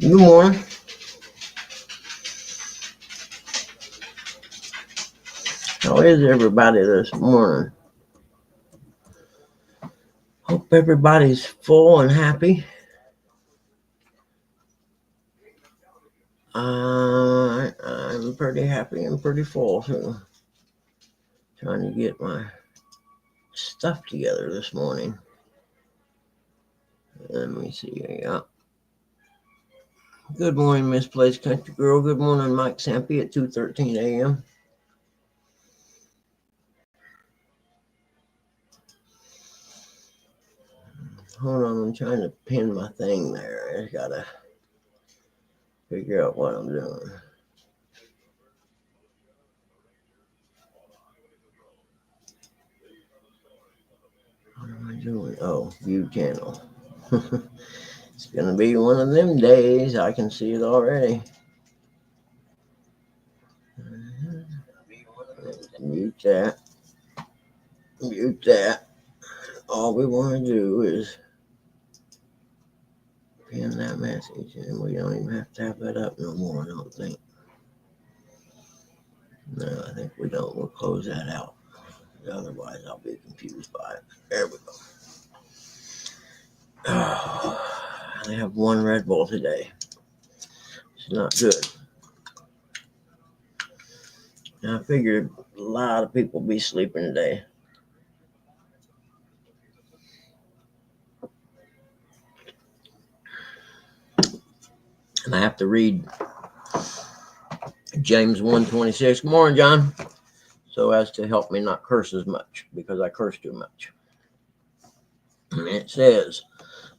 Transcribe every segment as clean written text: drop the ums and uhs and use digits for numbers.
Good morning. How is everybody this morning? Hope everybody's full and happy. I'm pretty happy and pretty full too. Trying to get my stuff together this morning. Let me see. Yeah. Good morning, Misplaced Country Girl. Good morning, Mike Sampe at 2:13 a.m. Hold on, I'm trying to pin my thing there. I just gotta figure out what I'm doing. What am I doing? Oh, view channel. It's gonna be one of them days. I can see it already. Mute that. Mute that. All we want to do is pin that message, and we don't even have to have that up no more, I don't think. No, I think we don't. We'll close that out. Otherwise, I'll be confused by it. There we go. Oh, I have one Red Bull today. It's not good. I figured a lot of people be sleeping today. And I have to read James 1:26. Good morning, John. So as to help me not curse as much, because I curse too much. And it says,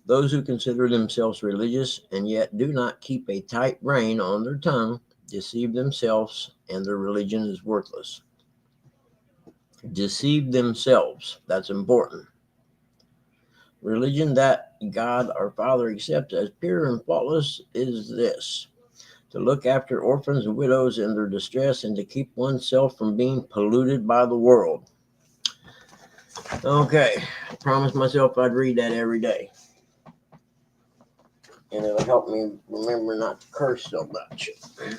those who consider themselves religious and yet do not keep a tight rein on their tongue deceive themselves, and their religion is worthless. Deceive themselves. That's important. Religion that God our Father accepts as pure and faultless is this: to look after orphans and widows in their distress, and to keep oneself from being polluted by the world. Okay, I promised myself I'd read that every day. And it'll help me remember not to curse so much. A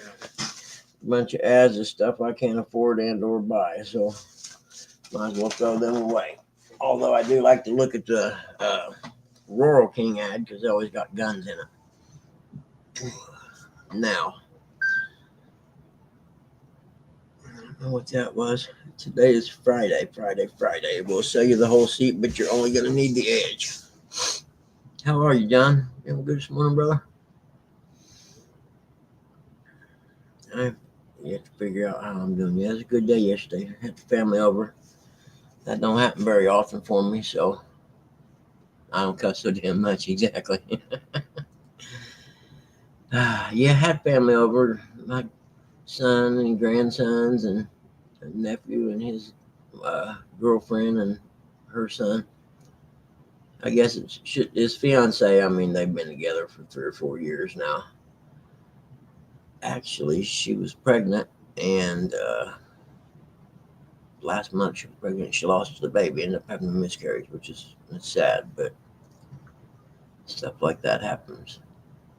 bunch of ads and stuff I can't afford and or buy, so might as well throw them away. Although I do like to look at the Rural King ad because they always got guns in it. Now, I don't know what that was. Today is Friday. We'll sell you the whole seat, but you're only going to need the edge. How are you, John? You have good this morning, brother? You have to figure out how I'm doing. Yeah, it was a good day yesterday. I had the family over. That don't happen very often for me, so I don't cuss so damn much, exactly. Yeah, had family over. My son and grandsons and a nephew and his girlfriend and her son. I guess it's his fiance. I mean, they've been together for 3 or 4 years now. Actually, she was pregnant, and last month she was pregnant. She lost the baby, ended up having a miscarriage, which is sad, but stuff like that happens.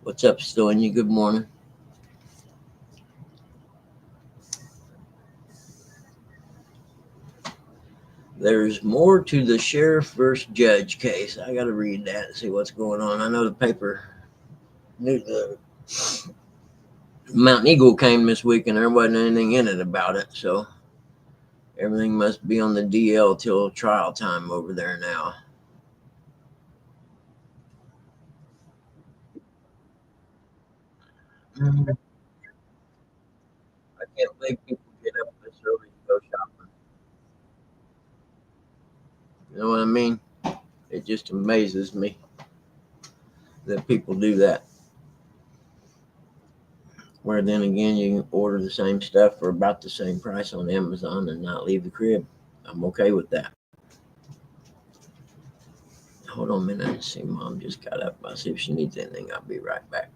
What's up, Stonia? Good morning. There's more to the sheriff versus judge case. I got to read that and see what's going on. I know the paper, the Mountain Eagle came this week, and there wasn't anything in it about it, so everything must be on the DL till trial time over there now. I can't believe people get up this early to go shopping. You know what I mean? It just amazes me that people do that. Where then again, you can order the same stuff for about the same price on Amazon and not leave the crib. I'm okay with that. Hold on a minute. See, Mom just got up. I'll see if she needs anything. I'll be right back.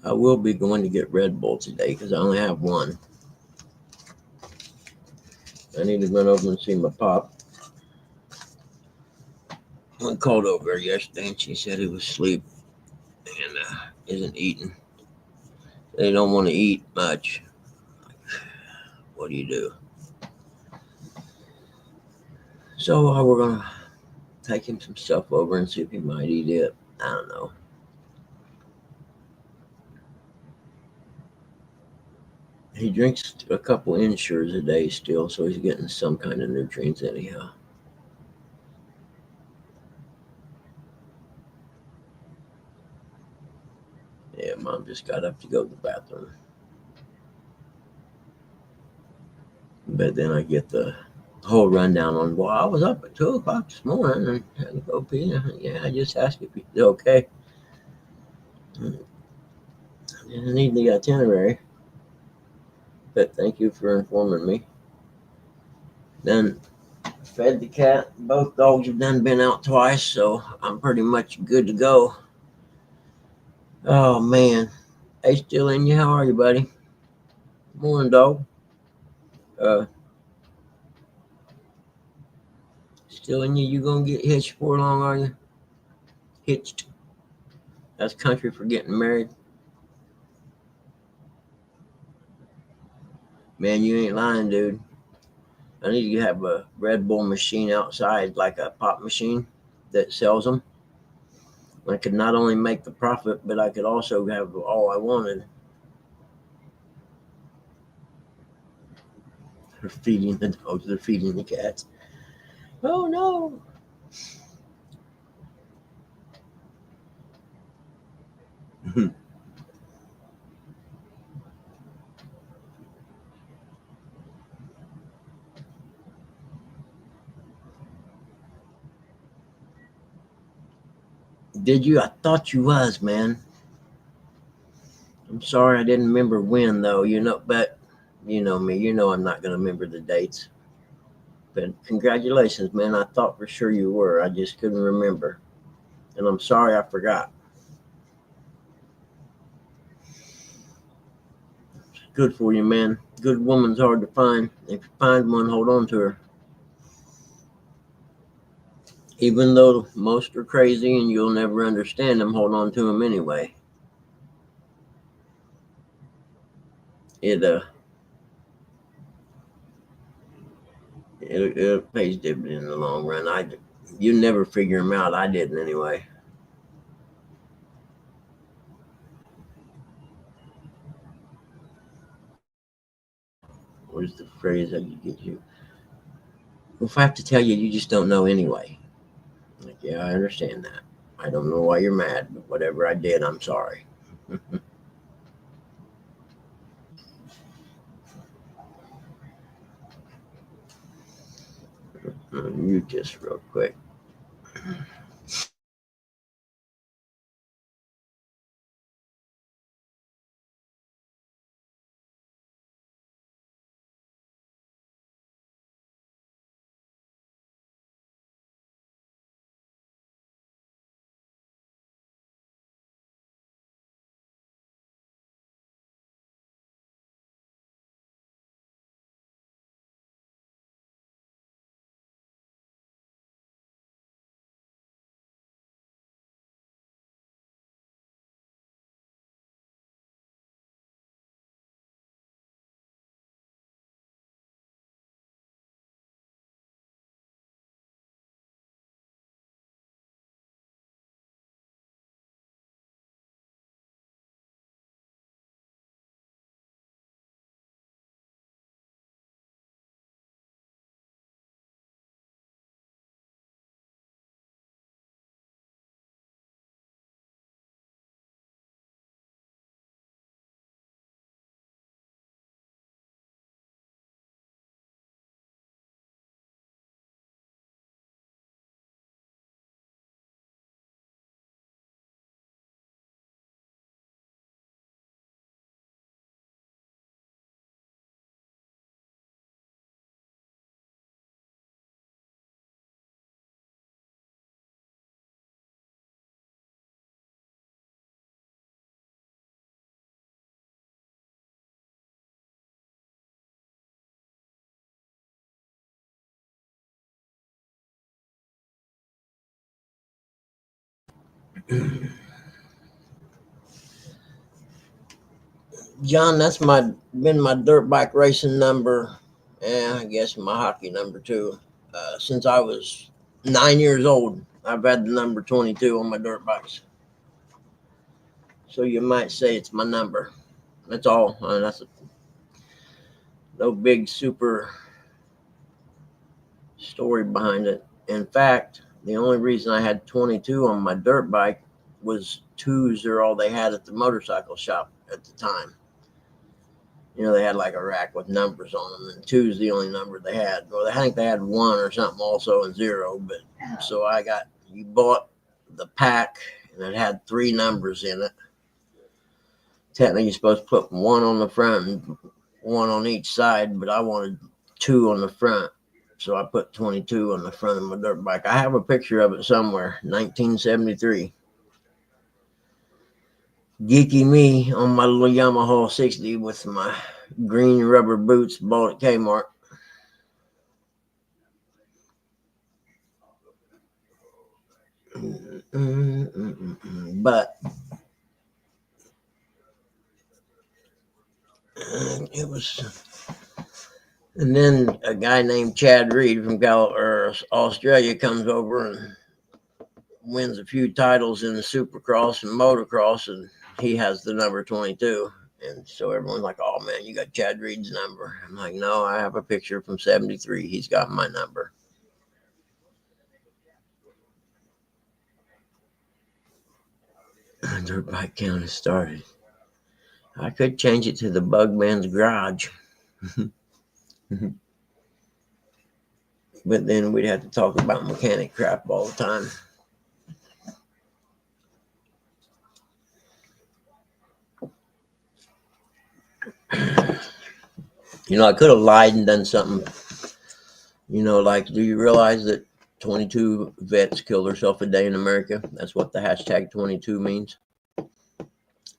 I will be going to get Red Bull today because I only have one. I need to run over and see my pop. I called over yesterday and she said he was asleep and isn't eating. They don't want to eat much. What do you do? So we're going to take him some stuff over and see if he might eat it. I don't know. He drinks a couple Ensures a day still, so he's getting some kind of nutrients anyhow. Yeah, Mom just got up to go to the bathroom. But then I get the whole rundown on, well, I was up at 2 o'clock this morning and had to go pee. Yeah, I just asked if you're okay. I didn't need the itinerary, but thank you for informing me. Then fed the cat. Both dogs have done been out twice, so I'm pretty much good to go. Oh, man. Hey, still in you? How are you, buddy? Morning, dog. Uh, Still in you? You gonna get hitched for long, are you? Hitched. That's country for getting married. Man, you ain't lying, dude. I need to have a Red Bull machine outside, like a pop machine that sells them. I could not only make the profit, but I could also have all I wanted. They're feeding the dogs, they're feeding the cats. Oh no. Did you? I thought you was, man. I'm sorry I didn't remember when though, but you know me, I'm not gonna remember the dates. But congratulations, man. I thought for sure you were. I just couldn't remember. And I'm sorry I forgot. Good for you, man. Good woman's hard to find. If you find one, hold on to her. Even though most are crazy and you'll never understand them, hold on to them anyway. It uh, it pays dividends in the long run. You never figure them out. I didn't anyway. What is the phrase that you get you? If I have to tell you, you just don't know anyway. Like, yeah, I understand that. I don't know why you're mad, but whatever I did, I'm sorry. You just real quick. John, that's been my dirt bike racing number, and I guess my hockey number too. Since I was 9 years old, I've had the number 22 on my dirt bikes. So you might say it's my number. That's all. No big super story behind it. In fact, the only reason I had 22 on my dirt bike was twos are all they had at the motorcycle shop at the time. They had like a rack with numbers on them, and two's the only number they had. Well, I think they had one or something also and zero, but so you bought the pack and it had three numbers in it. Technically, you're supposed to put one on the front and one on each side, but I wanted two on the front. So I put 22 on the front of my dirt bike. I have a picture of it somewhere, 1973. Geeky me on my little Yamaha 60 with my green rubber boots bought at Kmart. But it was, and then a guy named Chad Reed from Australia comes over and wins a few titles in the Supercross and motocross, and he has the number 22. And so everyone's like, "Oh man, you got Chad Reed's number." I'm like, "No, I have a picture from '73. He's got my number." Dirt bike count has started. I could change it to the Bugman's Garage. But then we'd have to talk about mechanic crap all the time. I could have lied and done something. Like, do you realize that 22 vets killed themselves a day in America? That's what the hashtag 22 means.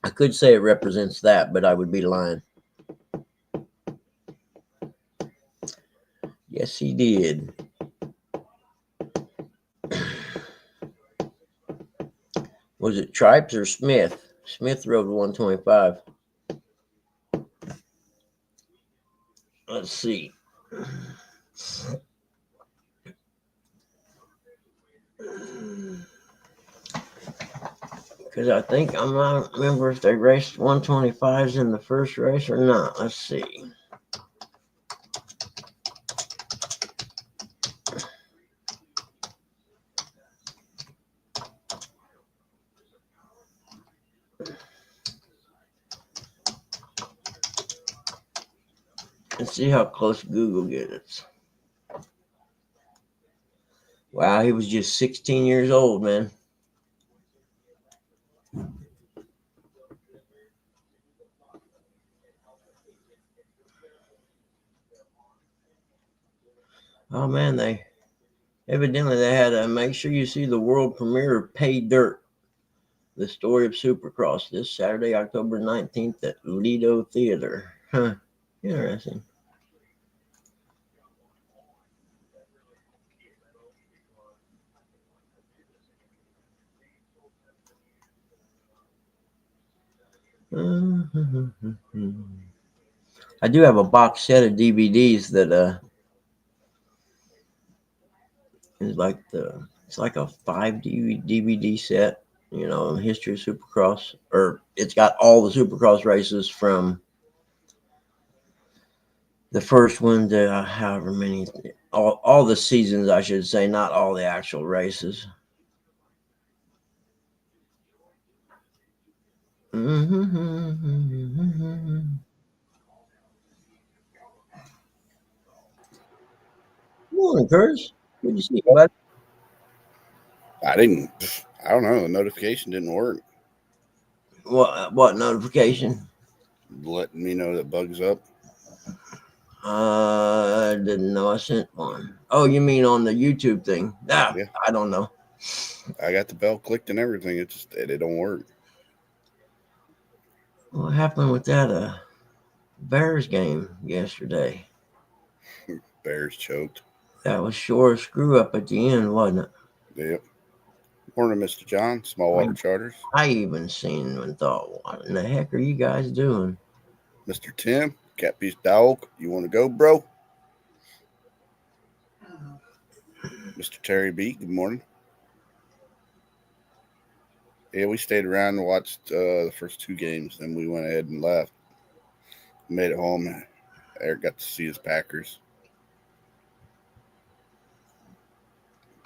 I could say it represents that, but I would be lying. Yes, he did. Was it Tripes or Smith? Smith rode 125. Let's see. Because I think I don't remember if they raced 125s in the first race or not. Let's see. Let's see how close Google gets. Wow, he was just 16 years old, man. Oh man, evidently they had a make sure you see the world premiere of Pay Dirt, the story of Supercross, this Saturday, October 19th at Lido Theater. Huh, interesting. I do have a box set of DVDs that is it's like a 5 DVD set, history of Supercross, or it's got all the Supercross races from the first one to however many, all the seasons, I should say, not all the actual races. Morning, Curtis. Good to see you, bud. I don't know. The notification didn't work. What notification? Letting me know that bug's up. I didn't know I sent one. Oh, you mean on the YouTube thing? Yeah. I don't know. I got the bell clicked and everything. It don't work. What happened with that Bears game yesterday? Bears choked. That was sure a screw up at the end, wasn't it? Yep. Morning, Mr. John. Small water charters. I even seen him and thought, what in the heck are you guys doing? Mr. Tim, cat piece dog. You want to go, bro? Mr. Terry B. Good morning. Yeah, we stayed around and watched the first 2 games, then we went ahead and left. Made it home. Eric got to see his Packers.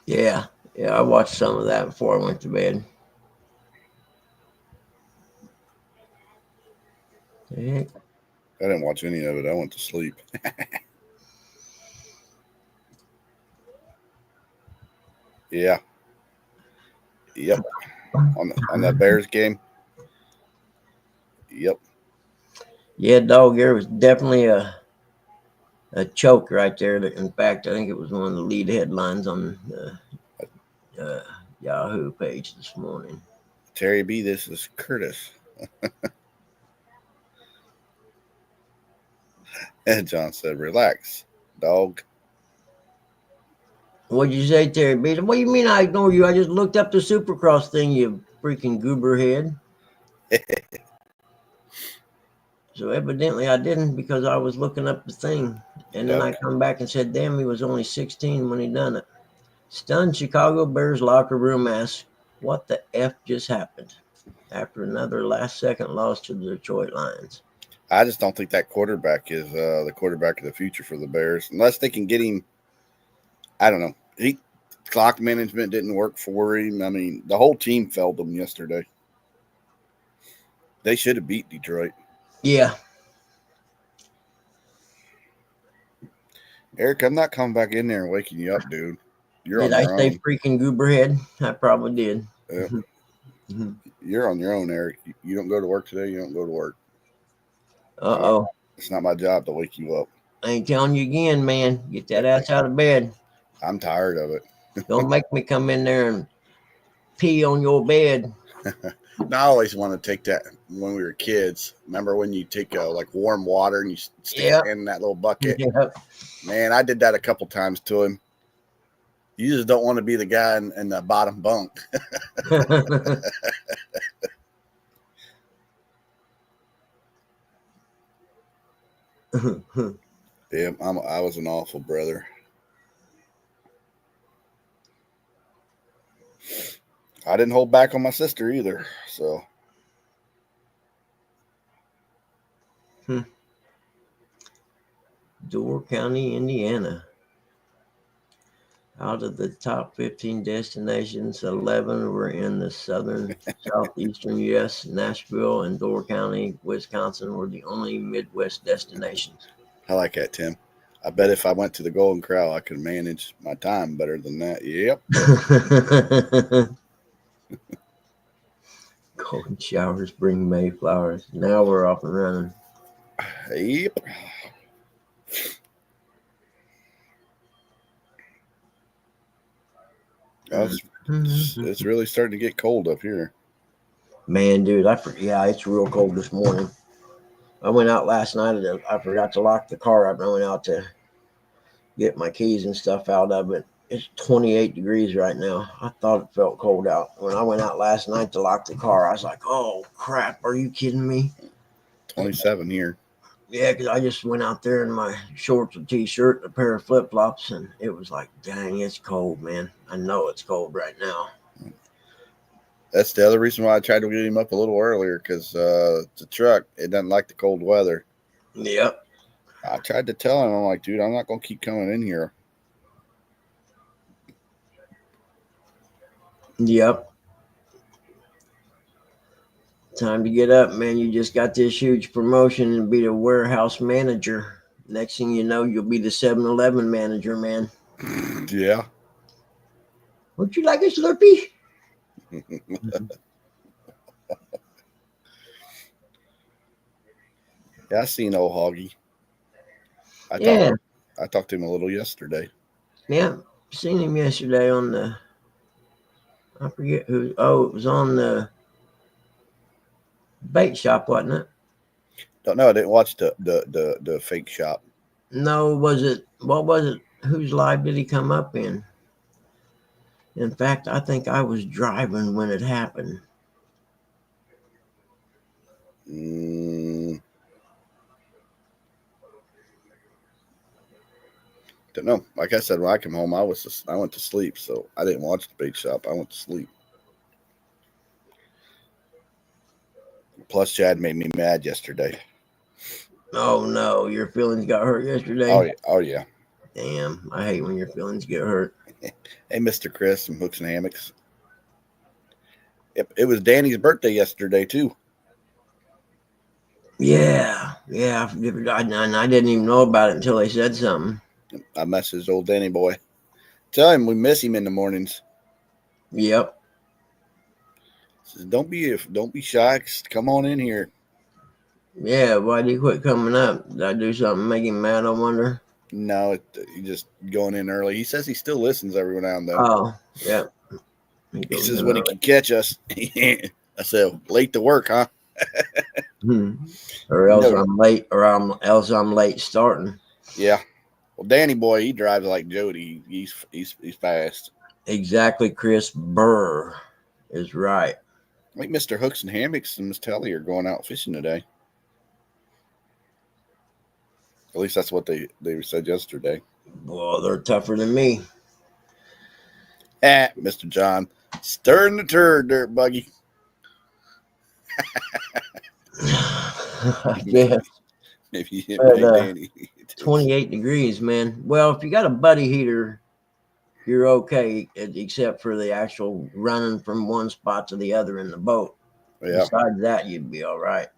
Yeah, I watched some of that before I went to bed. Heck? I didn't watch any of it. I went to sleep. Yeah. Yep. On that Bears game. Yep. Yeah, dog, there was definitely a choke right there. That, in fact, I think it was one of the lead headlines on the Yahoo page this morning. Terry B, this is Curtis. And John said, relax, dog. What'd you say, Terry B? What do you mean I ignore you? I just looked up the Supercross thing, you freaking goober head. So evidently I didn't, because I was looking up the thing. And then I come back and said, damn, he was only 16 when he done it. Stunned Chicago Bears locker room asks, what the F just happened? After another last-second loss to the Detroit Lions. I just don't think that quarterback is the quarterback of the future for the Bears. Unless they can get him, I don't know. Clock management didn't work for him. I mean, the whole team failed them yesterday. They should have beat Detroit. Yeah. Eric, I'm not coming back in there and waking you up, dude. You're Did on I your say own. freaking gooberhead? I probably did. Yeah. You're on your own, Eric. You don't go to work today. You don't go to work. Uh-oh. It's not my job to wake you up. I ain't telling you again, man. Get that ass out of bed. I'm tired of it. Don't make me come in there and pee on your bed. I always want to take that when we were kids. Remember when you take like warm water and you stick it in that little bucket? Yep. Man, I did that a couple times to him. You just don't want to be the guy in the bottom bunk. Damn, I was an awful brother. I didn't hold back on my sister either. So. Door County, Indiana. Out of the top 15 destinations, 11 were in the southern, southeastern U.S. Nashville and Door County, Wisconsin were the only Midwest destinations. I like that, Tim. I bet if I went to the Golden Corral, I could manage my time better than that. Yep. Golden showers bring Mayflowers. Now we're off and running. Yep. It's really starting to get cold up here. Man, dude, it's real cold this morning. I went out last night. I forgot to lock the car up. I went out to get my keys and stuff out of it. It's 28 degrees right now. I thought it felt cold out. When I went out last night to lock the car, I was like, oh, crap. Are you kidding me? 27 here. Yeah, because I just went out there in my shorts and T-shirt and a pair of flip-flops, and it was like, dang, it's cold, man. I know it's cold right now. That's the other reason why I tried to get him up a little earlier, because the truck, it doesn't like the cold weather. Yep. I tried to tell him, I'm like, dude, I'm not going to keep coming in here. Yep. Time to get up, man. You just got this huge promotion and be the warehouse manager. Next thing you know, you'll be the 7-Eleven manager, man. Yeah. Would you like a Slurpee? Yeah, I seen old Hoggy. I talked to him a little yesterday. Yeah, seen him yesterday on the. I forget who. Oh, it was on the bait shop, wasn't it? Don't know. I didn't watch the fake shop. No, was it? What was it? Whose live did he come up in? In fact, I think I was driving when it happened. Don't know. Like I said, when I came home, I went to sleep, so I didn't watch the bait shop. I went to sleep. Plus, Chad made me mad yesterday. Oh no, your feelings got hurt yesterday? Oh yeah. Oh yeah. Damn, I hate when your feelings get hurt. Hey, Mr. Chris from Hooks and Hammocks. It was Danny's birthday yesterday too. Yeah. I didn't even know about it until they said something. I messaged old Danny boy. Tell him we miss him in the mornings. Yep. Says, don't be shy. Come on in here. Yeah, why'd he quit coming up? Did I do something make him mad, I wonder? No, he just going in early. He says he still listens every now and then. Oh, yeah. He says when he can catch us. I said, late to work, huh? Or else No. I'm late, else I'm late starting. Yeah. Well, Danny boy, he drives like Jody. He's fast. Exactly, Chris Burr is right. I think Mr. Hooks and Hammocks and Miss Telly are going out fishing today. At least that's what they said yesterday. Well, they're tougher than me. Mr. John, stirring the turd, dirt buggy. I guess. Maybe you hit But, Danny. 28 degrees, man. Well, if you got a buddy heater, you're okay, except for the actual running from one spot to the other in the boat. Yeah. Besides that, you'd be all right.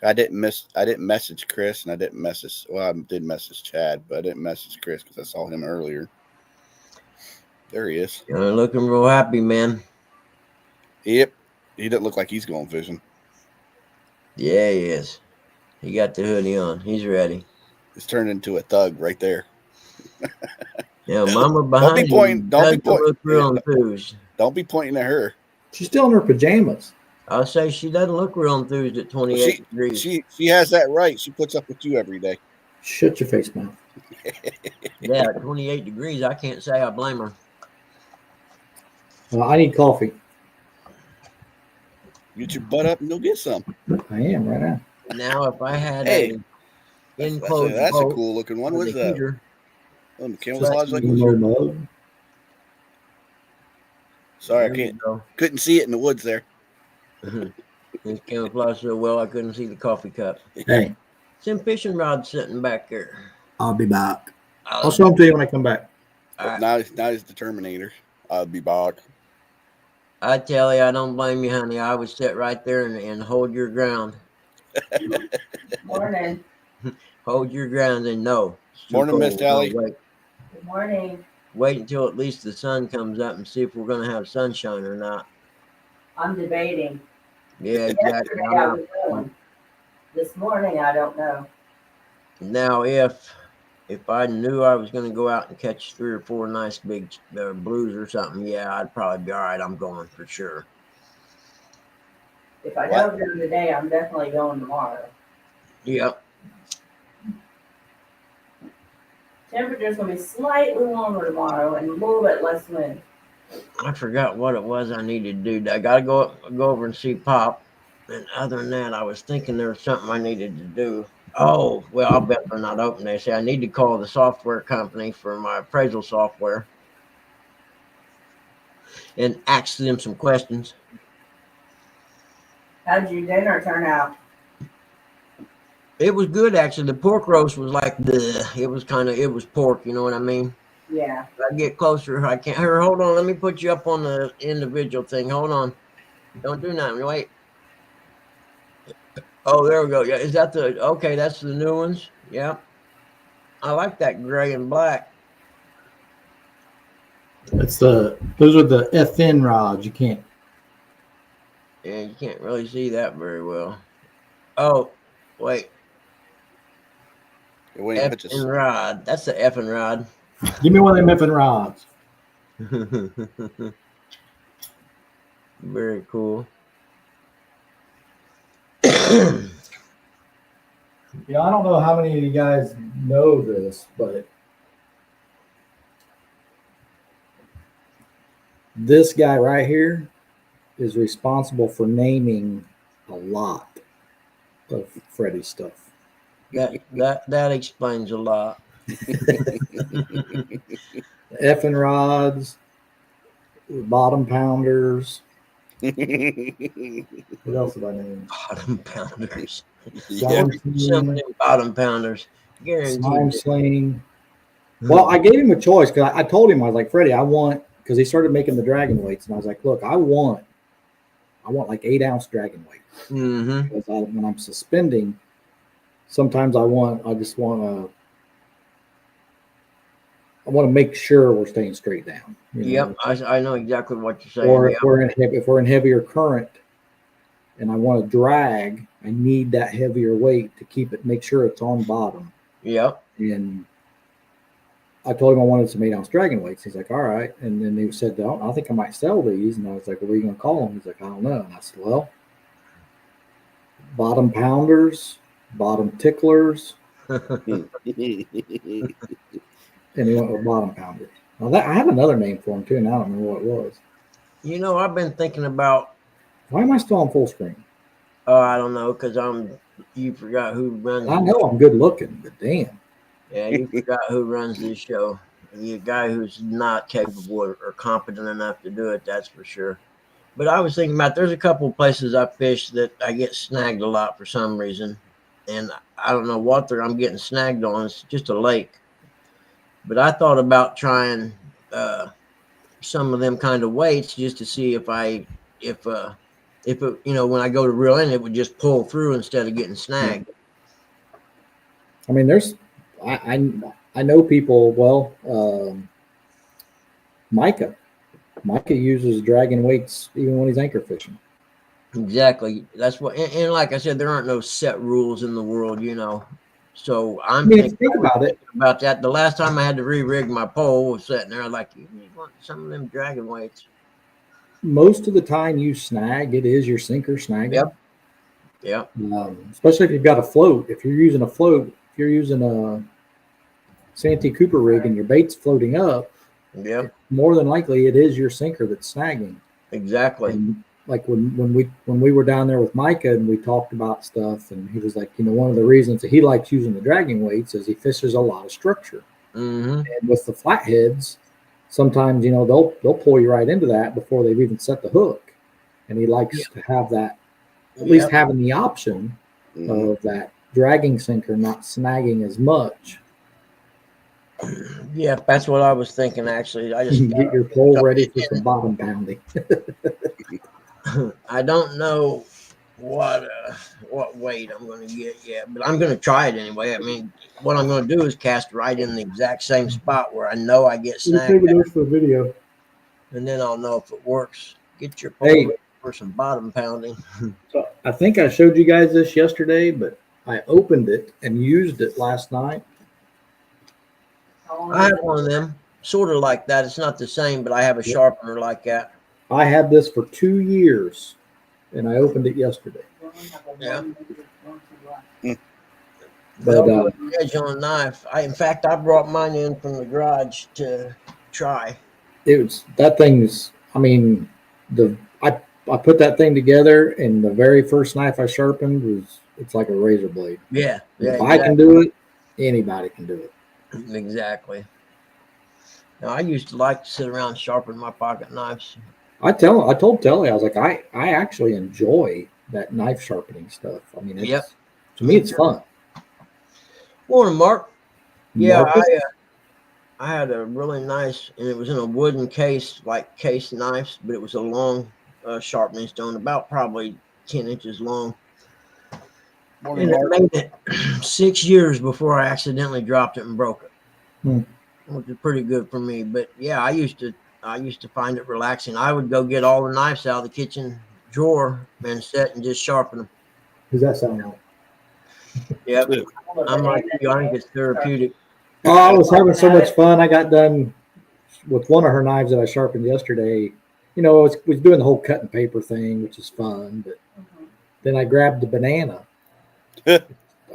I didn't message Chris, and I did message Chad, but I didn't message Chris because I saw him earlier. There he is. You're looking real happy, man. Yep. He doesn't look like he's going fishing. Yeah, he is. He got the hoodie on. He's ready. He's turned into a thug right there. Yeah, Mama behind Don't be pointing. look real enthused. Don't be pointing at her. She's still in her pajamas. I'll say she doesn't look real enthused at 28 degrees. She has that right. She puts up with you every day. Shut your face, mouth. Yeah, at 28 degrees, I can't say I blame her. Well, I need coffee. Get your butt up and go get some. I am right now. Now, if I had Hey, a enclosed that's a boat cool looking one. with What's a that? heater, Camouflage like No mug. Sorry, there you go. couldn't see it in the woods there. It's camouflaged so well I couldn't see the coffee cup. Hey, Some fishing rods sitting back there. I'll be back. I'll show them to you when I come back. Right. Now he's the Terminator. I'll be back. I tell you, I don't blame you, honey. I would sit right there and hold your ground. Morning. Hold your ground and no. Morning, Miss Tally. Wait. Good morning. Wait until at least the sun comes up and see if we're going to have sunshine or not. I'm debating. Yeah, exactly. Yesterday I was willing. This morning, I don't know. Now, if I knew I was going to go out and catch 3 or 4 nice big blues or something, yeah, I'd probably be all right. I'm going for sure. If I don't go today, I'm definitely going tomorrow. Yep. Temperature's going to be slightly warmer tomorrow and a little bit less wind. I forgot what it was I needed to do. I got to go over and see Pop. And other than that, I was thinking there was something I needed to do. Oh, well, I'll bet they're not open. They say I need to call the software company for my appraisal software and ask them some questions. How'd your dinner turn out? It was good, actually. The pork roast was like it was pork, you know what I mean? Yeah. If I get closer, I can't. Here, hold on. Let me put you up on the individual thing. Hold on. Don't do nothing. Wait. Oh, there we go. Yeah, is that okay, that's the new ones? Yeah. I like that gray and black. Those are the FN rods. You can't. Yeah, you can't really see that very well. Oh, wait. Effing rod. That's the effing rod. Give me one of them effing rods. Very cool. You know, I don't know how many of you guys know this, but this guy right here is responsible for naming a lot of Freddie's stuff. That explains a lot. Effing rods, bottom pounders. What else did I name? Bottom pounders. Yeah. Some of them bottom pounders. Slime Guaranteed. sling. Well, I gave him a choice because I told him, I was like, Freddie, I want, because he started making the dragon weights, and I was like, look, I want like 8-ounce dragon weight. Mm-hmm. Because when I'm suspending, sometimes I just want to make sure we're staying straight down. You know? Yep, I know exactly what you're saying. Or Yep. if we're in heavier current, and I want to drag, I need that heavier weight to make sure it's on bottom. Yep. And I told him I wanted some 8-ounce dragon weights. He's like, all right. And then he said, I think I might sell these. And I was like, well, what are you going to call them? He's like, I don't know. And I said, well, bottom pounders, bottom ticklers. And he went with bottom pounders. Now I have another name for them too, and I don't remember what it was. You know, I've been thinking about. Why am I still on full screen? I don't know, because you forgot who runs. I know I'm good looking, but damn. Yeah, you forgot who runs this show. You a guy who's not capable or competent enough to do it, that's for sure. But I was thinking about, there's a couple of places I fish that I get snagged a lot for some reason. And I don't know what I'm getting snagged on. It's just a lake. But I thought about trying some of them kind of weights just to see if it, you know, when I go to reel in, it would just pull through instead of getting snagged. I mean, I know people. Well, Micah uses dragon weights even when he's anchor fishing. Exactly. That's what, and like I said, there aren't no set rules in the world, you know. So I mean, think about it. About that. The last time I had to re-rig my pole was sitting there like, you want some of them dragon weights. Most of the time you snag, it is your sinker snagging. Yep. Especially if you've got a float. If you're using a float, if you're using a Santee Cooper rig and your bait's floating up, yep, more than likely it is your sinker that's snagging. Exactly. And like when we were down there with Micah and we talked about stuff, and he was like, you know, one of the reasons that he likes using the dragging weights is he fishes a lot of structure. Mm-hmm. And with the flatheads, sometimes, you know, they'll pull you right into that before they've even set the hook. And he likes to have that, at least having the option of that dragging sinker not snagging as much. Yeah, that's what I was thinking. Actually, I just You can get your pole ready for some bottom pounding. I don't know what weight I'm going to get yet, but I'm going to try it anyway. I mean, what I'm going to do is cast right in the exact same spot where I know I get snagged, for video, and then I'll know if it works. Get your pole ready for some bottom pounding. So I think I showed you guys this yesterday, but I opened it and used it last night. I have one of them, sort of like that. It's not the same, but I have a sharpener like that. I had this for 2 years, and I opened it yesterday. Yeah. But edge on a knife. In fact, I brought mine in from the garage to try. that thing's. I mean, I put that thing together, and the very first knife I sharpened it's like a razor blade. Yeah. If I can do it, anybody can do it. Exactly. Now, I used to like to sit around sharpening my pocket knives. I told Telly, I was like, I actually enjoy that knife sharpening stuff. I mean, to me, it's fun. Morning, Mark. Yeah, Marcus? I had a really nice, and it was in a wooden case, like case knives, but it was a long sharpening stone, about probably 10 inches long. Morning, And it Mark. made it 6 years before I accidentally dropped it and broke it, which is pretty good for me. But yeah, I used to find it relaxing. I would go get all the knives out of the kitchen drawer and sit and just sharpen them. Does that sound right? Yep. I'm like you. I think it's therapeutic. Oh, I was having so much fun. I got done with one of her knives that I sharpened yesterday. you know, was doing the whole cut and paper thing, which is fun. But Mhm. then I grabbed the banana. I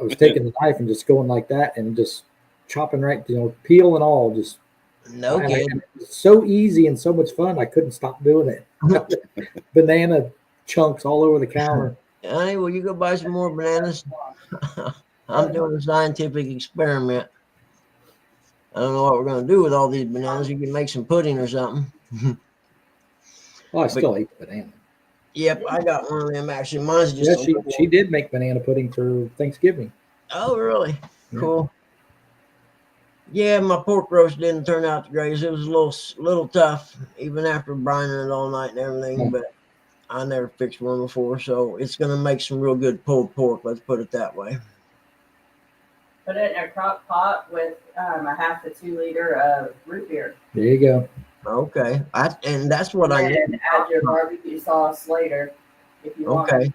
was taking the knife and just going like that and just chopping right, you know, peel and all. Just No good. and it's so easy and so much fun. I couldn't stop doing it. Banana chunks all over the counter. Honey, will you go buy some more bananas? I'm doing a scientific experiment. I don't know what we're going to do with all these bananas. You can make some pudding or something. Well, I still ate the banana. Yep, I got one of them actually. Mine's just Yeah, a little. she did make banana pudding for Thanksgiving. Oh, really? Yeah. Cool. Yeah, my pork roast didn't turn out the greatest. It was a little tough, even after brining it all night and everything. Yeah. But I never fixed one before, so it's going to make some real good pulled pork. Let's put it that way. Put it in a crock pot with a half to 2 liter of root beer. There you go. Okay, and that's what I need. And add your barbecue sauce later if you want. Okay.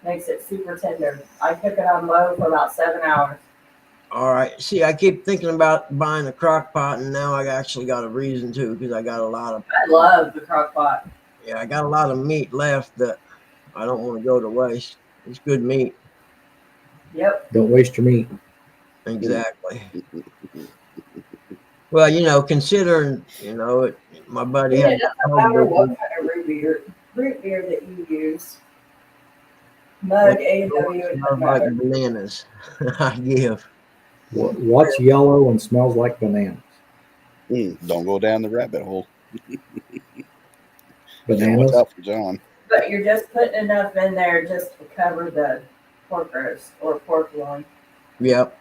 Makes it super tender. I cook it on low for about 7 hours. All right. See, I keep thinking about buying a crock pot, and now I actually got a reason to because I got a lot of. I love the crock pot. Yeah, I got a lot of meat left that I don't want to go to waste. It's good meat. Yep. Don't waste your meat. Exactly. Well, you know, considering, you know, my buddy Yeah, had it doesn't matter what kind of root beer that you use. Mug, A&W, it doesn't like matter. bananas. I give. What's yellow and smells like bananas? Don't go down the rabbit hole. Bananas. What's up for John? But you're just putting enough in there just to cover the pork roast or pork loin. Yep.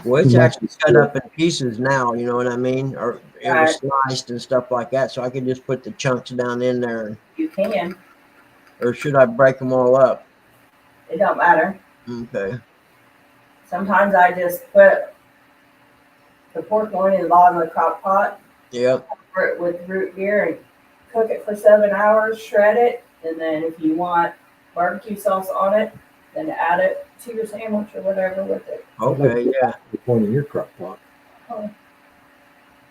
Well, it's Too much actually is cut good. up in pieces now, you know what I mean? Or it was sliced and stuff like that, so I could just put the chunks down in there. You can. Or should I break them all up? It don't matter. Okay. Sometimes I just put the pork loin in the bottom of the crock pot, Yep. cover it with root beer, and cook it for 7 hours, shred it, and then if you want barbecue sauce on it, then add it to your sandwich or whatever with it. Okay, yeah. The point in your crock pot.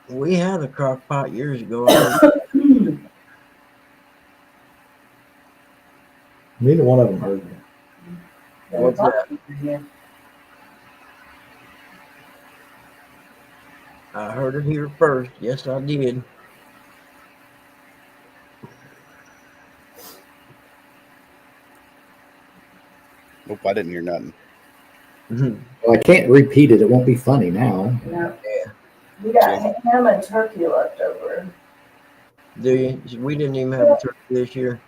We had a crock pot years ago. Neither one of them heard me. What's that? Yeah. I heard it here first. Yes, I did. Nope, I didn't hear nothing. Well, I can't repeat it. It won't be funny now. Yeah. We got ham and turkey left over. Do you? We didn't even have a turkey this year.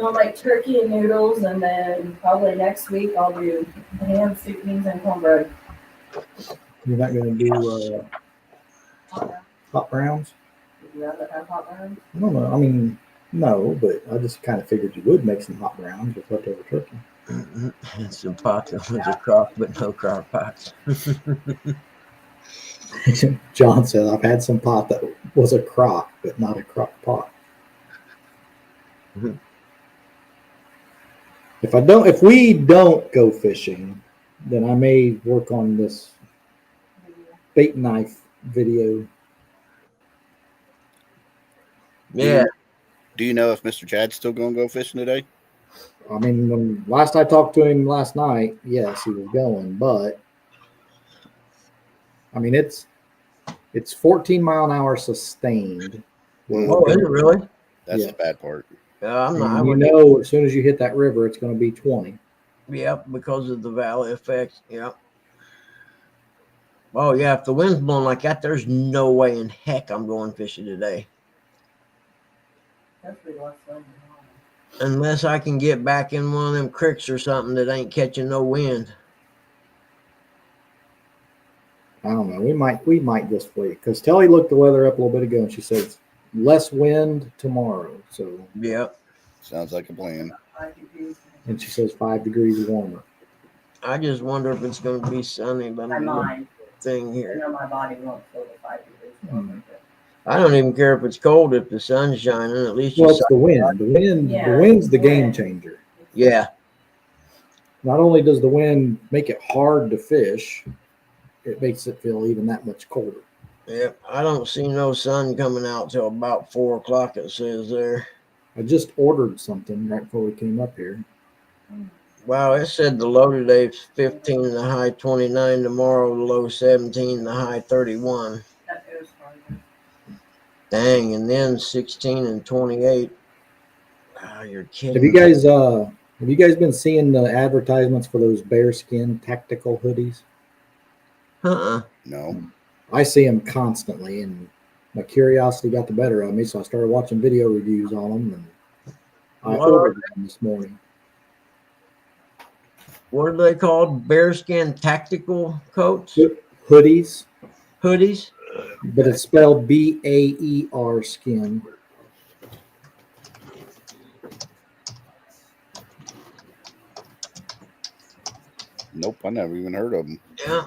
I'll make turkey and noodles, and then probably next week I'll do ham, soup, beans, and cornbread. You're not going to do hot browns? Would you rather have hot browns? I don't know. I mean, no, but I just kind of figured you would make some hot browns with leftover turkey. Some pots that was a crock, but no crock pots. John said, I've had some pot that was a crock, but not a crock pot. If we don't go fishing, then I may work on this bait knife video. Yeah. Do you know if Mr. Chad's still going to go fishing today? I mean, when last I talked to him last night, yes, he was going, but I mean, it's 14-mile-an-hour sustained. Oh, is it really? That's Yeah. the bad part. I'm not. And you know, as soon as you hit that river, it's going to be 20. Yep, because of the valley effect. Yep. Oh, yeah. If the wind's blowing like that, there's no way in heck I'm going fishing today. That's pretty much fun. Unless I can get back in one of them creeks or something that ain't catching no wind. I don't know. We might just wait because Telly looked the weather up a little bit ago and she says less wind tomorrow. So Yep. Sounds like a plan. and she says 5 degrees warmer. I just wonder if it's going to be sunny. But My mind. thing I here. know my body won't feel the 5 degrees warmer. I don't even care if it's cold if the sun's shining. At least Well, you it's the wind. The wind's the game changer. Yeah. Not only does the wind make it hard to fish, it makes it feel even that much colder. Yep, I don't see no sun coming out till about 4 o'clock. It says there. I just ordered something right before we came up here. Wow, it said the low today's 15 and the high 29. Tomorrow the low 17, the high 31. That goes farther. Dang, and then 16 and 28. Wow, you're kidding Have you me. guys been seeing the advertisements for those bearskin tactical hoodies? Uh-uh. No. I see them constantly, and my curiosity got the better of me, so I started watching video reviews on them, and I What are ordered them this morning. What are they called? Bearskin tactical coats? Hoodies, Hoodies? but it's spelled BAER skin. Nope, I never even heard of them. Yeah.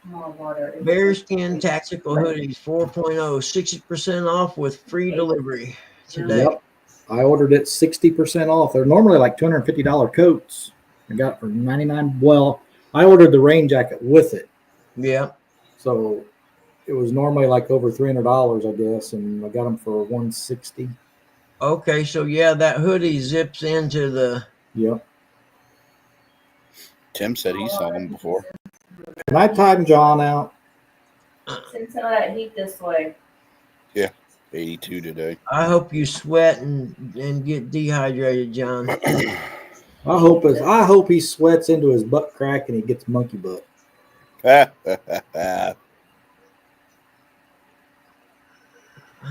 More water. Bearskin tactical hoodies 4.0, 60% off with free delivery today. Yep. I ordered it 60% off. They're normally like $250 coats. I got it for 99. Well, I ordered the rain jacket with it. Yeah. So it was normally like over $300, I guess, and I got them for 160. Okay, so yeah, that hoodie zips into the. Yep. Tim said he saw them before. Can I time John out? Send some of that heat this way. 82 today. I hope you sweat and get dehydrated, John. I hope he sweats into his butt crack and he gets monkey butt. I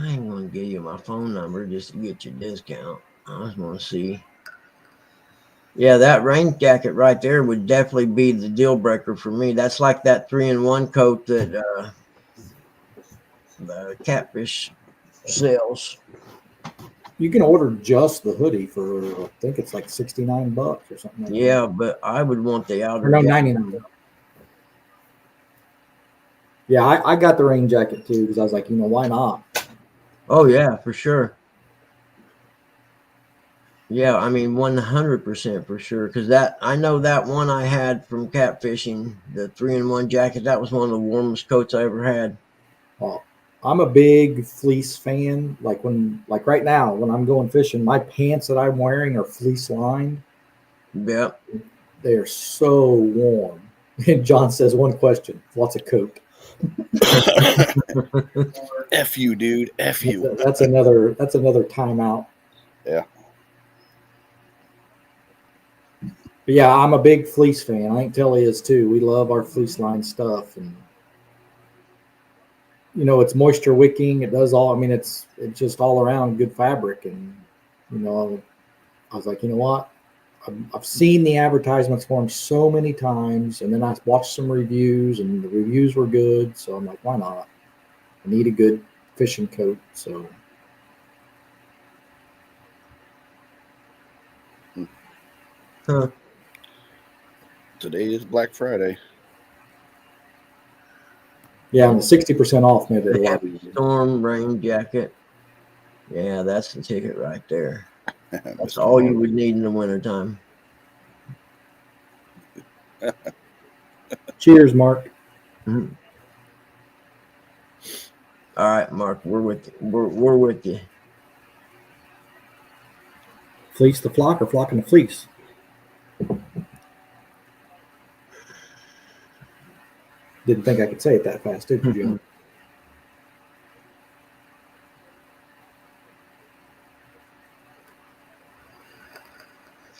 ain't gonna give you my phone number just to get your discount. I just want to see. Yeah, that rain jacket right there would definitely be the deal breaker for me. That's like that 3-in-1 coat that the Catfish sells. You can order just the hoodie for, I think it's like $69 or something like Yeah, that. but I would want the outer. Or no, jacket. 99. Yeah, I got the rain jacket too because I was like, why not? Oh yeah, for sure. Yeah, I mean 100% for sure. Because I know that one I had from catfishing, the 3-in-1 jacket. That was one of the warmest coats I ever had. Well, I'm a big fleece fan. Like right now, when I'm going fishing, my pants that I'm wearing are fleece lined. Yep. They are so warm. And John says one question: what's a coat? F you, dude. F you. That's another timeout. Yeah. But yeah, I'm a big fleece fan. I think Telly is too. We love our fleece line stuff, and it's moisture wicking. It does all. I mean, it's just all around good fabric, and I was like, you know what? I've seen the advertisements for them so many times, and then I watched some reviews, and the reviews were good. So I'm like, why not? I need a good fishing coat. So Huh. Today is Black Friday. yeah, and the 60% off made it a lot easier. Storm rain jacket. Yeah, that's the ticket right there. That's Mr. all Mark. you would need in the wintertime. Cheers, Mark. Mhm. All right, Mark, we're with you. We're with you. Fleece the flock or flocking the fleece? Didn't think I could say it that fast, did you, John?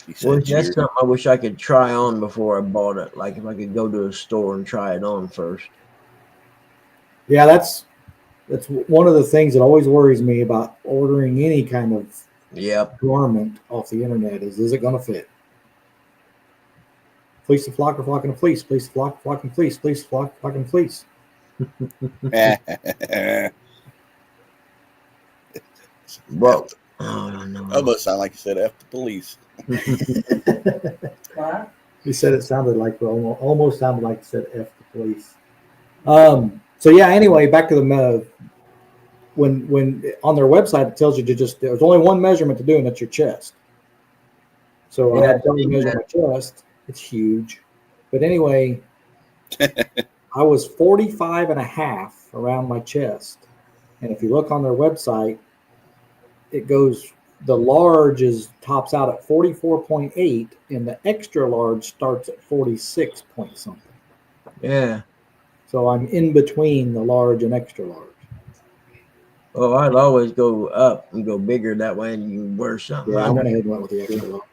He Well, said, that's cheers. something I wish I could try on before I bought it. Like if I could go to a store and try it on first. Yeah, that's one of the things that always worries me about ordering any kind of Yep. garment off the internet is it going to fit? Fleece the flock or flocking the fleece? Fleece the flock, flocking fleece. Fleece the flock, flocking fleece. Whoa. Oh no. Almost sound like you said F the police. What? He said it sounded like almost sounded like he said F the police. So yeah. Anyway, back to the when on their website it tells you there's only one measurement to do, and that's your chest. So I had to measure my chest. It's huge, but anyway, I was 45 and a half around my chest. And if you look on their website, it goes, the large tops out at 44.8 and the extra large starts at 46 point something. Yeah. So I'm in between the large and extra large. Well, I'd always go up and go bigger. That way you can wear something Yeah, I went under. ahead and went with the extra large.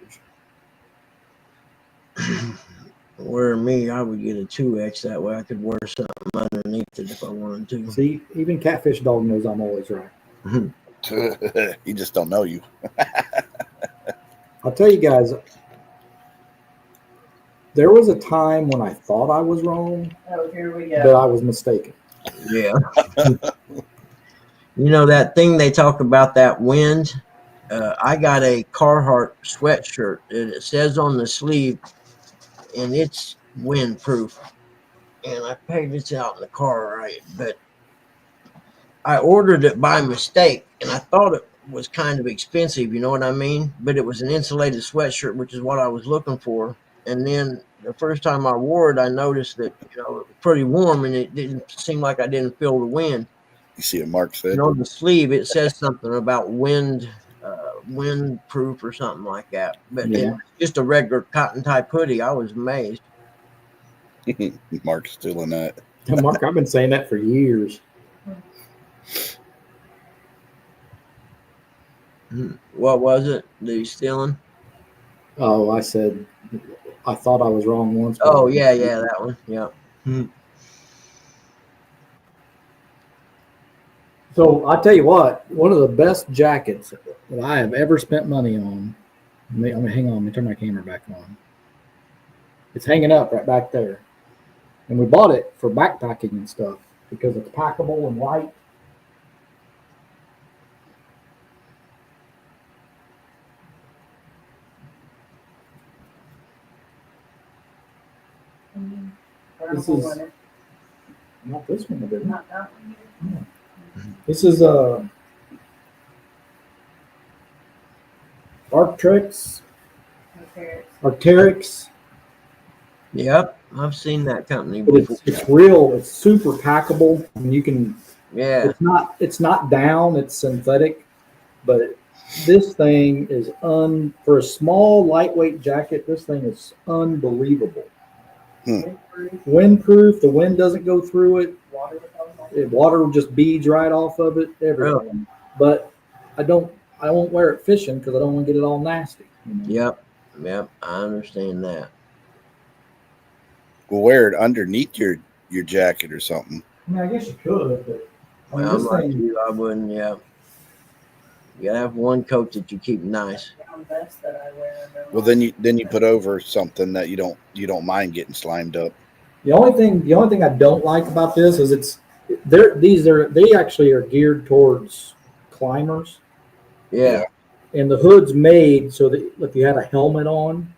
Where me, I would get a 2X. That way I could wear something underneath it if I wanted to. See, even Catfish Dog knows I'm always right. He just don't know you. I'll tell you guys, there was a time when I thought I was wrong, Oh, here we but go. I was mistaken. Yeah. You know that thing they talk about, that wind? I got a Carhartt sweatshirt. It says on the sleeve, and it's windproof. And I paid this out in the car, right? But I ordered it by mistake, and I thought it was kind of expensive, you know what I mean? But it was an insulated sweatshirt, which is what I was looking for. And then the first time I wore it, I noticed that, you know, it was pretty warm, and it didn't seem like I didn't feel the wind. You see what Mark said? And on the sleeve, it says something about windproof or something like that. But Yeah. it's just a regular cotton type hoodie. I was amazed. Mark's stealing that. Mark, I've been saying that for years. What was it that he's stealing? Oh, I said, I thought I was wrong once. but Oh, I- yeah, that one. Yeah. So I'll tell you what, one of the best jackets that I have ever spent money on. I'm gonna hang on, let me turn my camera back on. It's hanging up right back there. And we bought it for backpacking and stuff because it's packable and light. This is not this one, but Not that one. this is Arctrex, Okay. Arcteryx. Yep. I've seen that company But before. it's real. It's super packable, and you can. Yeah. It's not down. It's synthetic, but this thing is for a small lightweight jacket. This thing is unbelievable. Windproof. The wind doesn't go through it. Water just beads right off of it. Everything. Really? But I won't wear it fishing because I don't want to get it all nasty. You know? Yep. I understand that. We'll wear it underneath your jacket or something. I mean, I guess you could, but I mean, Well, I'm this like thing. you. I wouldn't. Yeah. You gotta have one coat that you keep nice. Brown vest that I wear. Well, then you put over something that you don't mind getting slimed up. The only thing I don't like about this is they actually are geared towards climbers, Yeah. and the hood's made so that if you had a helmet on,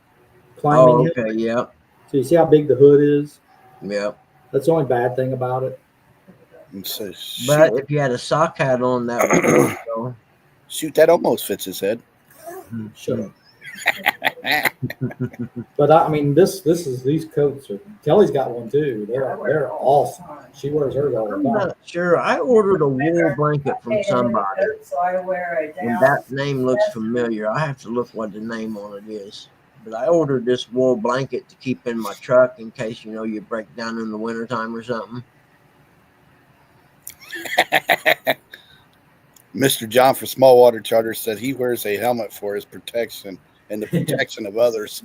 climbing Oh, helmet, okay. Yep. so you see how big the hood is. Yep. That's the only bad thing about it. And so, But if you had a sock hat on, that would work. So. shoot, that almost fits his head. Shut up. But I mean, these coats are. Kelly's got one too. They're awesome. She wears hers all I'm the time. not sure. I ordered a wool blanket from somebody, So I wear a and down. that name looks familiar. I have to look what the name on it is. But I ordered this wool blanket to keep in my truck in case, you know, you break down in the wintertime or something. Mr. John for Small Water Charter said he wears a helmet for his protection and the protection of others.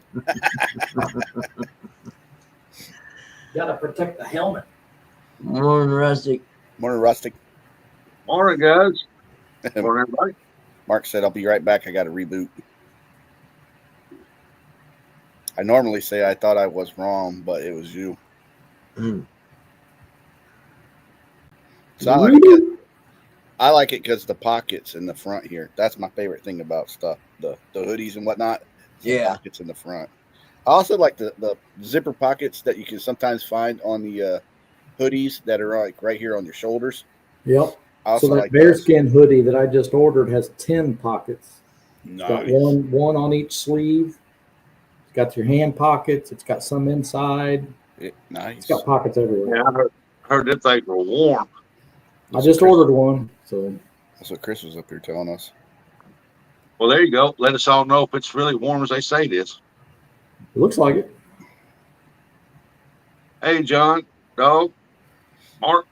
Got to protect the helmet. Morning, Rustic. Morning, Rustic. Morning, guys. Morning, everybody. Mark said, I'll be right back. I got to reboot. I normally say I thought I was wrong, but it was you. So I like it because the pockets in the front here. That's my favorite thing about stuff. The hoodies and whatnot. Yeah. Pockets in the front. I also like the zipper pockets that you can sometimes find on the hoodies that are like right here on your shoulders. Yep. I also So that like those. bearskin hoodie that I just ordered has 10 pockets. It's got Nice. one on each sleeve. It's got your hand pockets. It's got some inside. Nice. It's got pockets everywhere. Yeah, I heard that things were warm. I just ordered one, so That's what Chris was up here telling us. Well, there you go. Let us all know if it's really warm as they say it is. it looks like it. Hey, John, Dog, Mark.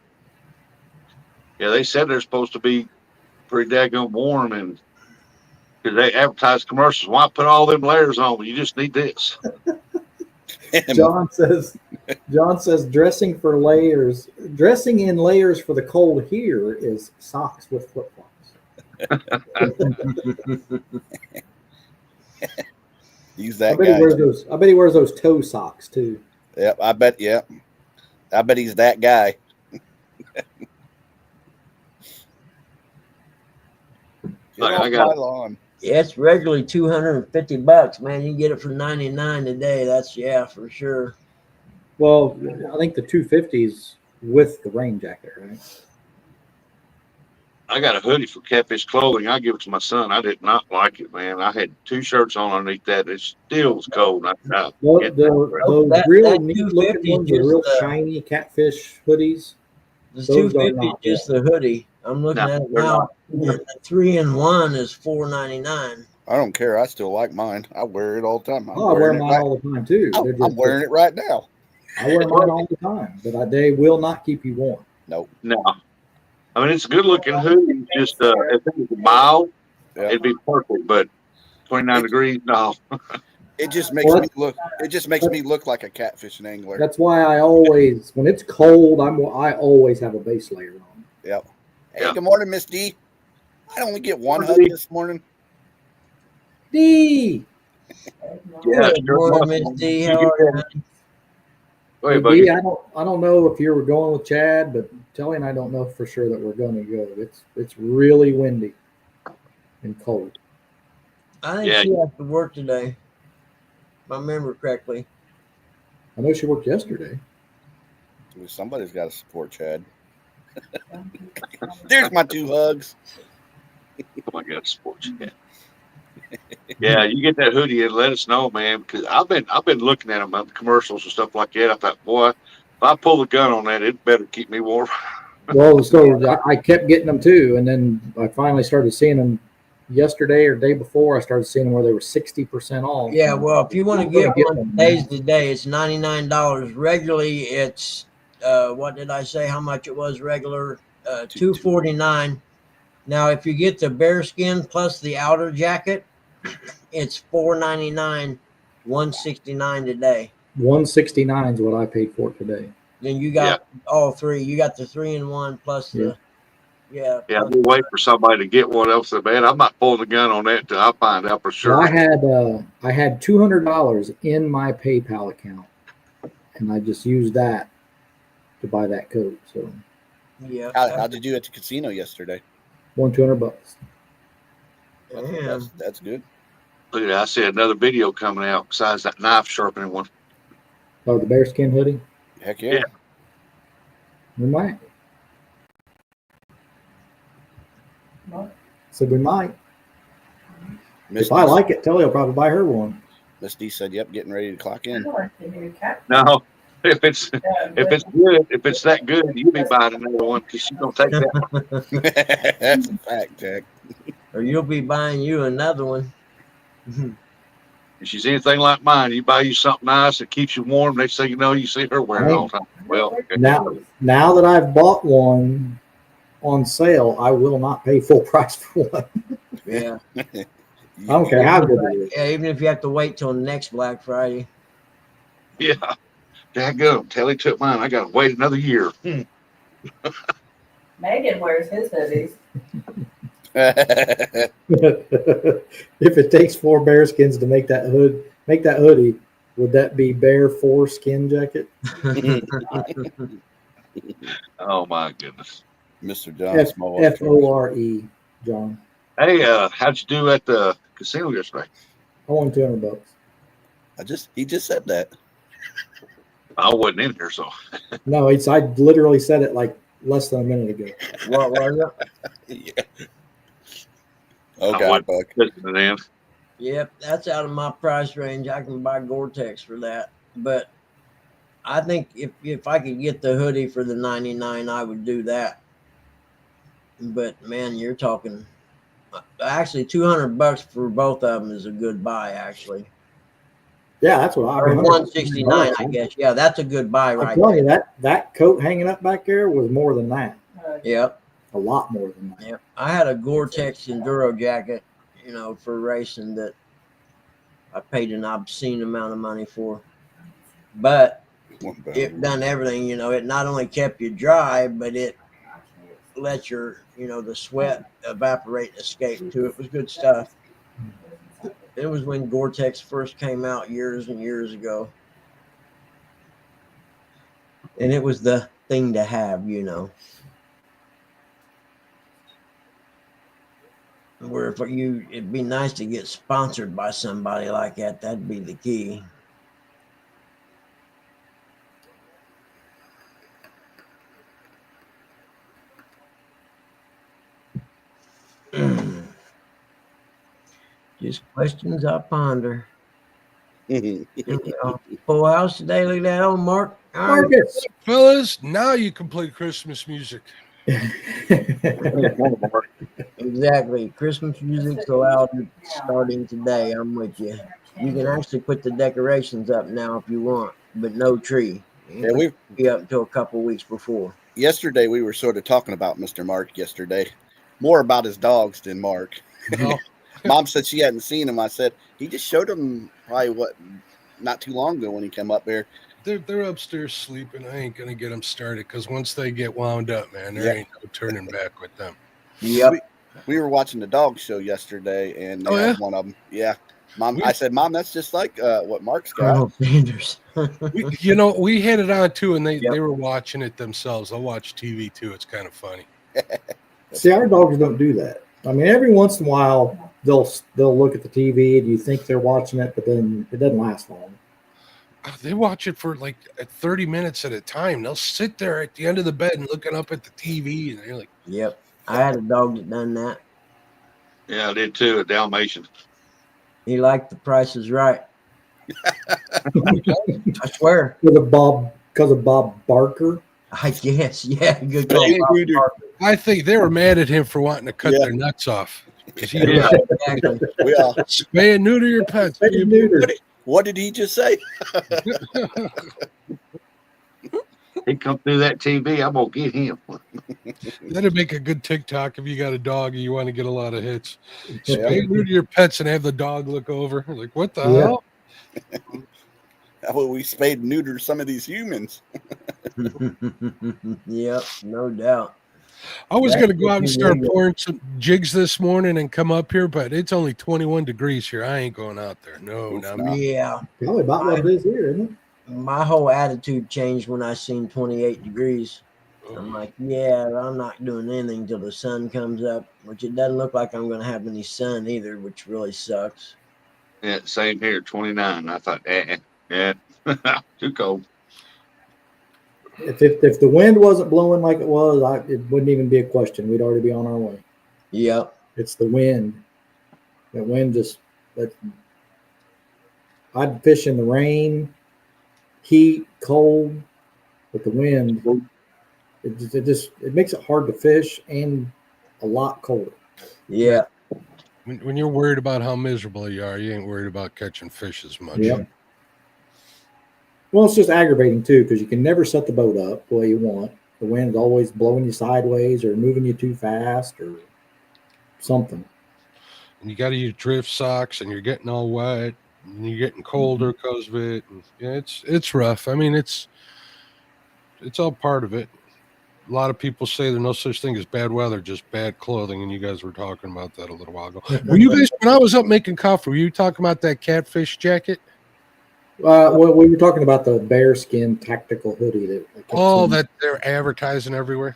Yeah, they said they're supposed to be pretty daggone warm, and because they advertise commercials. Why put all them layers on? You just need this. John says dressing in layers for the cold here is socks with flip flops. Use I that bet he guy. wears those. I bet he wears those toe socks too. Yep, I bet. Yep, I bet he's that guy. Get I off got my it. lawn. Yeah, it's regularly $250, man. You can get it for 99 today. That's for sure. Well, I think the 250s with the rain jacket, right? I got a hoodie for Catfish Clothing. I give it to my son. I did not like it, man. I had 2 shirts on underneath that. It still was cold. Those That real neat looking 250 ones, the real shiny catfish hoodies. The Those are 250 is not just the hoodie. I'm looking No, at it they're now. not. And the 3-in-1 is $4.99. I don't care. I still like mine. I wear it all the time. I wear mine all the time too. I'm wearing it right now. I wear mine all the time, but they will not keep you warm. Nope. No. I mean, it's a good looking hoodie. Just if it was mild, it'd be perfect. But 29 degrees, no. It just makes me look. It just makes me look like a catfishing angler. That's why I always, when it's cold, I always have a base layer on. Yep. Hey, Yeah. good morning, Miss D. I only get one hug this morning. D. Yeah, Good morning, Miss D. How are you? Go ahead, Hey, buddy. D, I don't know if you were going with Chad, but Telly and I don't know for sure that we're going to go. It's really windy and cold. I think she has to work today, if I remember correctly. I know she worked yesterday. Somebody's got to support Chad. There's my 2 hugs. Oh my God, sports. Yeah, you get that hoodie and let us know, man. Because I've been looking at them on the commercials and stuff like that. I thought, boy, if I pull the gun on that, it better keep me warm. Well, so I kept getting them too, and then I finally started seeing them yesterday or day before. I started seeing them where they were 60% off. Yeah, well, if you want to get one, today's the day. It's $99. Regularly, it's what did I say? How much it was regular? $249. Now, if you get the bearskin plus the outer jacket, it's $499, $169 today. $169 is what I paid for it today. Then you got all 3. You got the 3-in-1 plus the Yeah, we'll wait for somebody to get one else. Man, I'm not pulling the gun on that until I find out for sure. Well, I had $200 in my PayPal account, and I just used that to buy that coat. So yeah. How did you do at the casino yesterday? won $200. That's good. Look at that. I see another video coming out besides that knife sharpening one. Oh, the bearskin hoodie. Heck yeah. We might. So we might. If I like it, Telly will probably buy her one. Miss D said, "Yep, getting ready to clock in." No, if it's good, if it's that good, you'll be buying another one because she's gonna take that one. That's a fact, Jack. Or you'll be buying you another one. If she's anything like mine, you buy you something nice that keeps you warm. Next thing you know, you see her wearing it all the time. Well, okay. Now that I've bought one on sale, I will not pay full price for one. Yeah. I don't care how good it is. Yeah, even if you have to wait till next Black Friday. Yeah. Daggum. Telly took mine. I got to wait another year. Megan wears his hoodies. If it takes 4 bearskins to make that hoodie, would that be bear 4 skin jacket? Oh my goodness. Mr. John Small. FORE, John. Hey, how'd you do at the casino yesterday? I won $200. He just said that. I wasn't in here, so. No, I literally said it like less than a minute ago. What was Yeah. Okay, Buck. Then. Yep, that's out of my price range. I can buy Gore-Tex for that. But I think if I could get the hoodie for the 99, I would do that. But man, you're talking actually $200 for both of them is a good buy. Actually, Yeah, that's what I or mean. 169, I guess. Yeah, that's a good buy I'm right telling there. you that coat hanging up back there was more than that. Yep. A lot more than that. Yep. I had a Gore-Tex Enduro jacket, for racing that I paid an obscene amount of money for, but it done everything. It not only kept you dry, but it let your, the sweat evaporate and escape too. It was good stuff. It was when Gore-Tex first came out years and years ago. And it was the thing to have, Where if it'd be nice to get sponsored by somebody like that. That'd be the key. Just questions I ponder. Full house today. Look at that old Mark. All right. Marcus. Fellas, now you can play Christmas music. Exactly. Christmas music's allowed starting today. I'm with you. You can actually put the decorations up now if you want, but no tree. Yeah, we be up until a couple weeks before. yesterday we were sort of talking about Mr. Mark yesterday, more about his dogs than Mark. Oh. Mom said she hadn't seen him. I said he just showed him probably not too long ago when he came up there. They're upstairs sleeping. I ain't gonna get them started because once they get wound up, man, there ain't no turning back with them. Yep. We were watching the dog show yesterday, and they had one of them. Yeah, Mom. I said, Mom, that's just like what Mark's got. Colonel Sanders. we had it on too, and they were watching it themselves. I'll watch TV too. It's kind of funny. See, our dogs don't do that. I mean, every once in a while they'll look at the TV and you think they're watching it, but then it doesn't last long. They watch it for like 30 minutes at a time. They'll sit there at the end of the bed and looking up at the TV, and they're like, "Yep, I had a dog that done that." Yeah, I did too. A Dalmatian. He liked The Price is Right. I swear. Because of Bob Barker. I guess, yeah, good call. I think they were mad at him for wanting to cut their nuts off. Exactly. Spay and neuter your pets. What did he just say? He come through that TV. I'm gonna get him. That'd make a good TikTok if you got a dog and you want to get a lot of hits. Spay and neuter your pets and have the dog look over. Like, what the hell? How about we spayed and neutered some of these humans? Yep, no doubt. I was going to go out and start pouring some jigs this morning and come up here, but it's only 21 degrees here. I ain't going out there. No, not me. Yeah. Probably about what it is here, isn't it? My whole attitude changed when I seen 28 degrees. I'm like, yeah, I'm not doing anything till the sun comes up, which it doesn't look like I'm going to have any sun either, which really sucks. Yeah, same here. 29. I thought, yeah, too cold. If the wind wasn't blowing like it was, it wouldn't even be a question. We'd already be on our way. Yep. It's the wind. The wind I'd fish in the rain, heat, cold, but the wind, it makes it hard to fish and a lot colder. Yeah. When you're worried about how miserable you are, you ain't worried about catching fish as much. Yep. Well, it's just aggravating too because you can never set the boat up the way you want. The wind's always blowing you sideways or moving you too fast or something. And you got to use drift socks, and you're getting all wet, and you're getting colder because of it. And yeah, it's rough. I mean, it's all part of it. A lot of people say there's no such thing as bad weather, just bad clothing, and you guys were talking about that a little while ago. Were you guys, when I was up making coffee, were you talking about that catfish jacket? Well, we were talking about the bearskin tactical hoodie that they're advertising everywhere.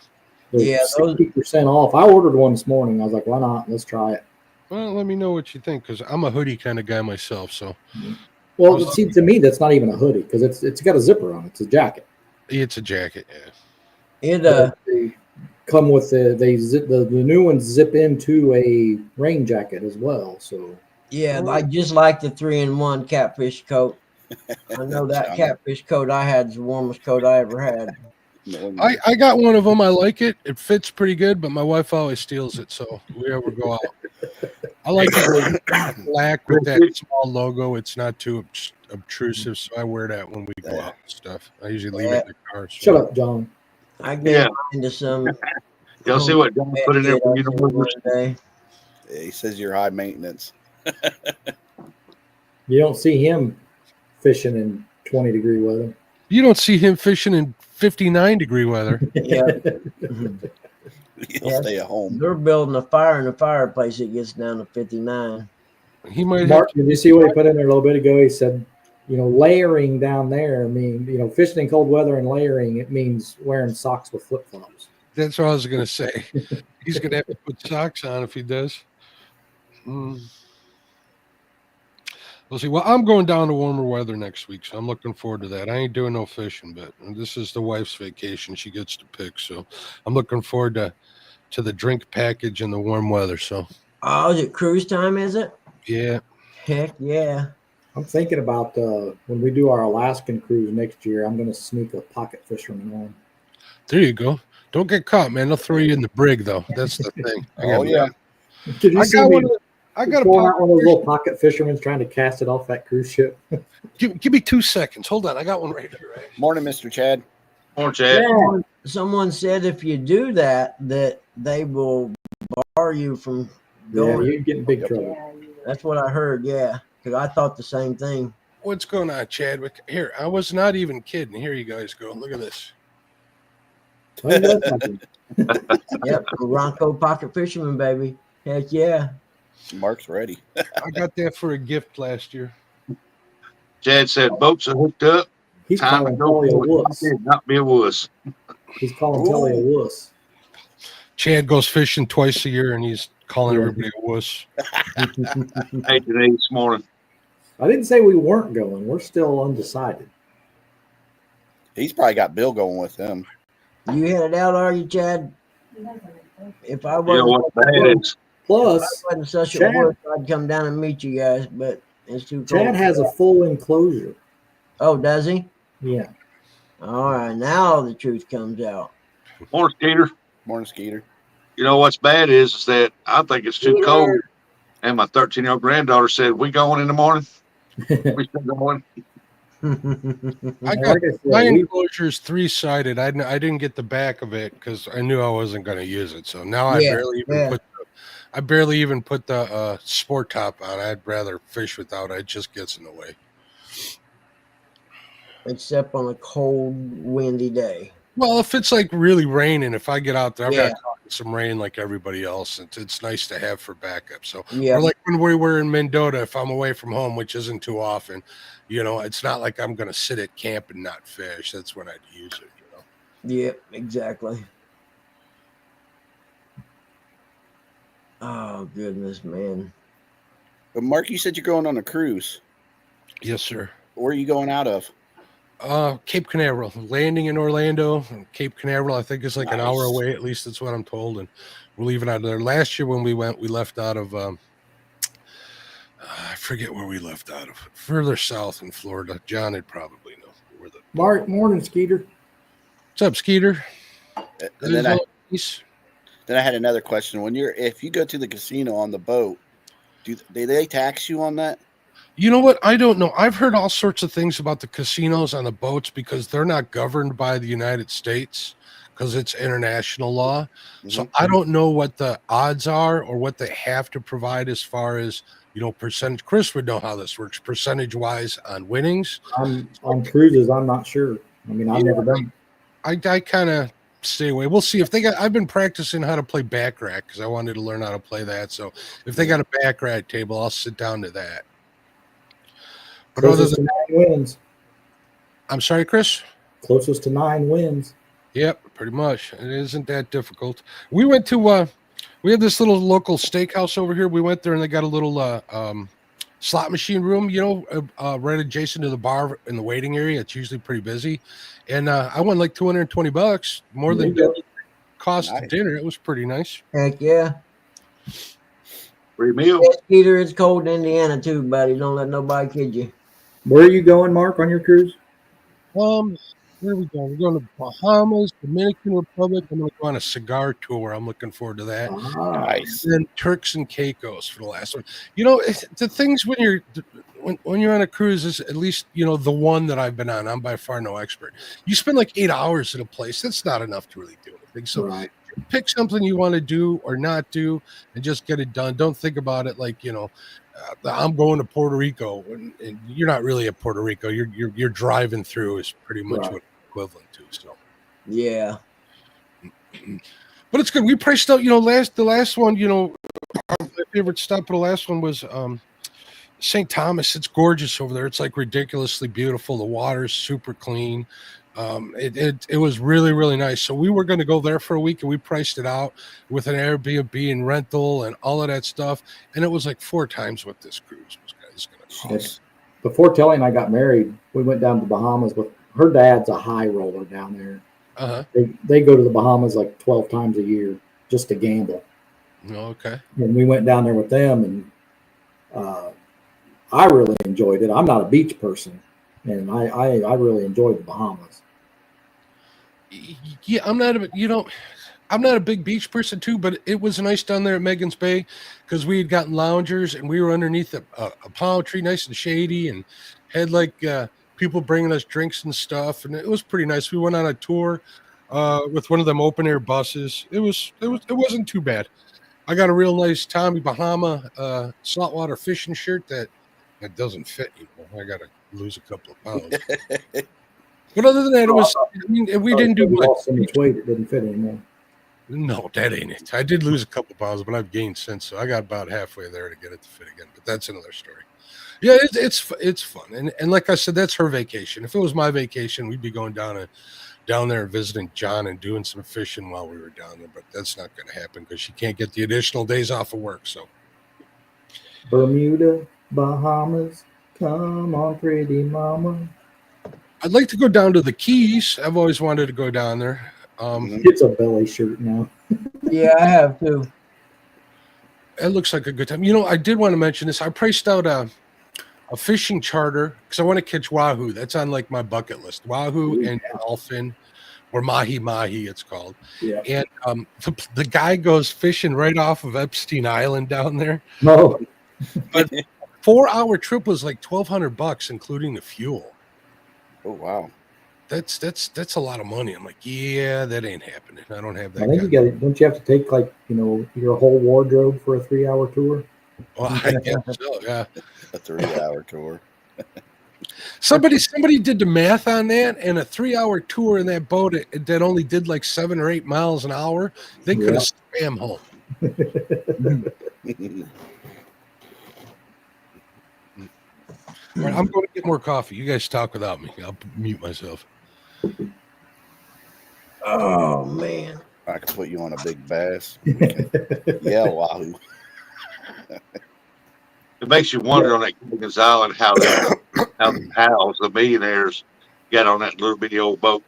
Yeah, 60% off. I ordered one this morning. I was like, why not? Let's try it. Well, let me know what you think because I'm a hoodie kind of guy myself. So, well, see, to me, that's not even a hoodie because it's got a zipper on it. It's a jacket. It's a jacket. Yeah. They come with the new ones zip into a rain jacket as well. So yeah, I just like the 3-in-1 catfish coat. I know that Johnny. catfish coat I had is the warmest coat I ever had. I got one of them. I like it. It fits pretty good, but my wife always steals it. So if we ever go out, I like it black with that small logo. It's not too obtrusive, so I wear that when we go out and stuff. I usually leave it in the car. So. Shut up, John. I gave Yeah. mine to some Y'all see what John put in there for you to one day. He says you're high maintenance. You don't see him fishing in 20-degree weather. You don't see him fishing in 59-degree weather. Yeah. He'll Yeah. stay at home. They're building a fire in the fireplace. It gets down to 59. He might Mark, did you see what he put in there a little bit ago? He said, layering down there. I mean, fishing in cold weather and layering, it means wearing socks with flip flops. That's what I was going to say. He's going to have to put socks on if he does. We'll see. Well, I'm going down to warmer weather next week, so I'm looking forward to that. I ain't doing no fishing, but this is the wife's vacation. She gets to pick, so I'm looking forward to the drink package and the warm weather. So, oh, is it cruise time? Is it? Yeah. Heck yeah. I'm thinking about when we do our Alaskan cruise next year, I'm going to sneak a pocket fisherman on. There you go. Don't get caught, man. They'll throw you in the brig, though. That's the thing. I got one of those little pocket fishermen trying to cast it off that cruise ship. Give me 2 seconds. Hold on. I got one right here. Right? Morning, Mr. Chad. Morning, Chad. Yeah. Someone said if you do that they will bar you from going. Yeah, you'd get in big trouble. That's what I heard. Yeah, because I thought the same thing. What's going on, Chadwick? Here, I was not even kidding. Here you guys go. Look at this. Yep, Bronco pocket fisherman, baby. Heck yeah. Mark's ready. I got that for a gift last year. Chad said boats are hooked up. He's Time to calling go Telly a for wuss. it. Not be a wuss. He's calling Telly a wuss. Chad goes fishing twice a year, and he's calling everybody a wuss. Hey, today this morning. I didn't say we weren't going. We're still undecided. He's probably got Bill going with him. You headed out, are you, Chad? If I You know wasn't, what bad is? Plus, such Chad- a work, I'd come down and meet you guys, but it's too cold. Chad has a full enclosure. Oh, does he? Yeah. All right, now the truth comes out. Morning, Skeeter. Morning, Skeeter. You know what's bad is that I think it's too cold. And my 13-year-old granddaughter said, "We going in the morning?" We still going. I got my enclosure is 3-sided. I didn't get the back of it because I knew I wasn't going to use it. So now I barely even put the sport top on. I'd rather fish without it. It just gets in the way. Except on a cold, windy day. Well, if it's like really raining, if I get out there, I've Yeah. got some rain like everybody else. It's nice to have for backup. So, Yeah. or like when we were in Mendota, if I'm away from home, which isn't too often, it's not like I'm going to sit at camp and not fish. That's when I'd use it. Yep, exactly. Oh, goodness, man. But Mark, you said you're going on a cruise. Yes, sir. Where are you going out of? Cape Canaveral, landing in Orlando. Cape Canaveral, I think, is like an Nice. hour away. At least that's what I'm told. And we're leaving out of there. Last year when we went, we left out of, I forget where we left out of. Further south in Florida. John would probably know. Mark, morning, Skeeter. What's up, Skeeter? And then I had another question. If you go to the casino on the boat, do they tax you on that? You know what? I don't know. I've heard all sorts of things about the casinos on the boats because they're not governed by the United States because it's international law. Mm-hmm. So I don't know what the odds are or what they have to provide as far as, percentage. Chris would know how this works percentage-wise on winnings. On cruises, I'm not sure. I mean, I've never done. I kind of stay away. We'll see if they got. I've been practicing how to play baccarat because I wanted to learn how to play that. So if they got a baccarat table, I'll sit down to that. But Closest to 9 wins. I'm sorry, Chris? Closest to 9 wins. Yep, pretty much. It isn't that difficult. We went to we had this little local steakhouse over here. We went there and they got a little slot machine room, right adjacent to the bar in the waiting area. It's usually pretty busy. And I won like $220, more than cost of dinner. It was pretty nice. Heck yeah. Free meal. Yes, Peter, it's cold in Indiana too, buddy. Don't let nobody kid you. Where are you going, Mark, on your cruise? Where are we going? We're going to Bahamas, Dominican Republic. I'm going to go on a cigar tour. I'm looking forward to that. Ah, Nice. And then Turks and Caicos for the last one. You know, the things when you're on a cruise is at least the one that I've been on. I'm by far no expert. You spend like 8 hours at a place. That's not enough to really do anything. So right. pick something you want to do or not do, and just get it done. Don't think about it like I'm going to Puerto Rico, and you're not really at Puerto Rico. You're driving through is pretty much Right. what it's equivalent to. So, Yeah. but it's good. We priced out. The last one. My favorite stop. The last one was St. Thomas. It's gorgeous over there. It's like ridiculously beautiful. The water's super clean. It was really, really nice. So we were going to go there for a week, and we priced it out with an Airbnb and rental and all of that stuff. And it was like 4 times what this cruise was going to cost. Before Telly and I got married, we went down to the Bahamas with her dad's a high roller down there. Uh-huh. They go to the Bahamas like 12 times a year just to gamble. Okay. And we went down there with them, and I really enjoyed it. I'm not a beach person, and I really enjoyed the Bahamas. Yeah, I'm not a big beach person too, but it was nice down there at Megan's Bay because we had gotten loungers and we were underneath a palm tree, nice and shady, and had like people bringing us drinks and stuff, and it was pretty nice. We went on a tour with one of them open air buses. It wasn't too bad. I got a real nice Tommy Bahama saltwater fishing shirt that doesn't fit anymore. I got to lose a couple of pounds. But other than that, it was. We didn't do much. Lost so much weight it didn't fit anymore. No, that ain't it. I did lose a couple of pounds, but I've gained since, so I got about halfway there to get it to fit again. But that's another story. Yeah, it's fun, and like I said, that's her vacation. If it was my vacation, we'd be going down there and visiting John and doing some fishing while we were down there. But that's not going to happen because she can't get the additional days off of work. So Bermuda, Bahamas, come on, pretty mama. I'd like to go down to the Keys. I've always wanted to go down there. It's a belly shirt now. Yeah, I have too. It looks like a good time. I did want to mention this. I priced out a fishing charter because I want to catch wahoo. That's on like my bucket list. Wahoo and dolphin, or mahi it's called. Yeah. And the guy goes fishing right off of Epstein Island down there. No. But 4-hour trip was like $1,200, including the fuel. Oh wow, that's a lot of money. I'm like, yeah, that ain't happening. I don't have that. I think you got it. Don't you have to take like your whole wardrobe for a 3-hour tour? Well, I guess so. Yeah, a 3-hour tour. Somebody did the math on that, and a 3-hour tour in that boat that only did like 7 or 8 miles an hour. They could have swam home. All right, I'm going to get more coffee. You guys talk without me. I'll mute myself. Oh man, I can put you on a big bass. Yeah, wahoo. It makes you wonder on that Gilligan's Island how the millionaires got on that little bitty old boat.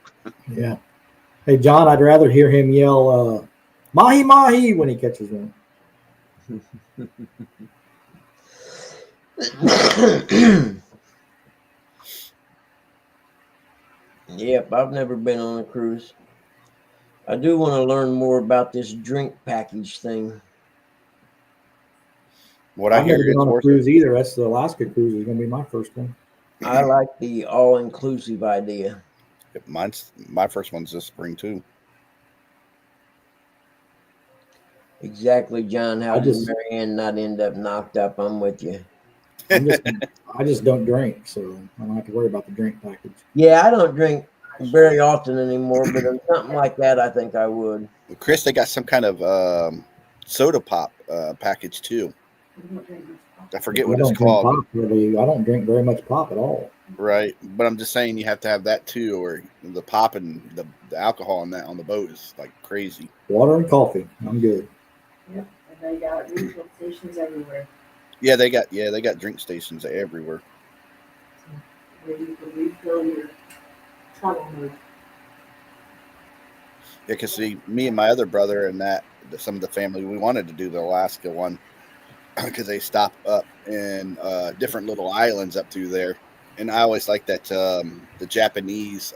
Yeah. Hey, John, I'd rather hear him yell mahi mahi when he catches one. Yep, I've never been on a cruise. I do want to learn more about this drink package thing. What I I've hear never been is on a worth cruise it. either. That's the Alaska cruise is going to be my first one. I like the all-inclusive idea. My first one's this spring too. Exactly, John. How I did just- Marianne not end up knocked up? I'm with you. I just don't drink, so I don't have to worry about the drink package. Yeah, I don't drink very often anymore, but on something like that, I think I would. Chris, they got some kind of soda pop package too. I forget what I it's don't drink called. pop really. I don't drink very much pop at all. Right, but I'm just saying you have to have that too, or the pop and the alcohol in that on the boat is like crazy. Water and coffee. I'm good. Yep, and they got refill stations everywhere. Yeah, they got drink stations everywhere. Where you can refill your travel mode. Yeah, because see, me and my other brother and some of the family, we wanted to do the Alaska one because they stop up in different little islands up through there. And I always like that the Japanese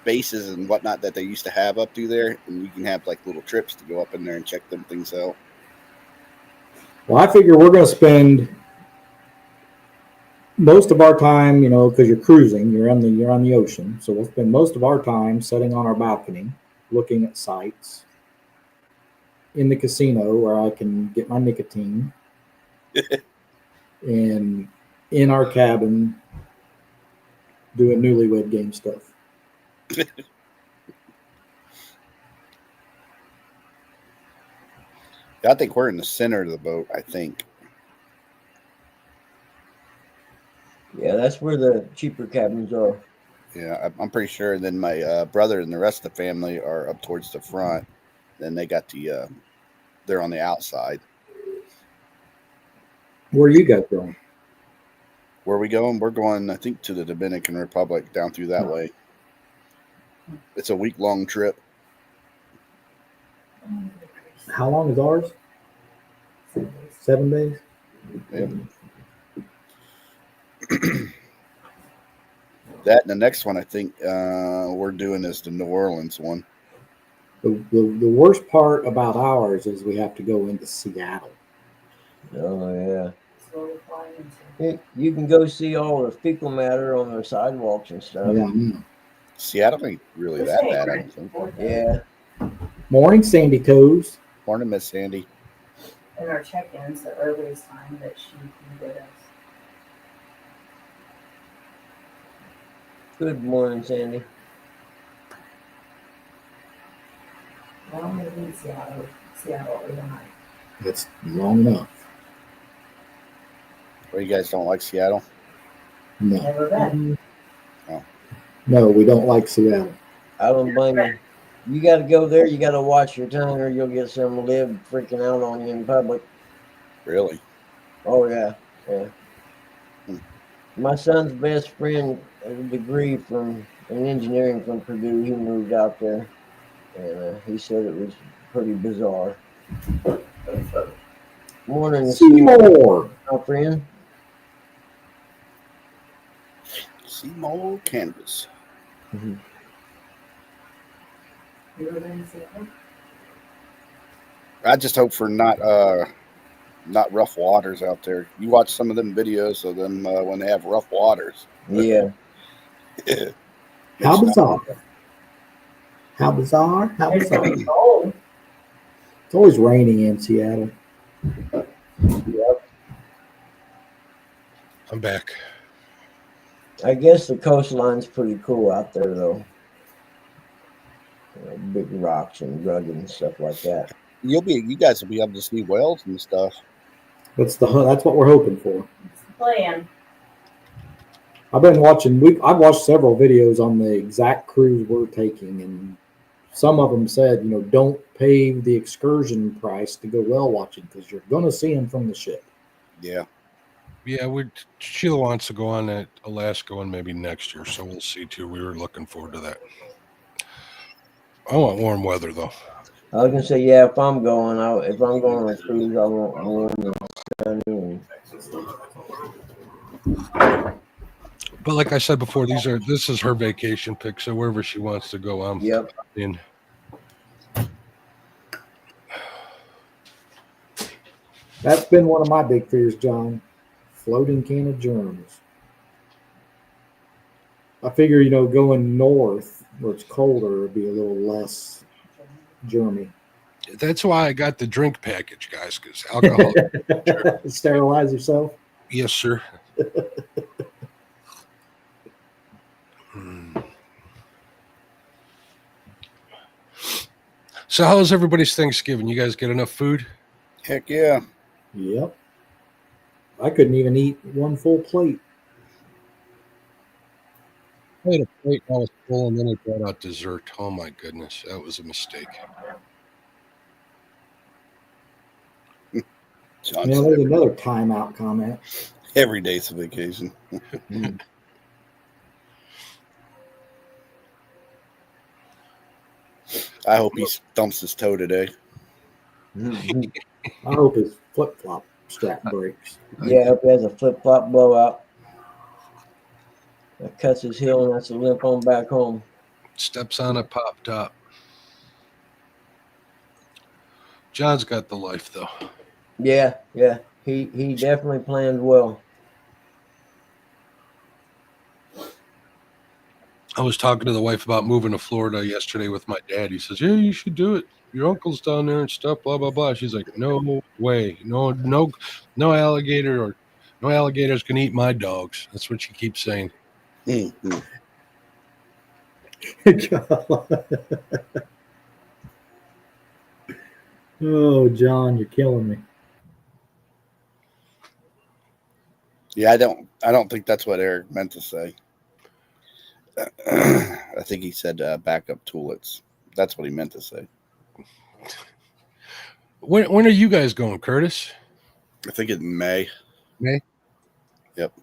bases and whatnot that they used to have up through there, and you can have like little trips to go up in there and check them things out. Well, I figure we're going to spend most of our time, because you're cruising, you're on the ocean, so we'll spend most of our time sitting on our balcony, looking at sights. In the casino where I can get my nicotine, and in our cabin doing newlywed game stuff. I think we're in the center of the boat. I think. Yeah, that's where the cheaper cabins are. Yeah, I'm pretty sure. Then my brother and the rest of the family are up towards the front. Then they got they're on the outside. Where are you guys going? Where are we going? We're going, I think, to the Dominican Republic, down through that way. It's a week-long trip. How long is ours? 7 days. Yep. That and the next one, I think, we're doing is the New Orleans one. The worst part about ours is we have to go into Seattle. Oh yeah. So we're flying into. You can go see all the fecal matter on the sidewalks and stuff. Yeah, I know. Seattle ain't really that bad, I don't think. Yeah. Morning, Sandy Toes. Morning, Miss Sandy. And our check-in's the earliest time that she can get us. Good morning, Sandy. Well, maybe in Seattle overnight. That's long enough. Or you guys don't like Seattle? No. Never been. No, we don't like Seattle. I don't blame you. You got to go there. You got to watch your tongue, or you'll get some lib freaking out on you in public. Really? Oh yeah, yeah. Hmm. My son's best friend has a degree in engineering from Purdue. He moved out there, and he said it was pretty bizarre. Morning, Seymour. my friend. Seymour, Kansas. Mm-hmm. You ever been to Seattle? I just hope for not rough waters out there. You watch some of them videos of them when they have rough waters. Yeah. How bizarre. How bizarre. How It's bizarre. gonna be cold. It's always raining in Seattle. Yep. I'm back. I guess the coastline's pretty cool out there, though. Big rocks and rugged and stuff like that. You guys will be able to see whales and stuff. That's what we're hoping for. It's the plan. I've watched several videos on the exact cruise we're taking, and some of them said, don't pay the excursion price to go whale watching because you're going to see them from the ship. Yeah. Yeah, Sheila wants to go on that Alaska one maybe next year, so we'll see too. We were looking forward to that. I want warm weather though. I was gonna say, yeah, if I'm going on a cruise, I want warm and sunny. But like I said before, this is her vacation pick, so wherever she wants to go, I'm Yep. in. That's been one of my big fears, John. Floating can of germs. I figure, going north where it's colder would be a little less germy. That's why I got the drink package, guys, because alcohol. Sterilize yourself. Yes, sir. So how was everybody's Thanksgiving? You guys get enough food? Heck yeah. Yep. I couldn't even eat one full plate. I had a plate and I was full, and then they brought out dessert. Oh my goodness, that was a mistake. John There's said another timeout comment. every day's a vacation. I hope he stumps his toe today. I hope his flip-flop strap breaks. Yeah, if he has a flip-flop blowout. That cuts his heel and that's a limp on back home. Steps on a pop top. John's got the life though. Yeah. He definitely planned well. I was talking to the wife about moving to Florida yesterday with my dad. He says, "Yeah, you should do it. Your uncle's down there and stuff, blah, blah, blah." She's like, "No way. No alligator or no alligators can eat my dogs." That's what she keeps saying. Mhm. Oh, John, you're killing me. Yeah, I don't think that's what Eric meant to say. I think he said backup toolets. That's what he meant to say. When are you guys going, Curtis? I think in May. May? Yep.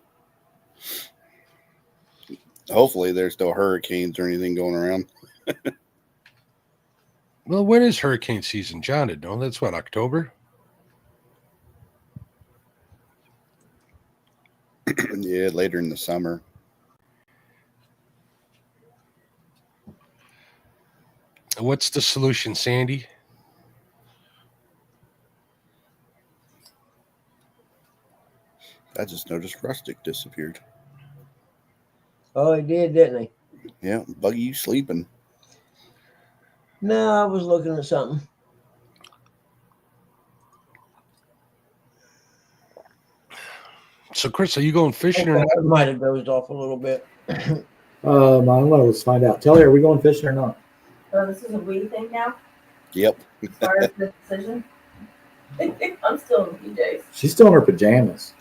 Hopefully there's no hurricanes or anything going around. Well, when is hurricane season? John did know. That's what, October? Yeah, later in the summer. What's the solution, Sandy? I just noticed Rustic disappeared. Oh, he did, didn't he? Yeah, Buggy, you sleeping? No, I was looking at something. So, Chris, are you going fishing or not? I might have dozed off a little bit. Let's find out. Telly, are we going fishing or not? So this is a we thing now, Yep. as far as the decision. I'm still in PJs. She's still in her pajamas.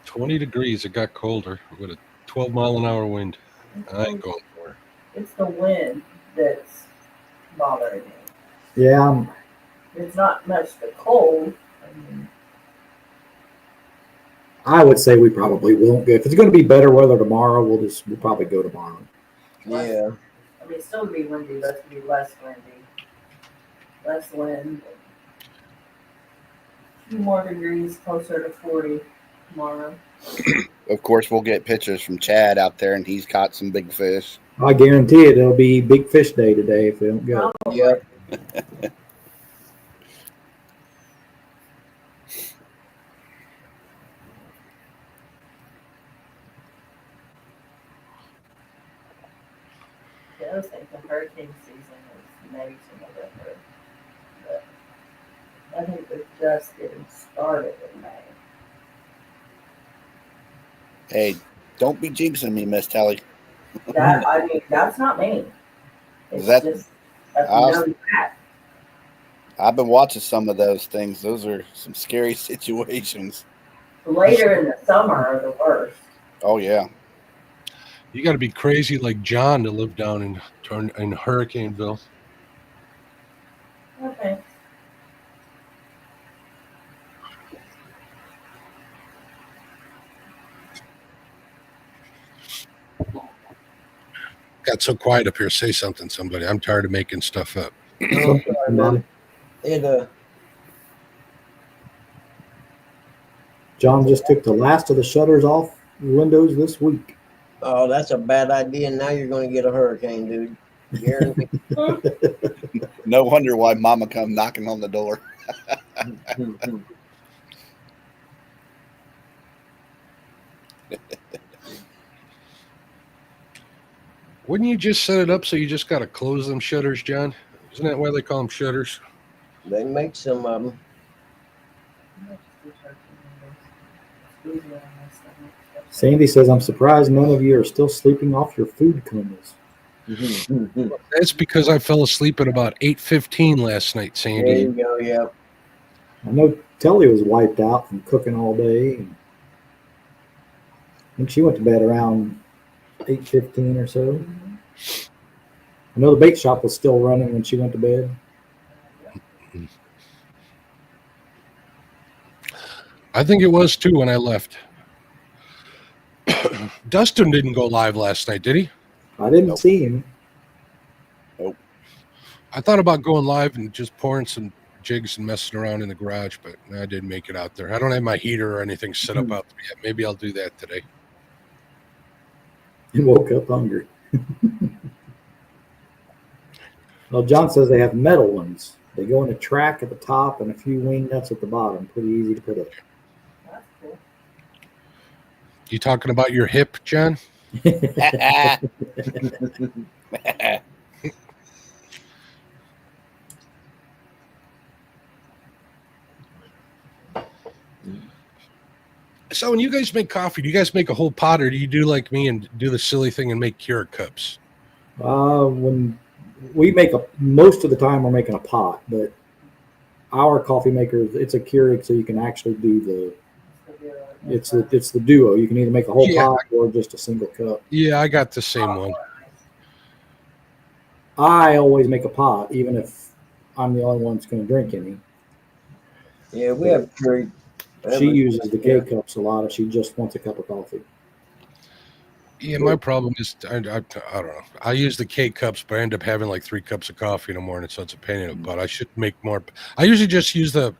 20 degrees. It got colder with a 12-mile-an-hour wind. I ain't going for it. It's the wind that's bothering me. Yeah, It's not much the cold. I mean, I would say we probably won't go. If it's going to be better weather tomorrow, we'll probably go tomorrow. Yeah. I mean, it's still gonna be windy, but it's gonna be less windy. Less wind. A few more degrees, closer to 40 tomorrow. Of course, we'll get pictures from Chad out there, and he's caught some big fish. I guarantee it. It'll be big fish day today if we don't go. Probably. Yep. Yeah, I was thinking hurricane season is May to November. But I think they're just getting started in May. Hey, don't be jinxing me, Miss Telly. That, I mean, that's not me. It's That- just, I've Awesome. known that. I've been watching some of those things. Those are some scary situations. Later in the summer are the worst. Oh, yeah. You got to be crazy like John to live down in Hurricaneville. Okay. Got so quiet up here. Say something, somebody. I'm tired of making stuff up. Oh, sorry, man. John just took the last of the shutters off the windows this week. Oh, that's a bad idea. Now you're going to get a hurricane, dude. Guarantee. No wonder why Mama come knocking on the door. Wouldn't you just set it up so you just got to close them shutters, John? Isn't that why they call them shutters? They make some of them. Sandy says, I'm surprised none of you are still sleeping off your food comas. That's because I fell asleep at about 8:15 last night, There Sandy. you go. Yeah. I know Telly was wiped out from cooking all day. And I think she went to bed around 8:15 or so. I know the bake shop was still running when she went to bed. I think it was too when I left. Dustin didn't go live last night, did he? I didn't see him. I thought about going live and just pouring some jigs and messing around in the garage, but I didn't make it out there. I don't have my heater or anything set up out there yet. Maybe I'll do that today. You woke up hungry. Well, John says they have metal ones. They go in a track at the top and a few wing nuts at the bottom. Pretty easy to put up. That's cool. You talking about your hip, John? So when you guys make coffee, do you guys make a whole pot, or do you do like me and do the silly thing and make Keurig cups? When we make most of the time we're making a pot, but our coffee maker, it's a Keurig, so you can actually do it's the duo. You can either make a whole pot or just a single cup. Yeah, I got the same one. I always make a pot, even if I'm the only one that's going to drink any. Yeah, we have Keurig. She uses the K cups a lot if she just wants a cup of coffee. Yeah, my problem is I don't know. I use the K cups, but I end up having like 3 cups of coffee in the morning, so it's a pain in the butt. I should make more. I usually just use the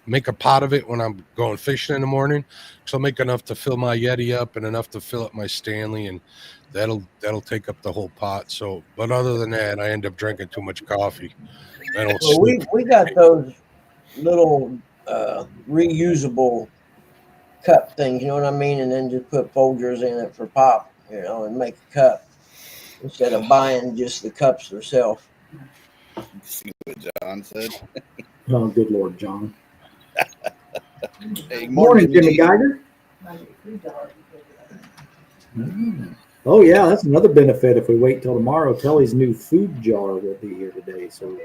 make a pot of it when I'm going fishing in the morning, so I'll make enough to fill my Yeti up and enough to fill up my Stanley, and that'll take up the whole pot. So, but other than that, I end up drinking too much coffee. Well, we got those little reusable cup things, you know what I mean, and then just put Folgers in it for pop, and make a cup instead of buying just the cups themselves. See what John said. Oh, good Lord, John. Hey, Morning, Jimmy Geiger. Oh yeah, that's another benefit. If we wait till tomorrow, Telly's new food jar will be here today, so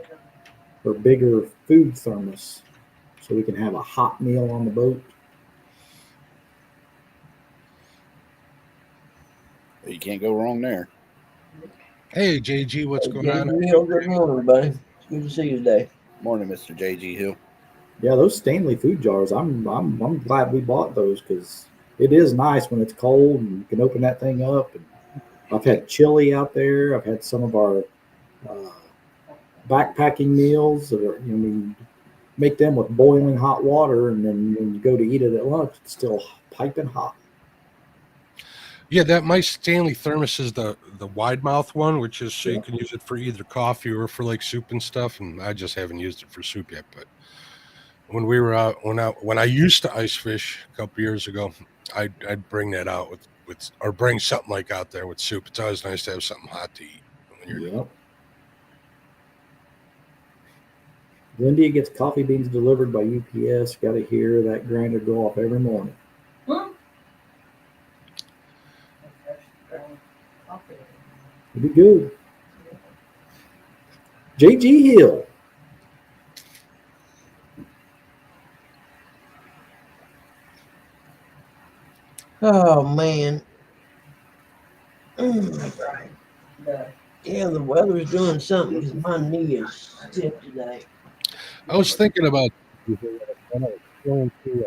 her bigger food thermos, so we can have a hot meal on the boat. You can't go wrong there. Hey, JG, what's going on? Good morning, buddy. It's good to see you today. Morning, Mr. JG Hill. Yeah, those Stanley food jars. I'm glad we bought those because it is nice when it's cold and you can open that thing up. And I've had chili out there. I've had some of our backpacking meals that are, make them with boiling hot water, and then when you go to eat it at lunch, it's still piping hot. Yeah, that my Stanley thermos is the wide mouth one, which is so you can use it for either coffee or for like soup and stuff. And I just haven't used it for soup yet. But when we were out, when I used to ice fish a couple years ago, I'd bring that out with or bring something like out there with soup. It's always nice to have something hot to eat when you're Yep. Lindy gets coffee beans delivered by UPS. Got to hear that grinder go off every morning. It'd be good. JG Hill. Oh man. Yeah, the weather's doing something because my knee is stiff today. I was thinking about going through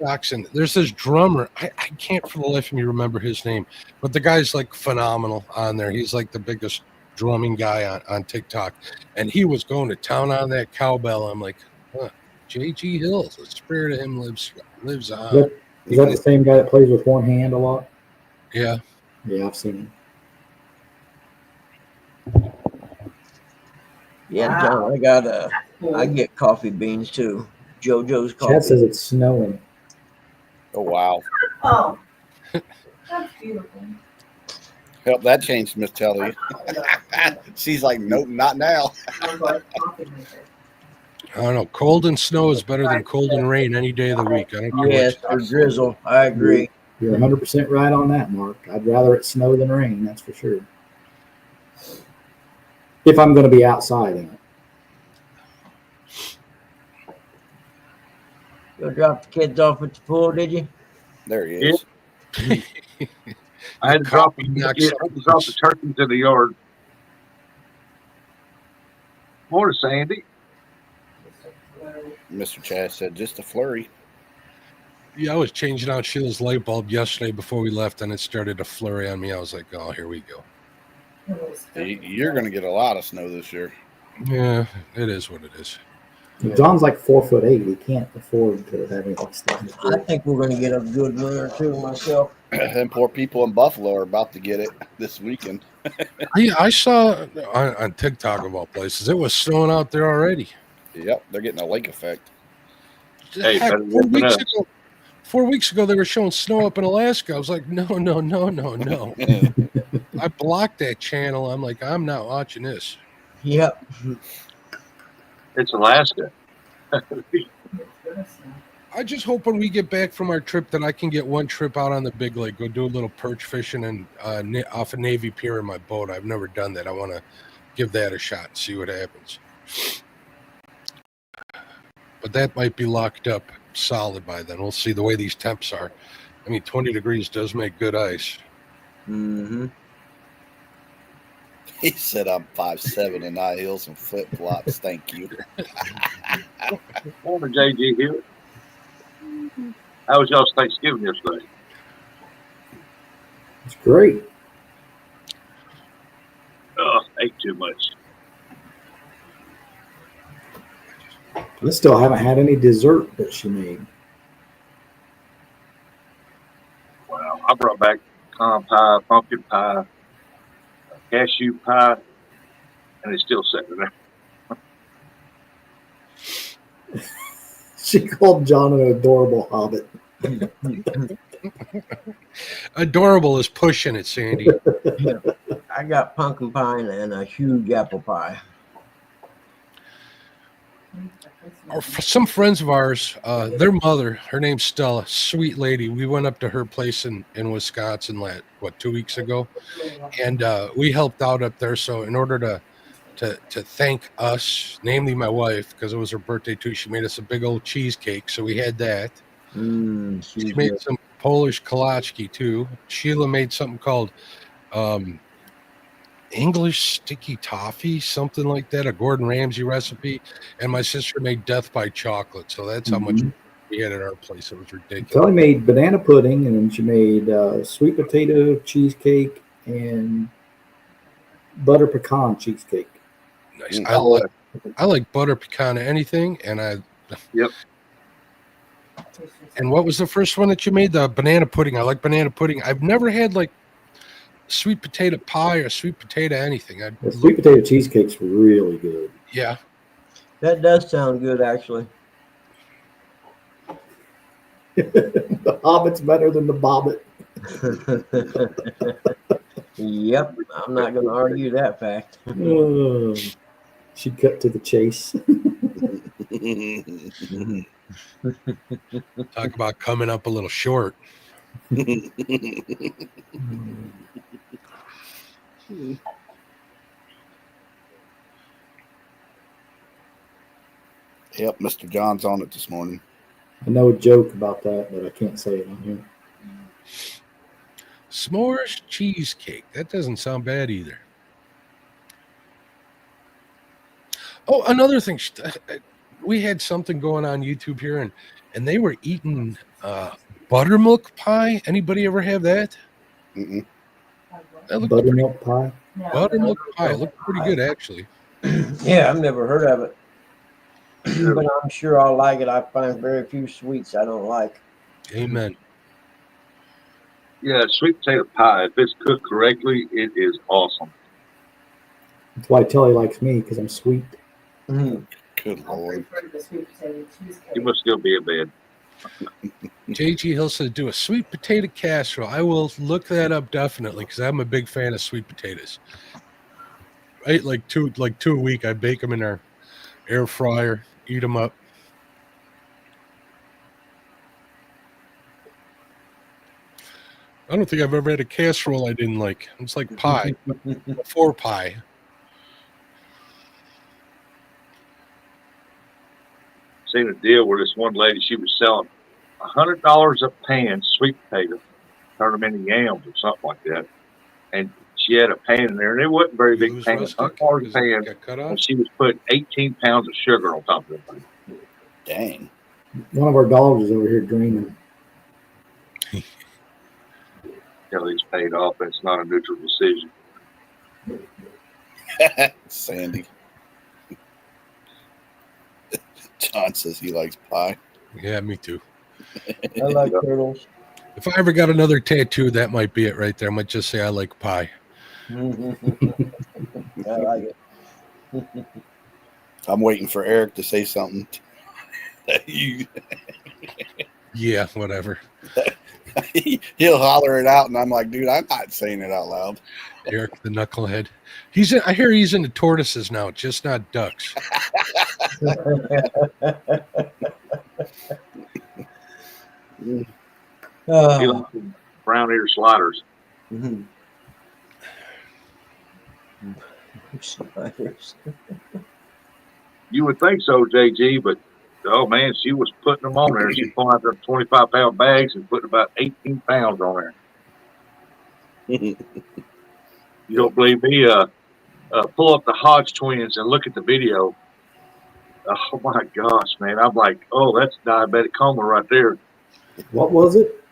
TikToks, and there's this drummer. I can't for the life of me remember his name, but the guy's like phenomenal on there. He's like the biggest drumming guy on TikTok, and he was going to town on that cowbell. I'm like, JG Hills, the spirit of him lives on. Is that the same guy that plays with one hand a lot? Yeah. Yeah, I've seen him. Yeah, John, I get coffee beans too. JoJo's coffee. Chad says it's snowing. Oh, wow. Oh, that's beautiful. Help that changed, Miss Telly. She's like, nope, not now. I don't know. Cold and snow is better than cold and rain any day of the week. I don't care. Yes, or drizzle. I agree. You're 100% right on that, Mark. I'd rather it snow than rain, that's for sure. If I'm going to be outside in it. You drop the kids off at the pool, did you? There he is. I had to drop the turkeys in the yard. Morning, Sandy. Mr. Chad said just a flurry. Yeah, I was changing out Sheila's light bulb yesterday before we left, and it started to flurry on me. I was like, oh, here we go. You're going to get a lot of snow this year. Yeah, it is what it is. John's like 4'8". He can't afford to have anything sticking. I think we're going to get a good winter too, myself. And poor people in Buffalo are about to get it this weekend. I saw on TikTok of all places, it was snowing out there already. Yep, they're getting a lake effect. Hey, Heck, better than us. 4 weeks ago, they were showing snow up in Alaska. I was like, no. I blocked that channel. I'm like, I'm not watching this. Yep. It's Alaska. I just hope when we get back from our trip that I can get one trip out on the big lake, go do a little perch fishing and off a Navy pier in my boat. I've never done that. I want to give that a shot and see what happens. But that might be locked up solid by then. We'll see the way these temps are. I mean, 20 degrees does make good ice. Mm-hmm. He said I'm 5'7" in high heels and flip flops. Thank you. Morning, JG here. How was y'all's Thanksgiving yesterday? It's great. Ate too much. I still haven't had any dessert that she made. Wow. I brought back pecan pie, pumpkin pie, cashew pie, and it's still sitting there. She called John an adorable hobbit. Adorable is pushing it, Sandy. I got pumpkin pie and a huge apple pie. Some friends of ours, their mother, her name's Stella, sweet lady. We went up to her place in Wisconsin, 2 weeks ago, and we helped out up there. So in order to thank us, namely my wife, because it was her birthday too, she made us a big old cheesecake. So we had that. She made some Polish kolachki too. Sheila made something called English sticky toffee, something like that, a Gordon Ramsay recipe. And my sister made death by chocolate. So that's how much we had at our place. It was ridiculous. Kelly made banana pudding, and then she made sweet potato cheesecake and butter pecan cheesecake. Nice. I like butter pecan anything, and Yep. And what was the first one that you made? The banana pudding. I like banana pudding. I've never had like sweet potato pie or sweet potato anything. The sweet potato cheesecake's really good. Yeah. That does sound good, actually. The Hobbit's better than the Bobbit. Yep, I'm not going to argue that fact. She cut to the chase. Talk about coming up a little short. Yep, Mr. John's on it this morning. I know a joke about that, but I can't say it on here. S'mores cheesecake. That doesn't sound bad either. Oh, another thing. We had something going on YouTube here, and they were eating buttermilk pie. Anybody ever have that? Mm-mm. Buttermilk pie? No. Buttermilk pie. It looked pretty good, actually. Yeah, I've never heard of it. But I'm sure I'll like it. I find very few sweets I don't like. Amen. Yeah, sweet potato pie, if it's cooked correctly, it is awesome. That's why Telly likes me, because I'm sweet. Mm. Good I Lord. prefer the sweet potato cheesecake. You must still be in bed. JG Hill said do a sweet potato casserole. I will look that up definitely because I'm a big fan of sweet potatoes. I eat like two a week. I bake them in our air fryer, eat them up. I don't think I've ever had a casserole I didn't like. It's like pie, before pie. Seen a deal where this one lady, she was selling $100 a pan sweet potato, turn them into yams or something like that. And she had a pan in there, and it wasn't a very It big was pan, rustic $100 because it pan, got cut off. and she was putting 18 pounds of sugar on top of it. Dang. One of our dogs is over here dreaming. Kelly's paid off. It's not a neutral decision. Sandy. John says he likes pie. Yeah, me too. I like turtles. If I ever got another tattoo, that might be it right there. I might just say I like pie. I like it. I'm waiting for Eric to say something. Yeah, whatever. He'll holler it out, and I'm like, dude, I'm not saying it out loud. Eric the knucklehead. I hear he's into tortoises now, just not ducks. He Oh. likes them brown ear sliders. Mhm. Sliders. You would think so, JG, but oh man, she was putting them on there. She's pulling out them 25-pound bags and putting about 18 pounds on there. You don't believe me? Pull up the Hodge twins and look at the video. Oh my gosh, man! I'm like, oh, that's diabetic coma right there. What was it?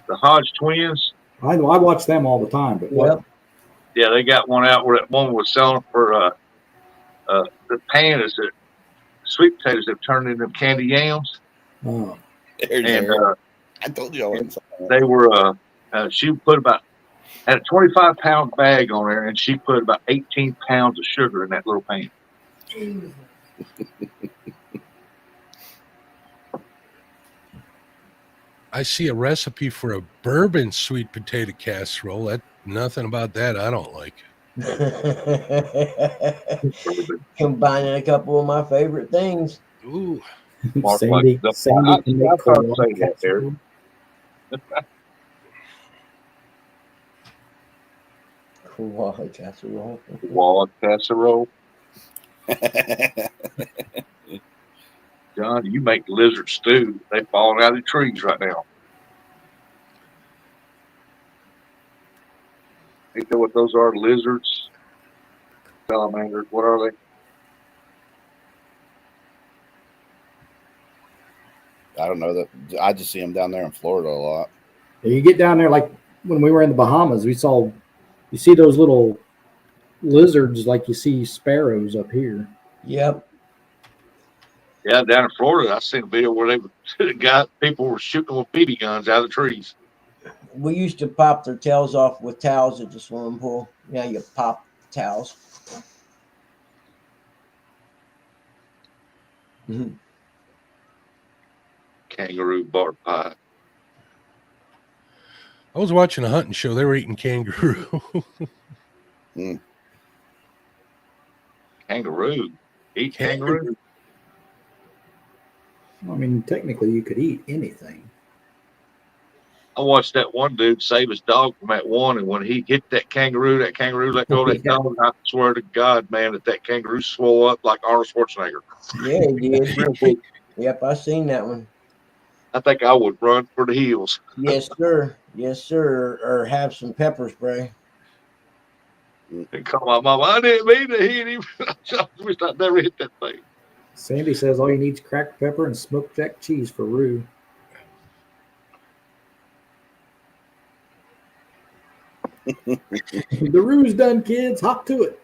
The Hodge twins. I know I watch them all the time, but what? Yep. Yeah, they got one out where that woman was selling for the pan is that sweet potatoes have turned into candy yams, Oh, There's and Eric. I told you I wasn't saying that. they were she put about had a 25-pound bag on there, and she put about 18 pounds of sugar in that little pan. Jesus. I see a recipe for a bourbon sweet potato casserole. Nothing about that I don't like. Combining a couple of my favorite things. Ooh, Mark, Sandy, like, Sandy can I make thought Kowal say that there. Koala casserole. Walled casserole. John, you make lizard stew. They falling out of the trees right now. You know what those are? Lizards, salamanders. What are they? I don't know that. I just see them down there in Florida a lot. You get down there, like when we were in the Bahamas, you see those little lizards like you see sparrows up here. Yep. Yeah, down in Florida, I seen a video where people were shooting with BB guns out of the trees. We used to pop their tails off with towels at the swimming pool. Yeah, you pop towels. Mhm. Kangaroo bark pie. I was watching a hunting show. They were eating kangaroo. Kangaroo. Eat kangaroo. I mean, technically, you could eat anything. I watched that one dude save his dog from that one, and when he hit that kangaroo let go of that Yeah. dog. I swear to God, man, that kangaroo swole up like Arnold Schwarzenegger. Yeah, he did. Real quick. Yep, I seen that one. I think I would run for the hills Yes, sir. Yes, sir. Or have some pepper spray. and call my mama. I didn't mean to hit him. I wish I'd never hit that thing. Sandy says all you need is cracked pepper and smoked jack cheese for roux. The roux's done, kids. Hop to it.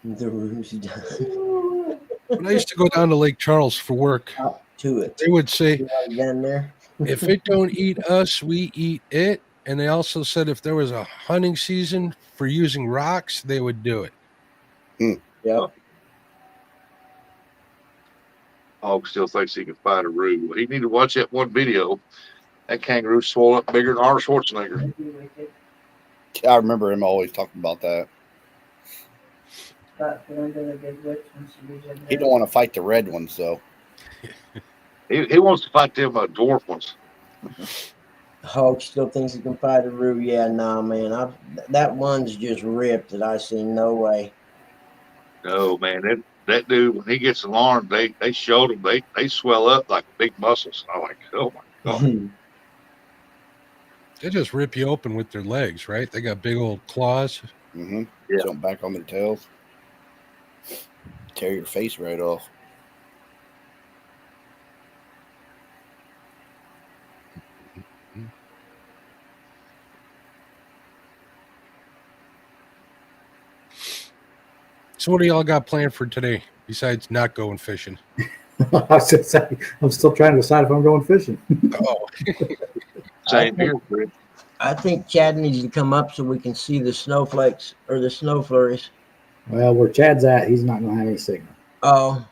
The room's done. When I used to go down to Lake Charles for work, Up to it. they would say, Down there. if it don't eat us, we eat it. And they also said if there was a hunting season for using rocks, they would do it. Yep. Hog still thinks he can fight a roo. Well, he need to watch that one video. That kangaroo swole up bigger than Arnold Schwarzenegger. I remember him always talking about that. He don't want to fight the red ones, though. He wants to fight them dwarf ones. Hog still thinks he can fight a roo. Yeah, nah, man. That one's just ripped that I seen. No way. No, man, that dude, when he gets alarmed, they showed him they swell up like big muscles. I'm like, oh my God. They just rip you open with their legs, right? They got big old claws. Mm-hmm. Yeah. Jump back on their tails. Tear your face right off. So what do y'all got planned for today besides not going fishing? I was just saying, I'm still trying to decide if I'm going fishing. Oh, Same here, Chris. I think Chad needs to come up so we can see the snowflakes or the snow flurries. Well, where Chad's at, he's not going to have any signal. Oh,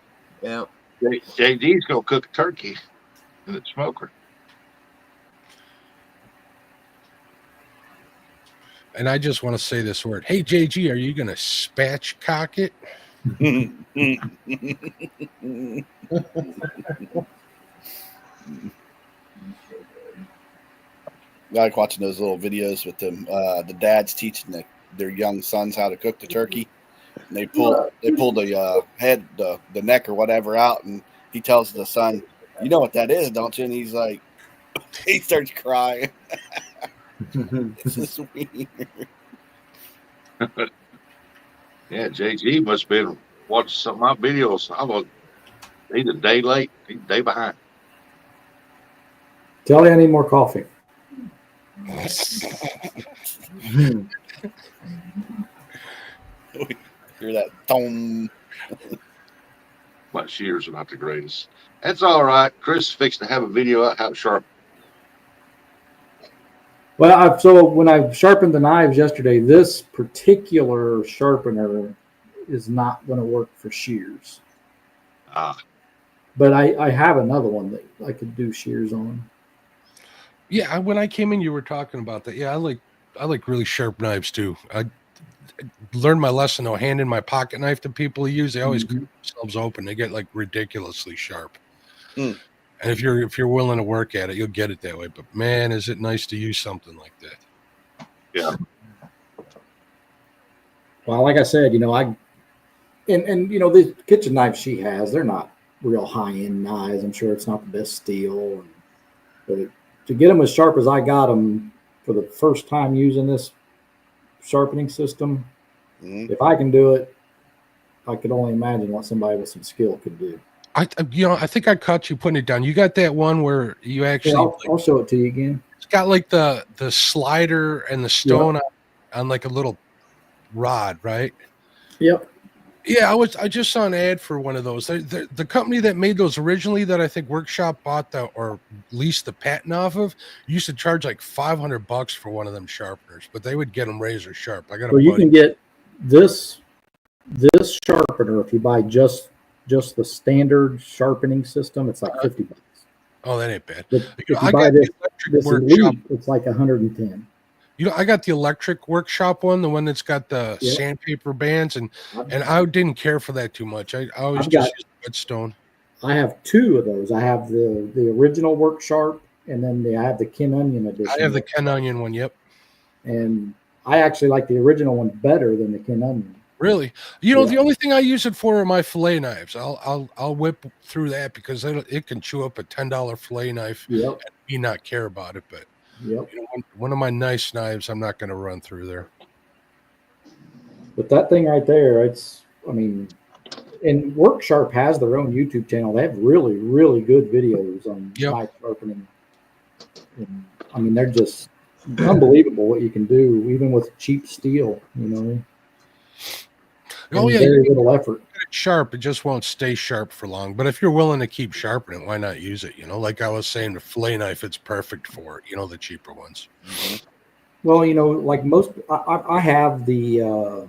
yeah. JD's gonna cook a turkey in the smoker. and I just want to say this word. Hey, JG, are you going to spatchcock it? I like watching those little videos with them. The dads teaching their young sons how to cook the turkey. And they pull the head, the neck or whatever out, and he tells the son, "You know what that is, don't you?" And he's like, he starts crying. This is weird. Yeah, JG must have been watching some of my videos. I was he's a day late, he's a day behind. Tell me I need more coffee. Hear that tone. My shears are not the greatest. That's all right. Chris is fixing to have a video out how to sharpen. Well, so when I sharpened the knives yesterday, this particular sharpener is not going to work for shears. But I have another one that I could do shears on. Yeah, when I came in, you were talking about that. Yeah, I like really sharp knives too. I learned my lesson though. Handing my pocket knife to people who use, they always cut themselves open. They get like ridiculously sharp. And if you're willing to work at it, you'll get it that way. But man, is it nice to use something like that? Yeah. Well, like I said, and the kitchen knives she has, they're not real high end knives. I'm sure it's not the best steel, but to get them as sharp as I got them for the first time using this sharpening system, if I can do it, I could only imagine what somebody with some skill could do. I think I caught you putting it down. You got that one where you actually I'll show it to you again. It's got like the slider and the stone on like a little rod, right? Yep. Yeah, I just saw an ad for one of those. The company that made those originally, that I think Workshop bought or leased the patent off of, used to charge like $500 for one of them sharpeners, but they would get them razor sharp. I got a buddy. You can get this sharpener if you buy just the standard sharpening system. It's like $50. Oh, that ain't bad. But if you buy this Elite, it's like $110. I got the electric workshop one, the one that's got the sandpaper bands, and I didn't care for that too much. I always just use whetstone. I have two of those. I have the original Worksharp, and then I have the Ken Onion edition. I have the Ken Onion one, yep. And I actually like the original one better than the Ken Onion. Really? The only thing I use it for are my fillet knives. I'll whip through that because it can chew up a $10 fillet knife and me not care about it, but one of my nice knives, I'm not going to run through there. But that thing right there, and Worksharp has their own YouTube channel. They have really, really good videos on knife sharpening. And, they're just unbelievable what you can do, even with cheap steel, Very little effort. It's sharp, it just won't stay sharp for long. But if you're willing to keep sharpening, why not use it? Like I was saying, the fillet knife, it's perfect for it. The cheaper ones. Well, like most, I have the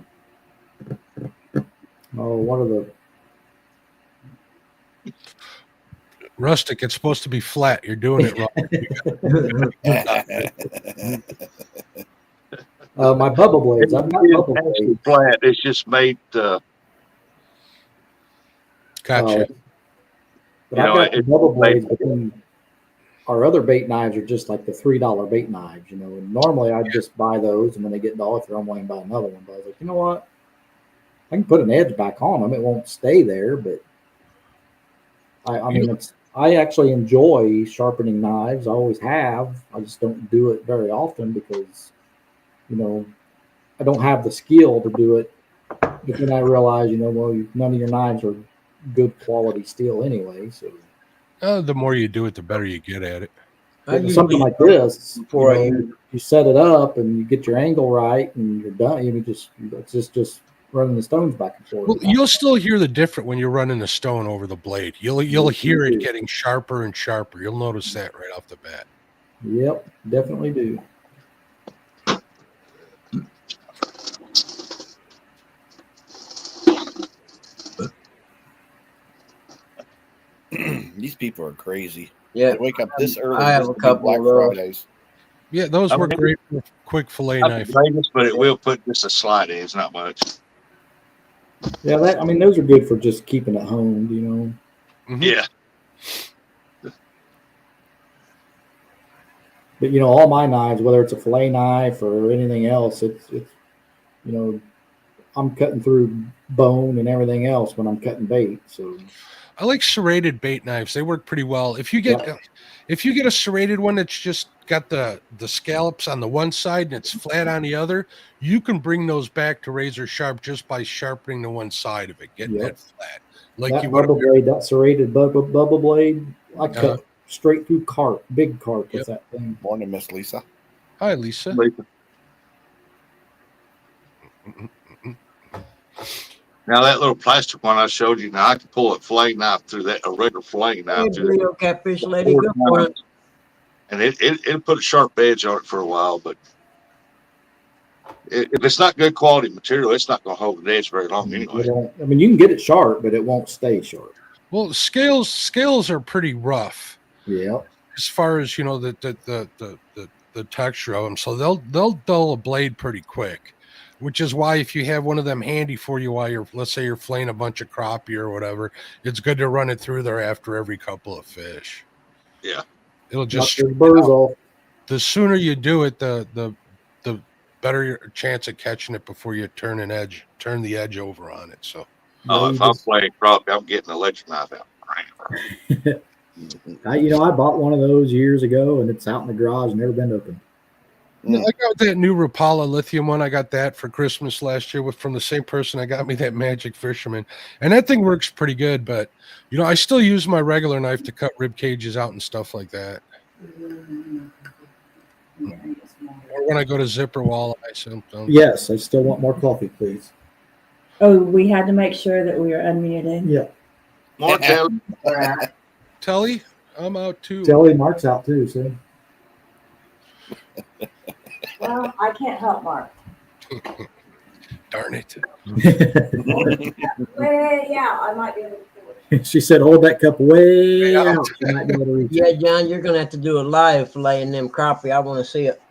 what are the rustic? It's supposed to be flat. You're doing it wrong. My Bubba blades. I've got Bubba blades. Flat. It's just made. Gotcha. But I've got the Bubba blades, but then our other bait knives are just like the $3 bait knives, And normally I just buy those, and when they get $1, throw them away and buy another one. But I was like, you know what? I can put an edge back on them. It won't stay there, but I actually enjoy sharpening knives. I always have. I just don't do it very often because, I don't have the skill to do it. But then I realize, none of your knives are good quality steel anyway. So the more you do it, the better you get at it. Something like this, you set it up and you get your angle right, and you're done. It's just running the stones back and forth. Well, you'll still hear the difference when you're running the stone over the blade. You'll hear it getting sharper and sharper. You'll notice that right off the bat. Yep, definitely do. These people are crazy. Yeah, They wake up this early. I have just a to do couple Black of those. Fridays. Yeah, those were great for quick fillet Not knife. the greatest, but it will put just a slight in. It's not much. Yeah, those are good for just keeping it honed, you know. Mhm. Yeah. But all my knives, whether it's a fillet knife or anything else, it's I'm cutting through bone and everything else when I'm cutting bait. So I like serrated bait knives. They work pretty well. If you get a serrated one that's just got the scallops on the one side and it's flat on the other, you can bring those back to razor sharp just by sharpening the one side of it, getting Yep. that flat. Like that you would. bubble blade, that serrated bubble blade, I cut Uh-huh. straight through big carp Yep. with that thing. Morning, Miss Lisa. Hi, Lisa. Now that little plastic one I showed you, now I can pull a fillet knife through that, a regular fillet Hey, knife through that. Burrito Catfish Lady, good morning. And it'll put a sharp edge on it for a while, but if it's not good quality material, it's not going to hold an edge very long anyway. I mean, you can get it sharp, but it won't stay sharp. Well, scales are pretty rough. Yeah. As far as the texture of them, so they'll dull a blade pretty quick, which is why if you have one of them handy for you while let's say you're filleting a bunch of crappie or whatever, it's good to run it through there after every couple of fish. Yeah, it'll just knock those burrs off. The sooner you do it, the better your chance of catching it before you turn the edge over on it. So, if I'm playing crappie, I'm getting an electric knife out. I bought one of those years ago, and it's out in the garage, never been opened. I got that new Rapala lithium one. I got that for Christmas last year from the same person that got me that Magic Fisherman, and that thing works pretty good. But I still use my regular knife to cut rib cages out and stuff like that. Or when I go to zipper walleye, something. Yes, I still want more coffee, please. Oh, we had to make sure that we were unmuted. Yeah. More Telly. Telly, I'm out too. Telly, Mark's out too, see? Well, I can't help Mark. Darn it. Yeah, I might be able to do it. She said, hold that cup way out. She might be able to reach Yeah, it. John, you're gonna have to do a live filleting them crappie. I want to see it.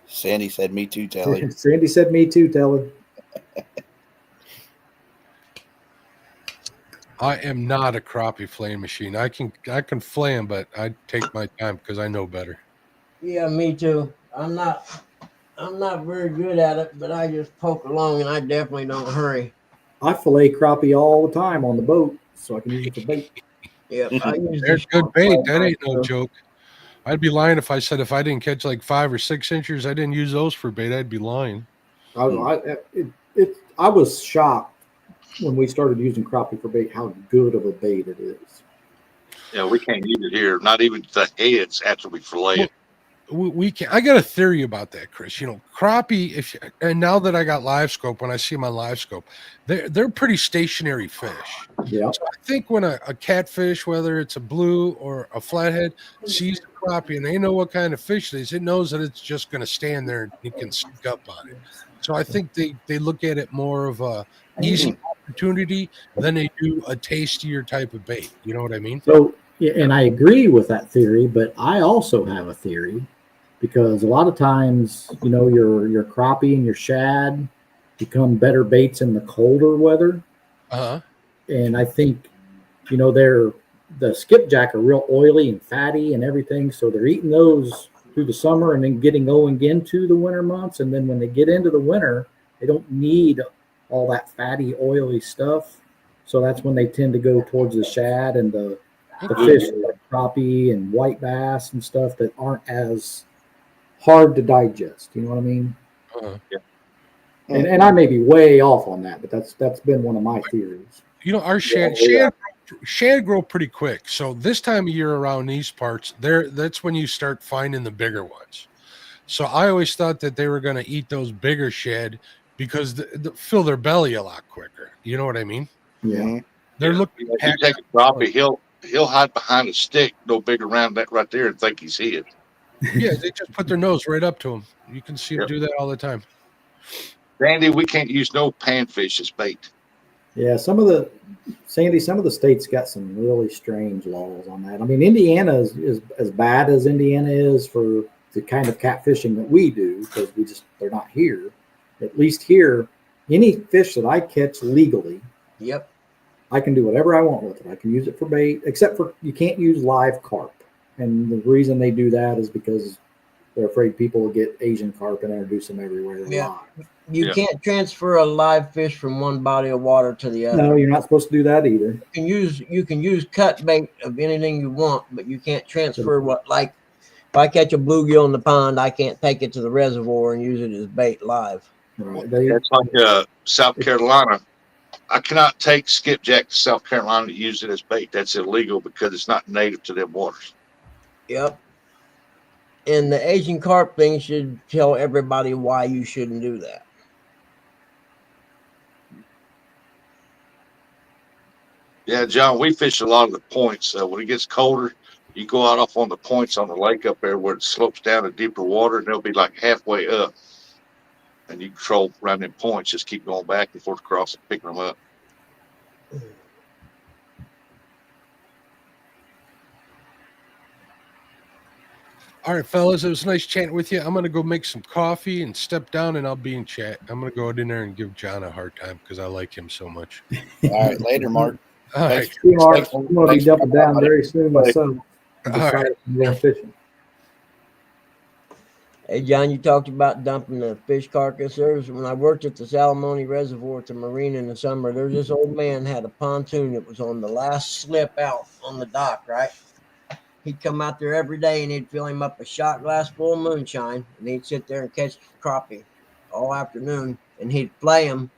Sandy said, "Me too, Telly." Sandy said, "Me too, Telly." I am not a crappie flaying machine. I can flay them, but I take my time because I know better. Yeah, me too. I'm not very good at it, but I just poke along, and I definitely don't hurry. I fillet crappie all the time on the boat, so I can use it for bait. Yep, I use There's the good bait. That ain't short no fly. joke. I'd be lying if I said if I didn't catch like 5 or 6 inches, I didn't use those for bait. I'd be lying. I was shocked when we started using crappie for bait how good of a bait it is. Yeah, we can't use it here. Not even the heads after we fillet it. We can. I got a theory about that, Chris. Crappie. And now that I got live scope, when I see them on live scope, they're pretty stationary fish. Yeah. So I think when a catfish, whether it's a blue or a flathead, sees the crappie and they know what kind of fish it is, it knows that it's just going to stand there and it can sneak up on it. So I think they look at it more of a easy opportunity than they do a tastier type of bait. You know what I mean? So, yeah, and I agree with that theory, but I also have a theory because a lot of times, your crappie and your shad become better baits in the colder weather. Uh-huh. And I think, the skipjack are real oily and fatty and everything. So they're eating those through the summer and then going into the winter months. And then when they get into the winter, they don't need all that fatty, oily stuff. So that's when they tend to go towards the shad and the fish like crappie and white bass and stuff that aren't as hard to digest. You know what I mean? Uh-huh. Yeah. And I may be way off on that, but that's been one of my theories. Our shad grow pretty quick. So this time of year around these parts, that's when you start finding the bigger ones. So I always thought that they were going to eat those bigger shad because fill their belly a lot quicker. You know what I mean? Yeah. Mhm. They're Yeah. looking. If you take a crappie, he'll hide behind a stick no big around that right there and think he's hid. Yeah, they just put their nose right up to them. You can see them Yep. do that all the time. Randy, we can't use no panfish as bait. Yeah, some of the states got some really strange laws on that. I mean, Indiana is as bad as Indiana is for the kind of catfishing that we do because they're not here. At least here, any fish that I catch legally, Yep. I can do whatever I want with it. I can use it for bait, except for you can't use live carp. And the reason they do that is because they're afraid people will get Asian carp and introduce them everywhere Yeah. live. You can't transfer a live fish from one body of water to the other. No, you're not supposed to do that either. You can use cut bait of anything you want, but you can't transfer like if I catch a bluegill in the pond, I can't take it to the reservoir and use it as bait live. Right. That's like South Carolina. I cannot take skipjack to South Carolina to use it as bait. That's illegal because it's not native to them waters. Yep. And the Asian carp thing should tell everybody why you shouldn't do that. Yeah, John, we fish a lot of the points. When it gets colder, you go out off on the points on the lake up there where it slopes down to deeper water, and they'll be like halfway up. And you control around them points, just keep going back and forth across and picking them up. All right, fellas, it was nice chatting with you. I'm going to go make some coffee and step down, and I'll be in chat. I'm going to go out in there and give John a hard time because I like him so much. All right, later, Mark. All right. See, Mark, Thanks. I'm going to be Thanks. jumping down very soon myself. All right. I'm going fishing. Hey, John, you talked about dumping the fish carcasses. When I worked at the Salamone Reservoir at the marina in the summer, there's this old man had a pontoon that was on the last slip out on the dock, right? He'd come out there every day and he'd fill him up a shot glass full of moonshine, and he'd sit there and catch crappie all afternoon, and he'd flay them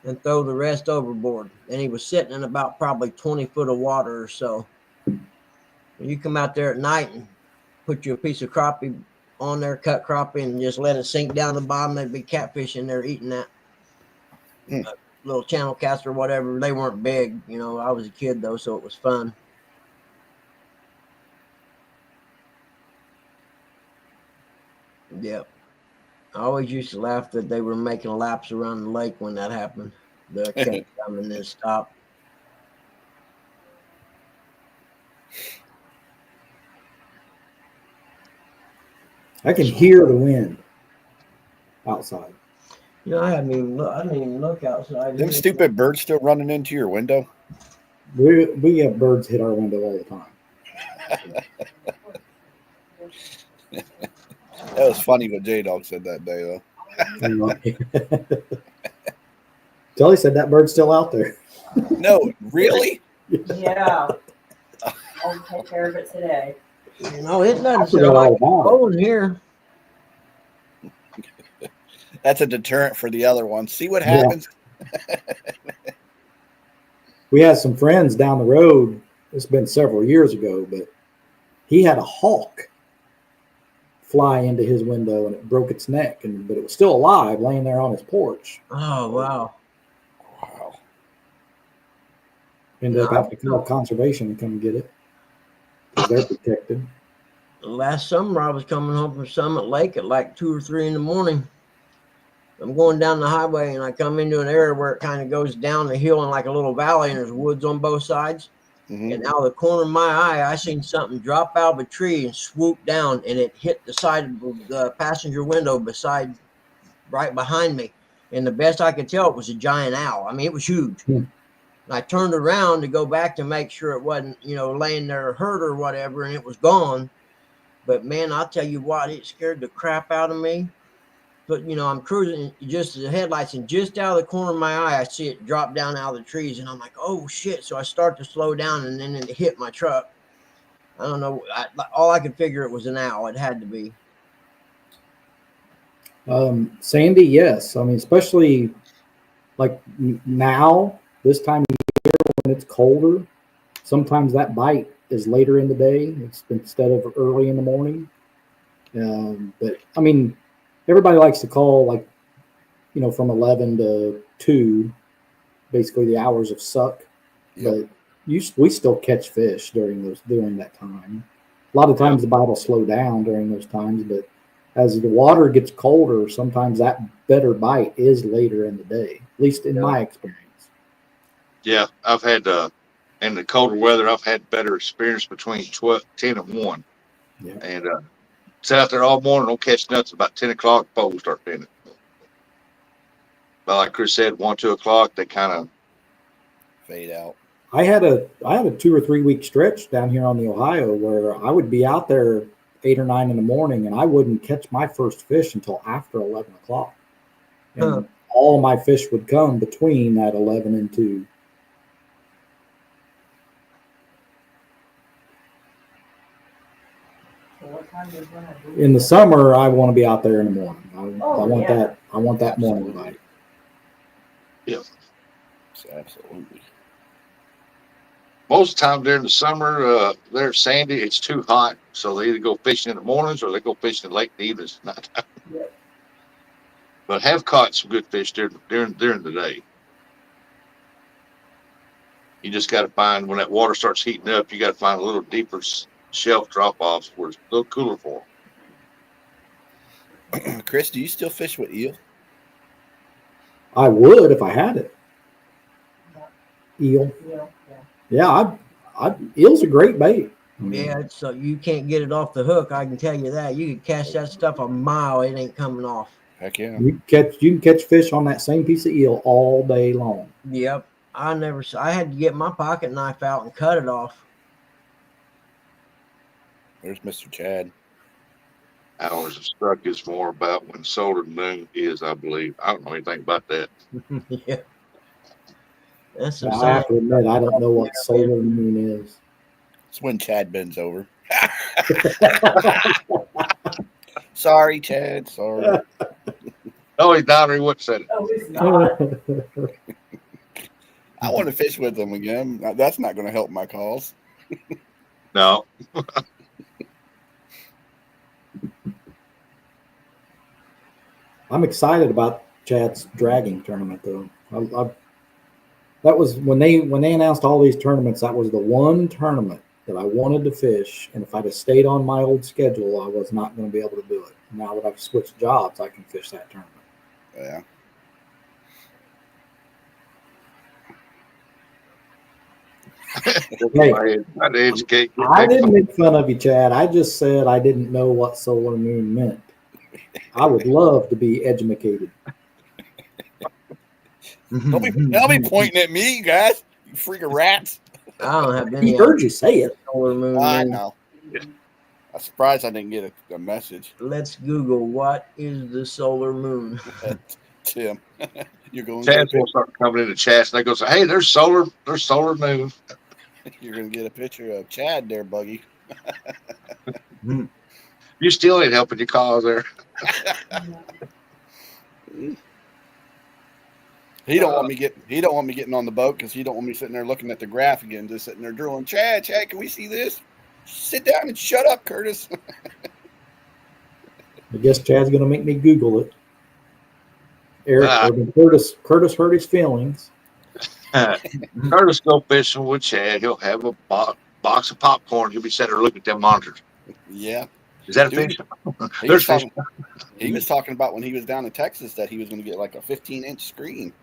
and throw the rest overboard. And he was sitting in about probably 20 foot of water or so. And you come out there at night and put you a piece of crappie on there, cut crappie, and just let it sink down the bottom. There'd be catfish in there eating that. Little channel cast or whatever. They weren't big, you know. I was a kid though, so it was fun. Yep. I always used to laugh that they were making laps around the lake when that happened. The catch come and then stop. I can hear the wind outside. You know, I didn't even look outside. Them stupid birds still running into your window. We have birds hit our window all the time. That was funny what J-Dog said that day, though. Jelly said that bird's still out there. No, really? Yeah. I'll take care of it today. You know, it I doesn't forgot sound all like about it. going here. That's a deterrent for the other one. See what happens? We had some friends down the road. It's been several years ago, but he had a hawk fly into his window and it broke its neck, but it was still alive, laying there on his porch. Oh, wow. Wow. Ended up having to call conservation to come get it. They're protected. Last summer, I was coming home from Summit Lake at like 2 or 3 in the morning. I'm going down the highway and I come into an area where it kind of goes down the hill in like a little valley, and there's woods on both sides. Mm-hmm. And out of the corner of my eye, I seen something drop out of a tree and swoop down, and it hit the side of the passenger window right behind me. And the best I could tell, it was a giant owl. I mean, it was huge. And I turned around to go back to make sure it wasn't, laying there hurt or whatever, and it was gone. But man, I'll tell you what, it scared the crap out of me. But, I'm cruising just the headlights, and just out of the corner of my eye, I see it drop down out of the trees, and I'm like, oh shit. So I start to slow down, and then it hit my truck. I don't know. All I could figure, it was an owl. It had to be. Sandy, yes. I mean, especially like now, this time of year when it's colder, sometimes that bite is later in the day. It's instead of early in the morning. But I mean, everybody likes to call like from 11 to 2, basically the hours of suck. Yep. But we still catch fish during that time. A lot of times the bite will slow down during those times, but as the water gets colder, sometimes that better bite is later in the day, at least in my experience. Yeah, I've had in the colder weather, I've had better experience between 10 and 1. Yeah. And sit out there all morning, don't catch nothing. About 10 o'clock, boats start pinning. But like Chris said, 1, 2 o'clock, they kind of fade out. I had a 2 or 3 week stretch down here on the Ohio where I would be out there 8 or 9 in the morning, and I wouldn't catch my first fish until after 11 o'clock. And all my fish would come between that 11 and 2. In the summer, I want to be out there in the morning. I want that morning bite. Yeah. Absolutely. Most of the time during the summer, they're sandy. It's too hot, so they either go fishing in the mornings or they go fishing late in the evenings. Yep. But have caught some good fish during the day. You just got to find when that water starts heating up. You got to find a little deeper shelf drop offs where it's a little cooler for them. Chris, do you still fish with eel? I would if I had it. Eel. Yeah, eel's a great bait. Yeah, so you can't get it off the hook. I can tell you that. You can catch that stuff a mile, it ain't coming off. Heck yeah. You can catch fish on that same piece of eel all day long. Yep. I had to get my pocket knife out and cut it off. There's Mr. Chad. Hours of stuck is more about when solar moon is, I believe. I don't know anything about that. Yeah. That's I have to admit, I don't know what solar moon is. It's when Chad bends over. Sorry, Chad. Sorry. No, he's not. He wouldn't said it. Oh, he's not. I want to fish with them again. That's not going to help my cause. No. I'm excited about Chad's dragging tournament, though. That was when they announced all these tournaments. That was the one tournament that I wanted to fish, and if I'd have stayed on my old schedule, I was not going to be able to do it. Now that I've switched jobs, I can fish that tournament. Yeah. Hey, I didn't make fun of you, Chad. I just said I didn't know what solar moon meant. I would love to be educated. Don't be pointing at me, you guys. You freaking rats. I don't have any. He heard you say it. Solar moon. I know. I'm surprised I didn't get a message. Let's Google what is the solar moon. Tim, you're going. Chad will start coming into chats, and they go say, "Hey, there's solar moon." You're gonna get a picture of Chad there, Buggy. You still ain't helping your cause there. He don't want me getting on the boat because he don't want me sitting there looking at the graph again, just sitting there drilling. Chad, can we see this? Sit down and shut up, Curtis. I guess Chad's gonna make me Google it. Curtis hurt his feelings. Curtis go fishing with Chad. He'll have a box of popcorn. He'll be sitting there looking at them monitors. Yeah. Is that a fish? He was talking about when he was down in Texas that he was going to get like a 15-inch screen.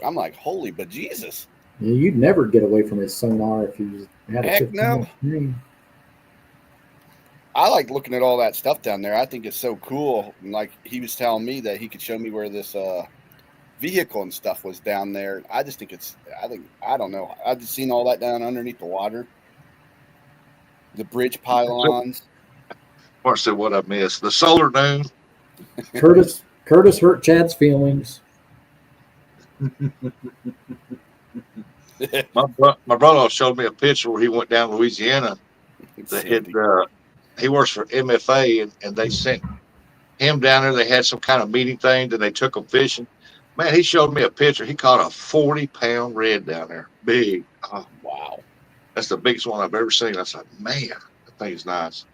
I'm like, holy bejesus. Yeah, you'd never get away from his sonar if you had a 15-inch screen. I like looking at all that stuff down there. I think it's so cool. And like he was telling me that he could show me where this vehicle and stuff was down there. I just think I don't know. I've just seen all that down underneath the water. The bridge pylons. Watch what I missed. The solar moon. Curtis hurt Chad's feelings. My brother showed me a picture where he went down to Louisiana. He works for MFA, and they sent him down there. They had some kind of meeting thing, and they took him fishing. Man, he showed me a picture. He caught a 40-pound red down there. Big. Oh, wow. That's the biggest one I've ever seen. I said, man, that thing's nice.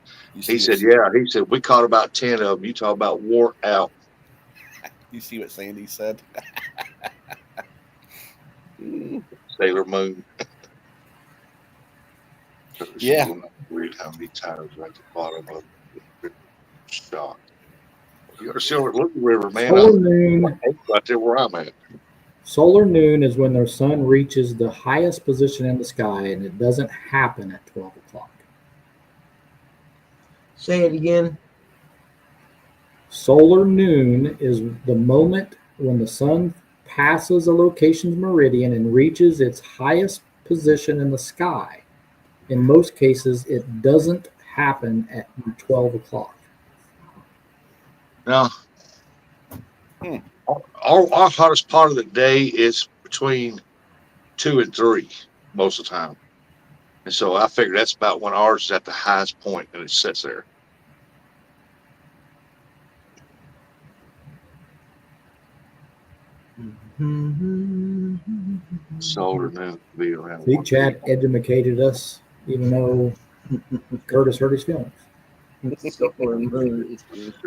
He said, yeah. He said, we caught about 10 of them. You talk about wore out. You see what Sandy said? Sailor Moon. Yeah. Weird how many times right at the bottom of the shot. You ever see over at Little River, man? Solar noon. Right there where I'm at. Solar noon is when their sun reaches the highest position in the sky, and it doesn't happen at 12 o'clock. Say it again. Solar noon is the moment when the sun passes a location's meridian and reaches its highest position in the sky. In most cases, it doesn't happen at 12 o'clock. Now, our hottest part of the day is between 2 and 3 most of the time. And so I figure that's about when ours is at the highest point and it sits there. Solar noon will be around. See, Chad educated us, even though Curtis hurt his feelings. Solar moon.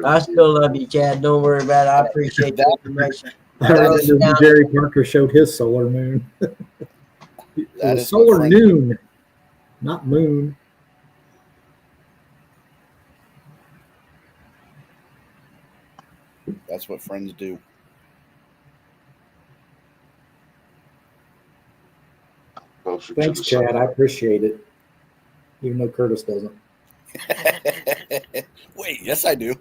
I still love you, Chad. Don't worry about it. I appreciate the information. I remember when Jerry Parker showed his solar moon. It was solar noon, not moon. That's what friends do. Thanks, Chad. I appreciate it, even though Curtis doesn't. Wait, yes, I do.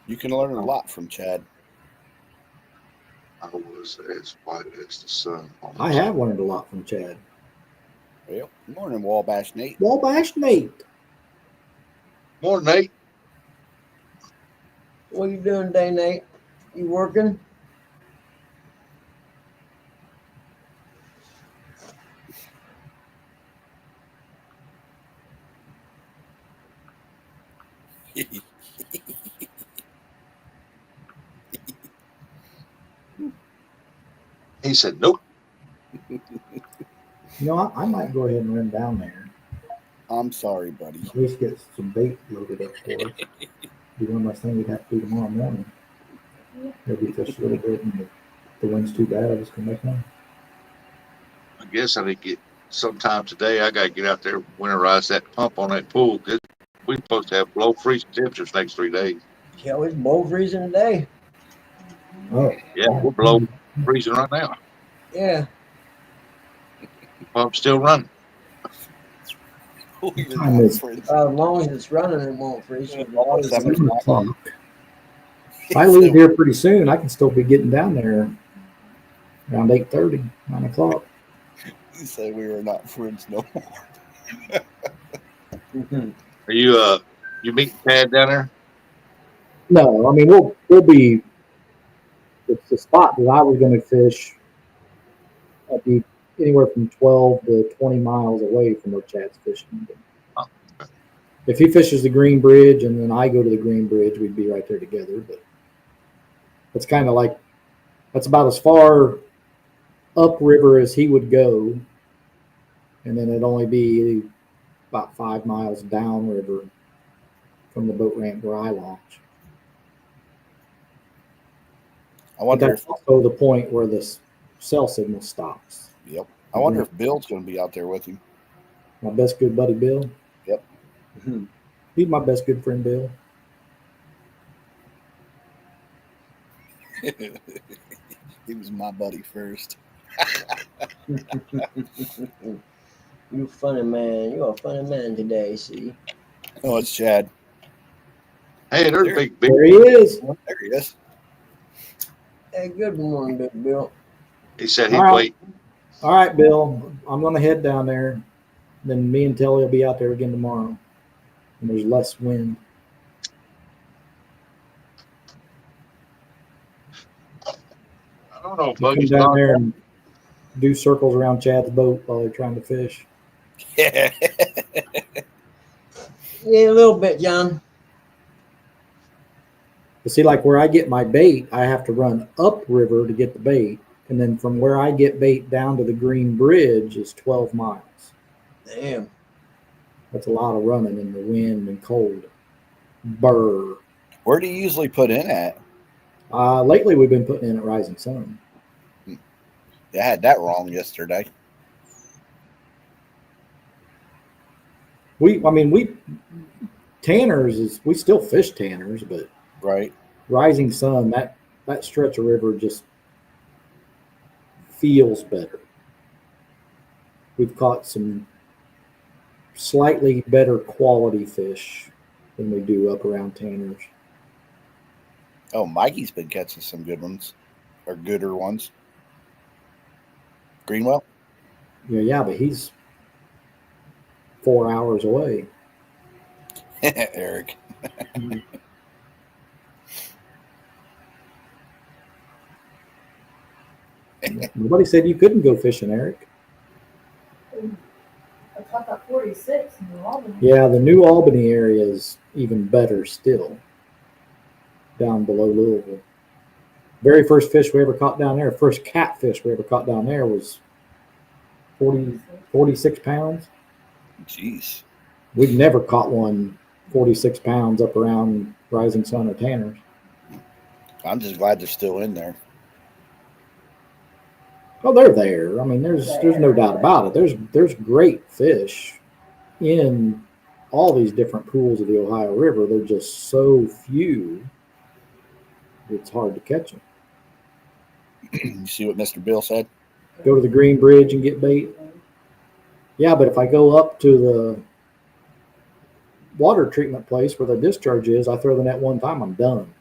You can learn a lot from Chad. I was as white as the sun. I have learned a lot from Chad. Well, morning, Wabash Nate. Wabash Nate. Morning, Nate. What you doing today, Nate? You working? He said, nope. You know, I might go ahead and run down there. I'm sorry, buddy. At least get some bait loaded up for us. Be one less thing we'd have to do tomorrow morning. Maybe fish a little bit, and if the wind's too bad, I'll just come back home. I guess I need to get sometime today. I got to get out there, winterize that pump on that pool. We're supposed to have below freezing temperatures next 3 days. Yeah, it's below freezing today. Oh, Yeah, we're below freezing right now. Yeah. Pump's still running. time is As long as it's running, it won't freeze. 7 o'clock. If I leave here pretty soon, I can still be getting down there around 8:30, 9 o'clock. You say we were not friends no more. Are you meeting Chad down there? No, I mean we'll be. It's the spot that I was going to fish. I'd be anywhere from 12 to 20 miles away from where Chad's fishing. Oh, okay. If he fishes the Green Bridge and then I go to the Green Bridge, we'd be right there together. But it's kind of like that's about as far upriver as he would go, and then it'd only be about 5 miles downriver from the boat ramp where I launch. I wonder that's also the point where this cell signal stops. Yep. I wonder if Bill's going to be out there with him. My best good buddy, Bill. Yep. He's my best good friend, Bill. He was my buddy first. You funny man. You're a funny man today, see? Oh, it's Chad. Hey, there's Big Bill. There he is. There he is. Hey, good morning, Big Bill. He said he'd All right. wait. All right, Bill. I'm going to head down there. Then me and Telly will be out there again tomorrow. And there's less wind. I don't know if Come Buggy's down not there and do circles around Chad's boat while they're trying to fish. Yeah. Yeah, a little bit, John. But see, like where I get my bait, I have to run upriver to get the bait. And then from where I get bait down to the Green Bridge is 12 miles. Damn. That's a lot of running in the wind and cold. Burr. Where do you usually put in at? Lately, we've been putting in at Rising Sun. I had that wrong yesterday. Tanners we still fish Tanners, but Right. Rising Sun, that stretch of river just feels better. We've caught some slightly better quality fish than we do up around Tanners. Oh, Mikey's been catching some good ones, or gooder ones. Greenwell? Yeah, but he's 4 hours away. Eric. Nobody said you couldn't go fishing, Eric. I thought that 46 in New Albany. Yeah, the New Albany area is even better still, down below Louisville. Very first fish we ever caught down there, first catfish we ever caught down there was 46 pounds. Jeez. We've never caught one 46 pounds up around Rising Sun or Tanners. I'm just glad they're still in there. Oh, they're there. I mean, there's no doubt about it. There's great fish in all these different pools of the Ohio River. They're just so few, it's hard to catch them. You see what Mr. Bill said? Go to the Green Bridge and get bait. Yeah, but if I go up to the water treatment place where the discharge is, I throw the net one time, I'm done.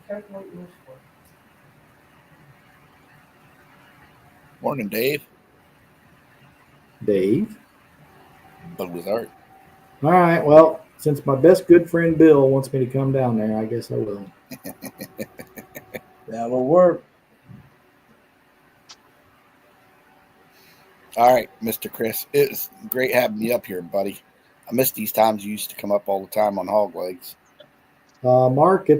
Careful what you wish for. Morning, Dave. Dave. Bug with art. All right, well, since my best good friend Bill wants me to come down there, I guess I will. That'll work. All right, Mr. Chris. It was great having you up here, buddy. I miss these times you used to come up all the time on hog legs. Mark,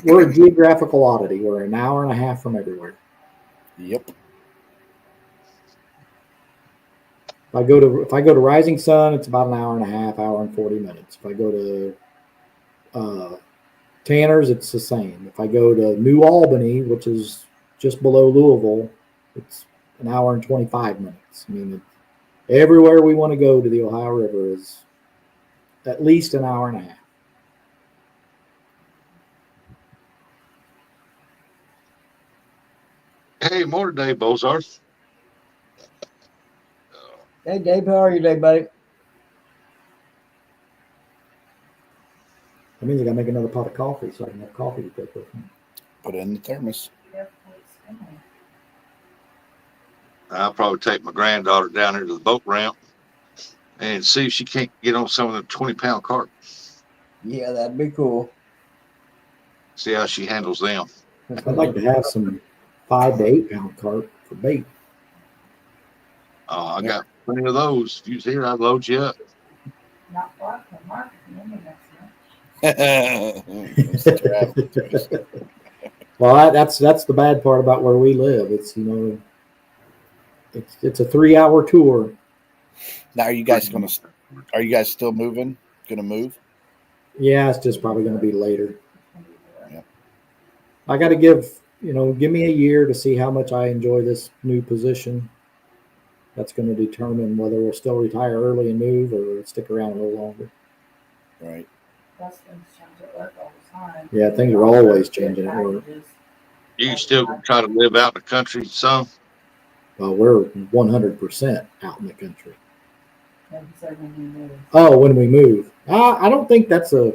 we're a geographical oddity. We're an hour and a half from everywhere. Yep. If I go to Rising Sun, it's about an hour and a half, hour and 40 minutes. If I go to Tanners, it's the same. If I go to New Albany, which is just below Louisville, it's an hour and 25 minutes. I mean, everywhere we want to go to the Ohio River is at least an hour and a half. Hey, morning, Dave Bozarth. Hey, Dave, how are you today, buddy? That means I got to make another pot of coffee so I can have coffee to take with me. Put it in the thermos. Careful what it's spinning. I'll probably take my granddaughter down here to the boat ramp and see if she can't get on some of the 20-pound carp. Yeah, that'd be cool. See how she handles them. I'd like to have some 5 to 8 pound carp for bait. Oh, I got plenty of those. If you was here, I'd load you up. Not block the market. Well, that's the bad part about where we live. It's it's a 3-hour tour. Now, are you guys still moving? Gonna move? Yeah, it's just probably going to be later. Yeah. I got to give me a year to see how much I enjoy this new position. That's going to determine whether we'll still retire early and move or stick around a little longer. Right. Things change at work all the time. Yeah, things are always changing at work. You still gonna try to live out in the country some? We're 100% out in the country. Maybe so when you move. Oh, when we move. I don't think that's yeah,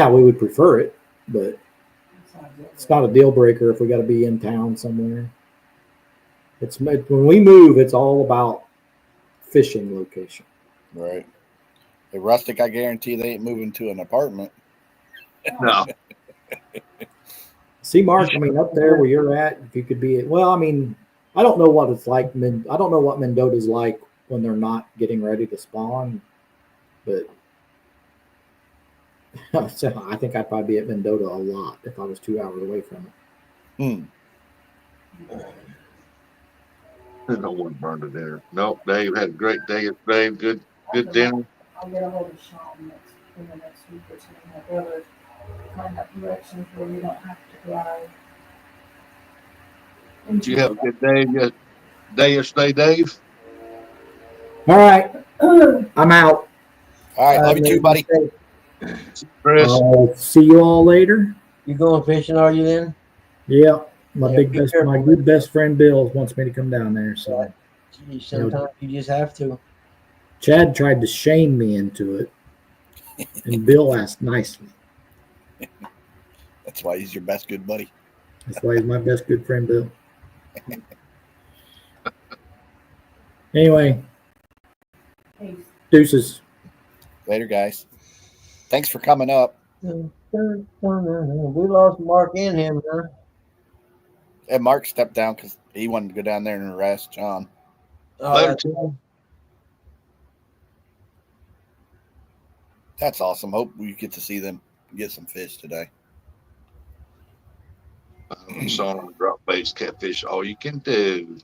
we would prefer it, but it's not a deal breaker if we got to be in town somewhere. When we move, it's all about fishing location. Right. The Rustic, I guarantee they ain't moving to an apartment. No. See, Mark, up there where you're at, if you could be, I don't know what it's like. I don't know what Mendota's like when they're not getting ready to spawn. But so I think I'd probably be at Mendota a lot if I was 2 hours away from it. No one burned it there. Nope. Dave had a great day yesterday. Good dinner. I'll get a hold of Sean in the next week or two. My brother find out directions where you don't have to drive. Did you have a good day yesterday, Dave? All right, I'm out. All right, love you too, buddy. Chris? I'll see you all later. You going fishing? Are you then? Yeah, my Yeah, be careful. my good best friend Bill wants me to come down there. So Gee, sometimes you just have to. Chad tried to shame me into it, and Bill asked nicely. That's why he's your best good buddy. That's why he's my best good friend Bill. Anyway, Peace. deuces. Later, guys. Thanks for coming up. We lost Mark and him, huh? And Mark stepped down because he wanted to go down there and arrest John. Oh, Later, that's- Tim. That's awesome. Hope we get to see them get some fish today. Son on drop base catfish. All you can do.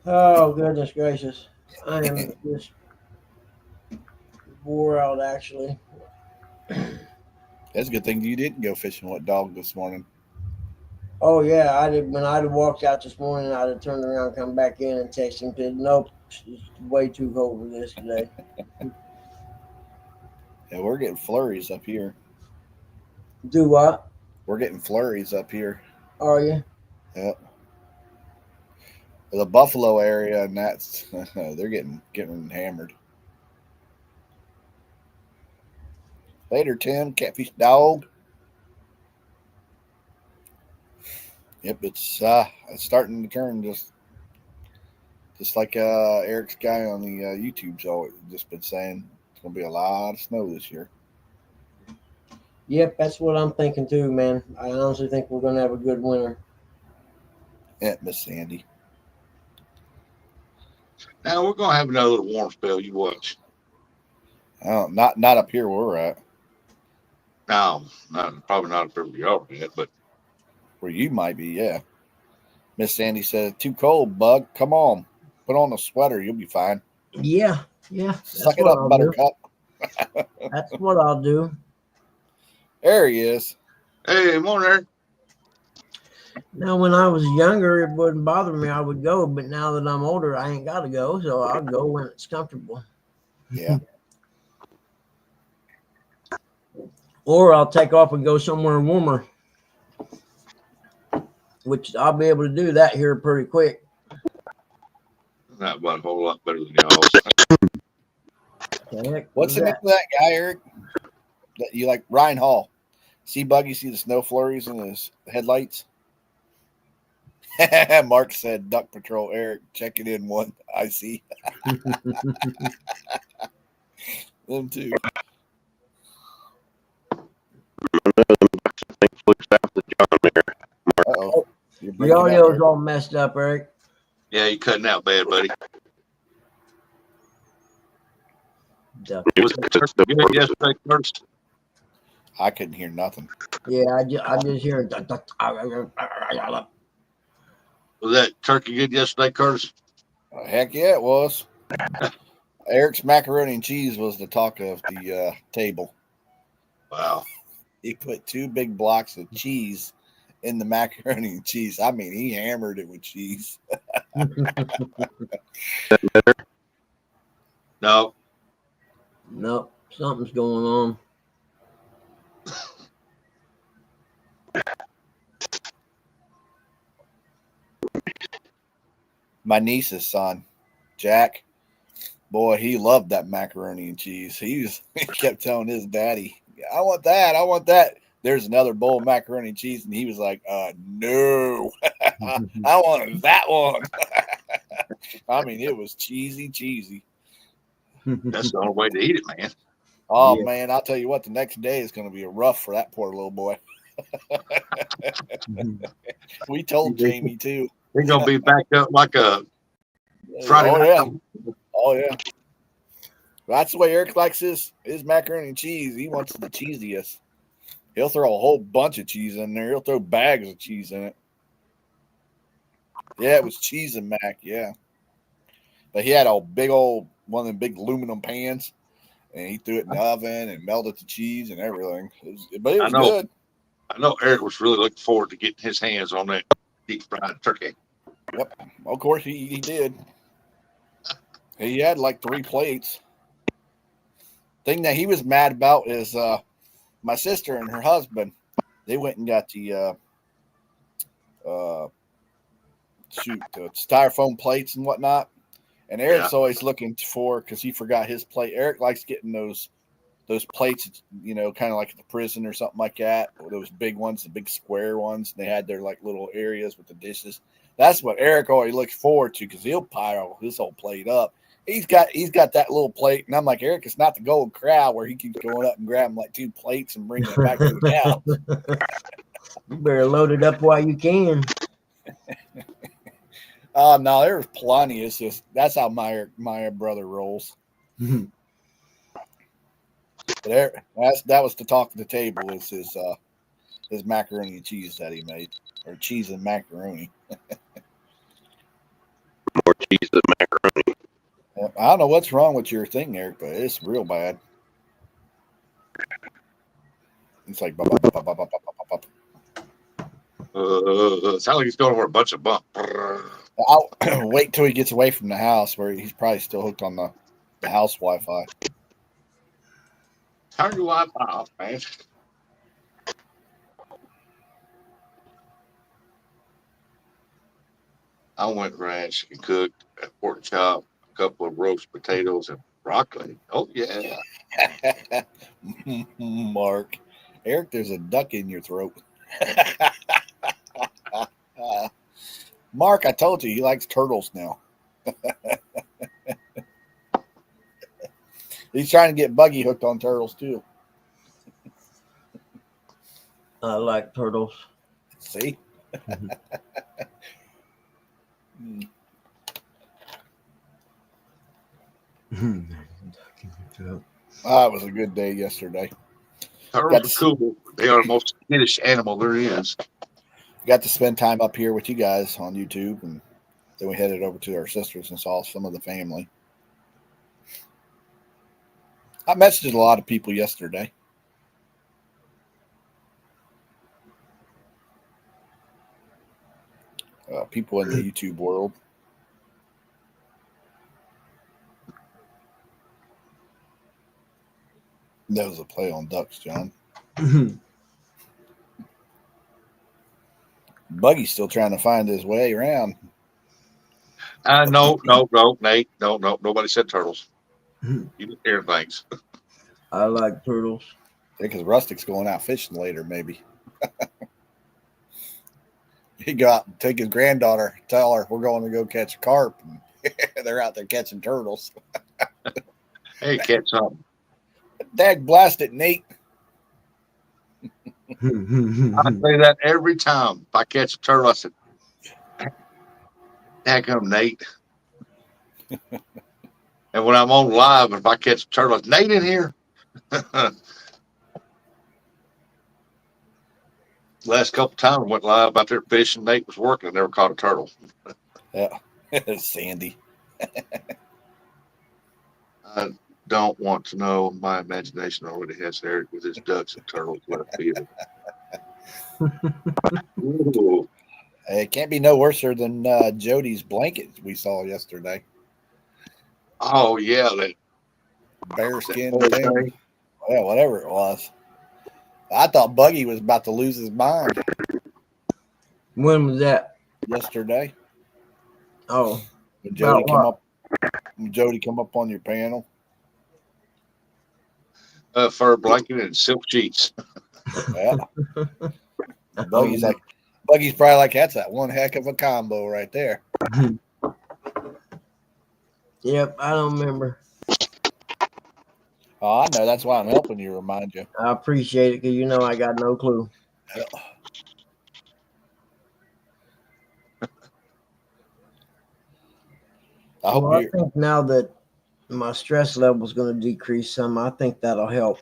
Oh, goodness gracious. I am just wore out, actually. That's a good thing you didn't go fishing with dog this morning. Oh, yeah. I did. When I'd have walked out this morning, I'd have turned around, come back in, and texted him, said, nope, it's way too cold for this today. Yeah, we're getting flurries up here. Do what? We're getting flurries up here. Are you? Yep. The Buffalo area, and that's they're getting hammered. Later, Tim. Catfish dog. Yep, it's starting to turn just like Eric's guy on the YouTube's always just been saying. It's gonna be a lot of snow this year. Yep, that's what I'm thinking too, man. I honestly think we're gonna have a good winter. Yeah, Miss Sandy. Now we're gonna have another little warm spell. You watch. Oh, not up here where we're at. No, probably not where we are yet, but Where you might be, yeah. Miss Sandy said, "Too cold, Bug. Come on, put on a sweater. You'll be fine. Yeah. That's Suck it what up, I'll Buttercup." do. That's what I'll do. There he is. hey, morning, Eric. Now, when I was younger, it wouldn't bother me. I would go, but now that I'm older, I ain't got to go, so I'll go when it's comfortable. Yeah. Or I'll take off and go somewhere warmer, which I'll be able to do that here pretty quick. Not about a whole lot better than y'all. Heck, What's the name of that guy, Eric? That you like, Ryan Hall. See Buggy, see the snow flurries in his headlights? Mark said, Duck Patrol, Eric, checking in one. I see. Them too. Uh-oh. You're The breaking up, audio's Eric. all messed up, Eric. Yeah, you cutting out bad, buddy. Duck. Was it good yesterday first? I couldn't hear nothing. Yeah, I just hear. Was that turkey good yesterday, Curtis? Heck yeah, it was. Eric's macaroni and cheese was the talk of the table. Wow. He put 2 big blocks of cheese in the macaroni and cheese. I mean, he hammered it with cheese. No. Nope, something's going on. My niece's son, Jack, boy, he loved that macaroni and cheese. He kept telling his daddy, I want that. I want that. There's another bowl of macaroni and cheese. And he was like, no, I want that one. I mean, it was cheesy. That's the only way to eat it, man. Oh, Yeah. man, I'll tell you what, the next day is going to be rough for that poor little boy. We told Jamie, too. They're gonna be backed up like a Friday Oh night. yeah. Oh yeah. That's the way Eric likes his macaroni and cheese. He wants the cheesiest. He'll throw a whole bunch of cheese in there. He'll throw bags of cheese in it. Yeah, it was cheese and mac. Yeah, but he had a big old one of them big aluminum pans, and he threw it in the oven and melted the cheese and everything. But it I was know. good. I know Eric was really looking forward to getting his hands on that deep fried turkey. Yep. Of course, he did. He had like 3 plates. Thing that he was mad about is my sister and her husband. They went and got the styrofoam plates and whatnot. And Eric's always looking for, because he forgot his plate. Eric likes getting those plates, you know, kind of like at the prison or something like that. Those big ones, the big square ones. And they had their like little areas with the dishes. That's what Eric always looks forward to, because he'll pile his whole plate up. He's got that little plate, and I'm like, Eric, it's not the gold crowd where he keeps going up and grabbing like 2 plates and bringing it back to the house. You better load it up while you can. No, there's plenty. It's just that's how my brother rolls. But that was the talk of the table. Is his macaroni and cheese that he made, or cheese and macaroni. More cheese than macaroni. I don't know what's wrong with your thing, Eric, but it's real bad. It's like It sounds like he's going over a bunch of bump. I'll wait till he gets away from the house, where he's probably still hooked on the house Wi-Fi. Turn your Wi-Fi off, man. I went ranch and cooked a pork chop, a couple of roast potatoes, and broccoli. Oh yeah. Mark, Eric, there's a duck in your throat. Mark, I told you he likes turtles now. He's trying to get Buggy hooked on turtles too. I like turtles. See? It was a good day yesterday. Turtles are cool. They are the most skittish animal there is. Got to spend time up here with you guys on YouTube, and then we headed over to our sisters and saw some of the family. I messaged a lot of people yesterday. People in the YouTube world. That was a play on ducks, John. Buggy's still trying to find his way around. No, Nate. No, nobody said turtles. You didn't hear things. I like turtles. Because Rustic's going out fishing later, maybe. He go out and take his granddaughter, tell her we're going to go catch a carp. And they're out there catching turtles. Hey, catch something. Dag blast it, Nate. I say that every time. If I catch a turtle, I said, "Daggum, Nate." And when I'm on live, if I catch a turtle, I say, "Nate in here." Last couple times I went live out there fishing. Nate was working. I never caught a turtle. Yeah, Sandy. I don't want to know. My imagination already has Eric with his ducks and turtles left field. Ooh. It can't be no worse than Jody's blanket we saw yesterday. Oh yeah, that Bearskin thing. Yeah, whatever it was. I thought Buggy was about to lose his mind When was that? yesterday. Oh, When Jody About come up on your panel. fur blanket and silk sheets. Yeah. Buggy's probably like, that's that one heck of a combo right there. Yep, I don't remember. Oh, I know. That's why I'm helping you, remind you. I appreciate it because you know I got no clue. Yeah. I hope I you. think now that my stress level is going to decrease some, I think that'll help.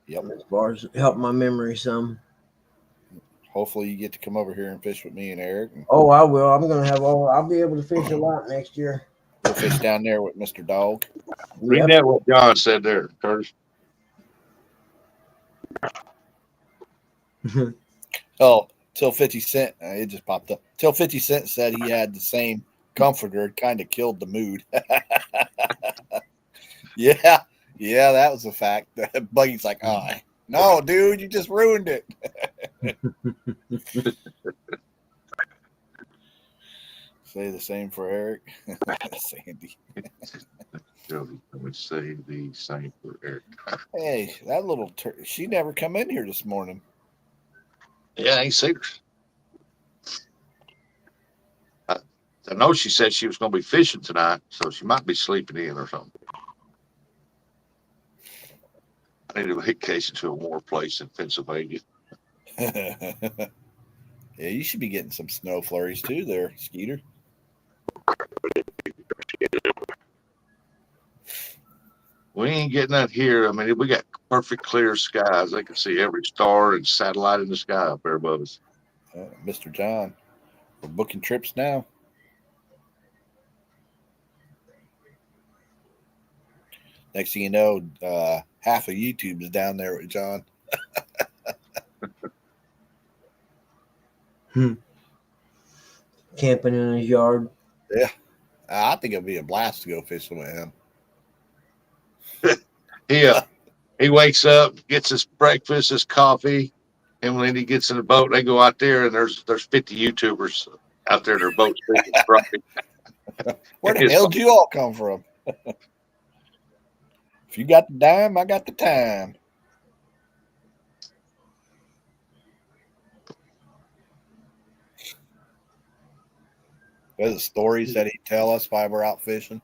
Yep. As far as help my memory some. Hopefully, you get to come over here and fish with me and Eric. And Oh, I will. I'm going to have all. I'll be able to fish a lot next year. we'll fish down there with Mr. Dog. Read Yep. that what John said there, Curtis. Oh, till 50 Cent, it just popped up. Till 50 Cent said he had the same comforter, kind of killed the mood. Yeah, that was a fact. Buggy's like, oh, no, dude, you just ruined it. Say the same for Eric. Sandy. Jody, I would say the same for Eric. Hey, that little she never come in here this morning. Yeah, I ain't seen her. I know she said she was going to be fishing tonight, so she might be sleeping in or something. I need a vacation to a warm place in Pennsylvania. Yeah, you should be getting some snow flurries too there, Skeeter. We ain't getting that here. I mean, we got perfect clear skies. They can see every star and satellite in the sky up there above us. Mr. John, we're booking trips now. Next thing you know, half of YouTube is down there with John. Camping in his yard. Yeah, I think it'll be a blast to go fishing with him. He wakes up, gets his breakfast, his coffee, and when he gets in the boat, they go out there and there's 50 YouTubers out there in their boats fishing. Where the hell did you all come from? If you got the dime, I got the time. There's the stories that he'd tell us while we're out fishing.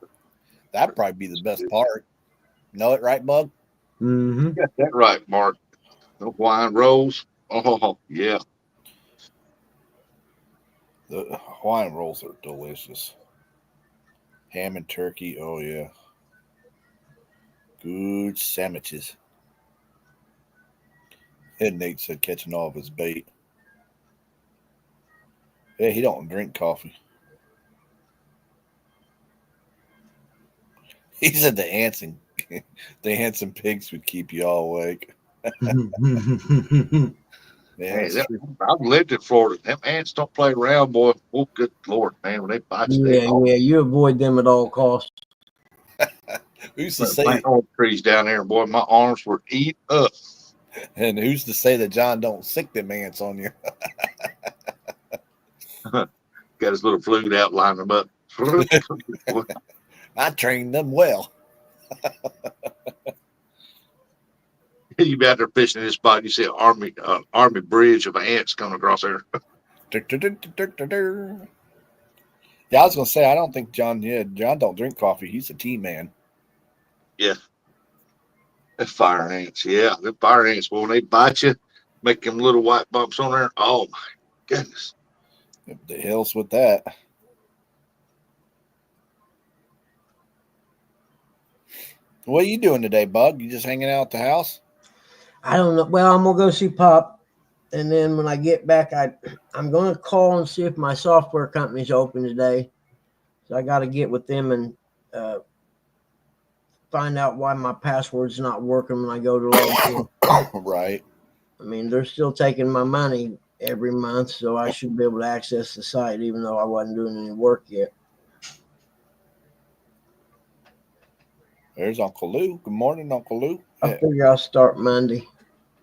That'd probably be the best part. Know it, right, Bug? Mm-hmm. You got that right, Mark. The Hawaiian rolls. Oh, yeah. The Hawaiian rolls are delicious. Ham and turkey. Oh, yeah. Good sandwiches. And Nate said catching all of his bait. Yeah, he don't drink coffee. He said the ants and pigs would keep you all awake. Yeah, Hey, I've lived in Florida. Them ants don't play around, boy. Oh, good Lord, man. When they bite you, yeah, you avoid them at all costs. who's to plant say? orange trees down there, boy. My arms were eat up. And who's to say that John don't sick them ants on you? Got his little flute out, line them up. I trained them well. You be out there fishing in this spot, you see an army bridge of ants coming across there. Yeah, I was gonna say I don't think John don't drink coffee. He's a tea man. Yeah. The fire ants. Yeah, the fire ants, boy, when they bite you, make them little white bumps on there. Oh my goodness. The hills with that. What are you doing today, Bug? You just hanging out at the house? I don't know. Well, I'm gonna go see Pop, and then when I get back, I'm gonna call and see if my software company's open today. So I got to get with them and find out why my password's not working when I go to log in. Right. I mean, they're still taking my money every month, so I should be able to access the site even though I wasn't doing any work yet. There's Uncle Lou. Good morning, Uncle Lou. I figure I'll start Monday.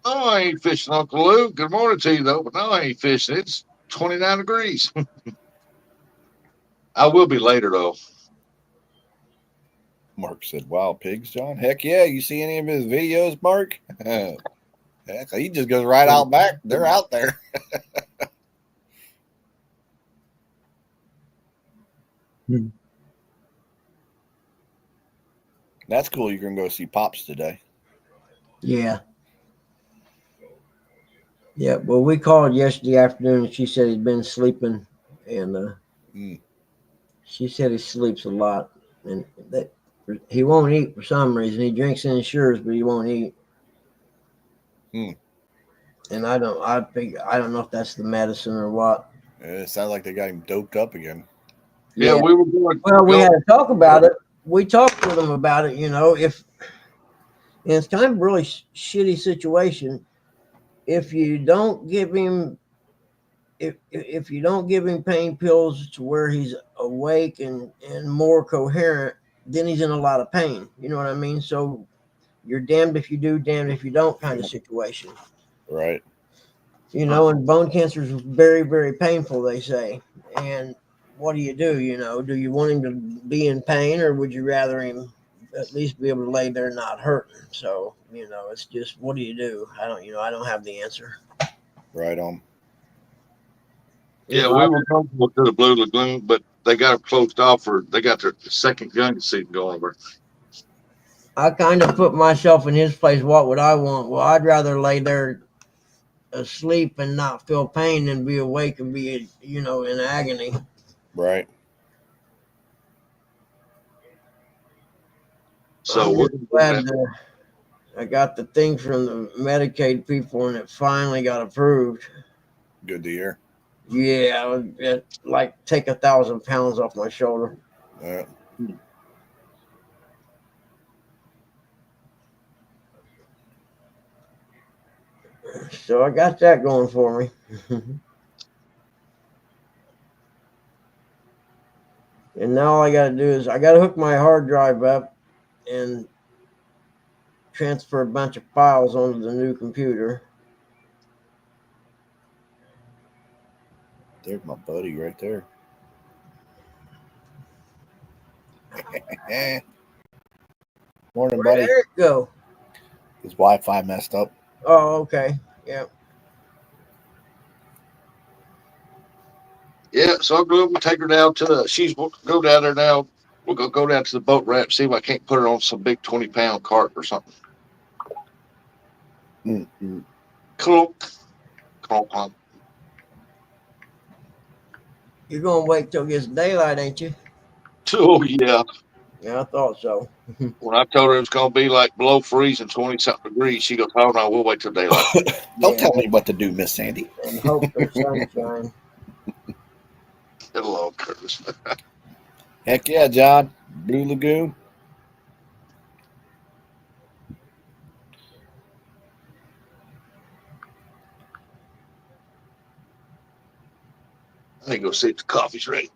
Oh, I ain't fishing, Uncle Lou. Good morning to you, though. But no, I ain't fishing. It's 29 degrees. I will be later, though. Mark said, "Wild pigs, John." Heck yeah! You see any of his videos, Mark? Heck, he just goes right out back. They're out there. That's cool. You're gonna go see Pops today. Yeah. Yeah. Well, we called yesterday afternoon, and she said he'd been sleeping, and she said he sleeps a lot. and that he won't eat for some reason. He drinks Ensures, but he won't eat. Hmm. And I don't know if that's the medicine or what. It sounds like they got him doped up again. Yeah, we were going. Well, we had to talk about it. We talked with him about it. If and it's kind of a really shitty situation. If you don't give him if you don't give him pain pills to where he's awake and more coherent, then he's in a lot of pain. You know what I mean? So you're damned if you do, damned if you don't kind of situation. Right. And bone cancer is very, very painful, they say. And what do? Do you want him to be in pain, or would you rather him at least be able to lay there not hurting? So, it's just, what do you do? I don't have the answer. Right on. Yeah, we were going to the Blue Lagoon, but they got it closed off, or they got their second gun season going over. I kind of put myself in his place. What would I want? Well, I'd rather lay there asleep and not feel pain than be awake and be, in agony. Right. So I'm we're just glad I got the thing from the Medicaid people and it finally got approved. Good to hear. Yeah, it like take 1,000 pounds off my shoulder. So I got that going for me. And now all I got to do is I got to hook my hard drive up and transfer a bunch of files onto the new computer. There's my buddy right there. Morning, Where'd buddy. Eric go? His Wi-Fi messed up. Oh, okay. Yeah. Yeah, so I'll go up and take her down to we'll go down there now. We'll go down to the boat ramp, see if I can't put her on some big 20-pound cart or something. Mm-hmm. Clunk. Clunk, clunk. You're going to wait till it gets daylight, ain't you? Oh, yeah. Yeah, I thought so. When I told her it was going to be like below freezing, 20-something degrees, she goes, oh, no, we'll wait till daylight. Don't tell me what to do, Miss Sandy. And hope for sunshine. Hello, Curtis. Heck yeah, John. Blue Lagoon. I need to go see if the coffee's ready.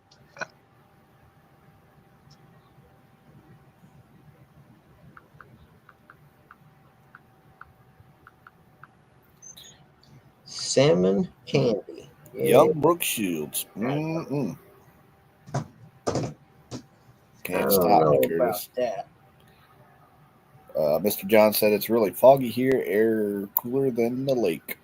Salmon candy. Yeah. Young Brooke Shields. Mm-mm. Can't stop me, Curtis. That. Mr. John said it's really foggy here, air cooler than the lake.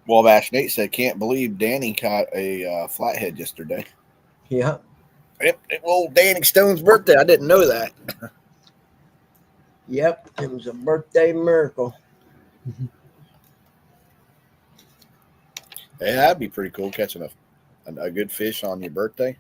Wabash Nate said, can't believe Danny caught a flathead yesterday. Yeah. Yep, old Danny Stone's birthday. I didn't know that. Yep, it was a birthday miracle. Yeah, that'd be pretty cool, catching a good fish on your birthday.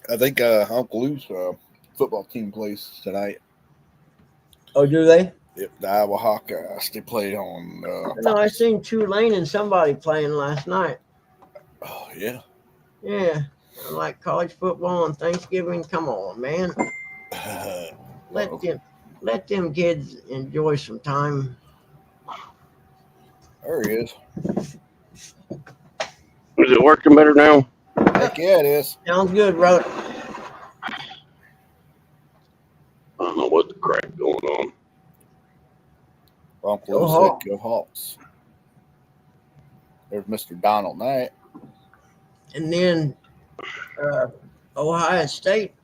I think Uncle Lou's football team plays tonight. Oh, do they? Yep, the Iowa Hawkeyes. They play on. No, I seen Tulane and somebody playing last night. Oh yeah. Yeah, like college football on Thanksgiving. Come on, man. Let them kids enjoy some time. There he is. Is it working better now? Heck yeah, it is. Sounds good, brother. I don't know what the crap going on. Uncle Lou said, "Go Hawks." There's Mr. Donald Knight. And then Ohio State,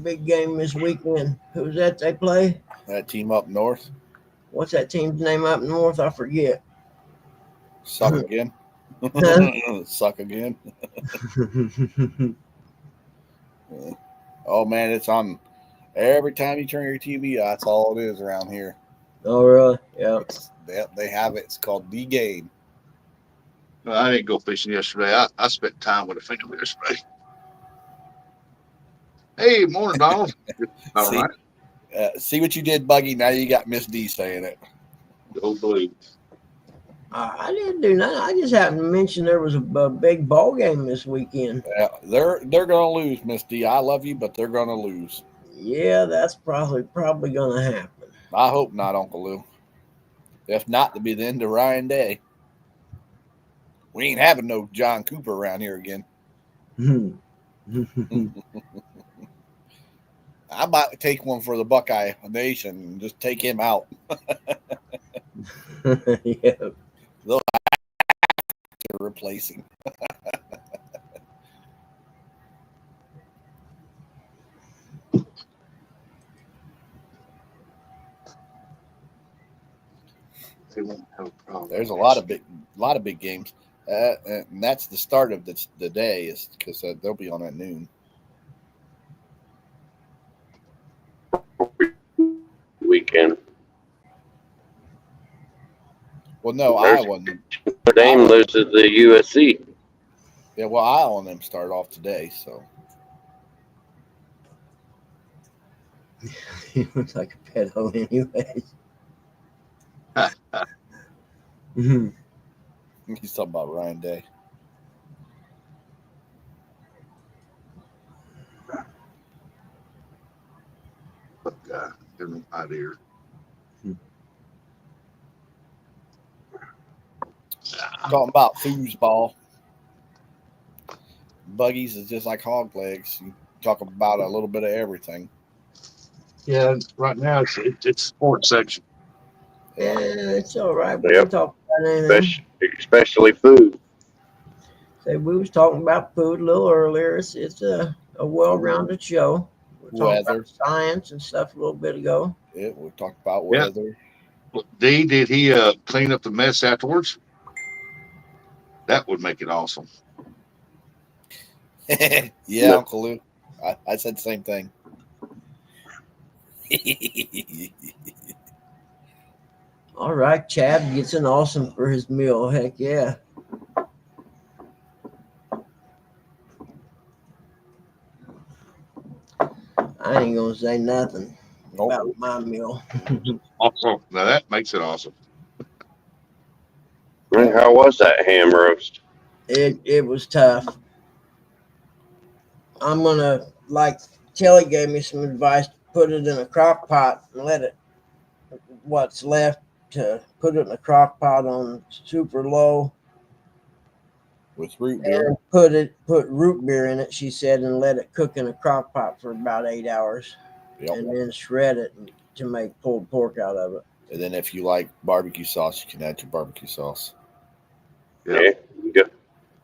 big game this weekend. Who's that they play? That team up north. what's that team's name up north? I forget. Suck again. Huh? Suck again. Oh man, it's on every time you turn your TV. That's all it is around here. Oh really? Yeah. They have it. It's called The Game. No, I didn't go fishing yesterday. I spent time with the family yesterday. Hey, morning, Donald. All See, right. see what you did, Buggy. Now you got Miss D saying it. Go blue. I didn't do nothing. I just happened to mention there was a big ball game this weekend. Yeah, they're gonna lose, Miss D. I love you, but they're gonna lose. Yeah, that's probably gonna happen. I hope not, Uncle Lou. If not, it'll be the end of Ryan Day. We ain't having no John Cooper around here again. I might take one for the Buckeye Nation and just take him out. Yeah. They'll have to replace him. They won't have a problem. There's a lot of big games, and that's the start of the day, is because they'll be on at noon. Weekend. Well, no, There's- Iowa. Notre Dame loses the USC. Yeah, well, Iowa and them start off today, so He looks like a pedo, anyways. he's talking about Ryan Day. Give them an idea. Talking about foosball. Buggies is just like hog legs. You talk about a little bit of everything. Yeah, right now it's sports section. Yeah, it's all right. We Yep. can talk about anything. Especially food. Say we was talking about food a little earlier. It's a well-rounded show. We were talking Weather. about science and stuff a little bit ago. Yeah, we talked about Yeah. weather. D, did he clean up the mess afterwards? That would make it awesome. Yeah, No. Uncle Lou. I said the same thing. All right, Chad gets an awesome for his meal. Heck yeah. I ain't gonna say nothing Nope. about my meal. Awesome. Now that makes it awesome. Hey, how was that ham roast? It was tough. I'm gonna, like Kelly gave me some advice, put it in a crock pot and let it, what's left, to put it in a crock pot on super low With root beer. and put root beer in it, she said, and let it cook in a crock pot for about 8 hours. Yep. And then shred it to make pulled pork out of it. And then if you like barbecue sauce, you can add your barbecue sauce. Yeah. Yeah, you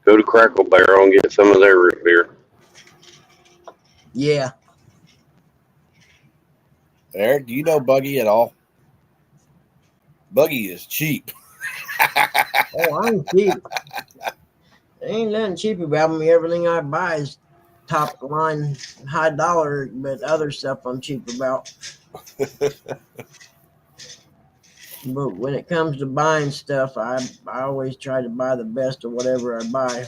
go to Crackle Barrel and get some of their root beer. Yeah. Eric, do you know Buggy at all? Buggy is cheap. Oh, I'm cheap. There ain't nothing cheap about me. Everything I buy is top line, high dollar, but other stuff I'm cheap about. But when it comes to buying stuff, I always try to buy the best of whatever I buy.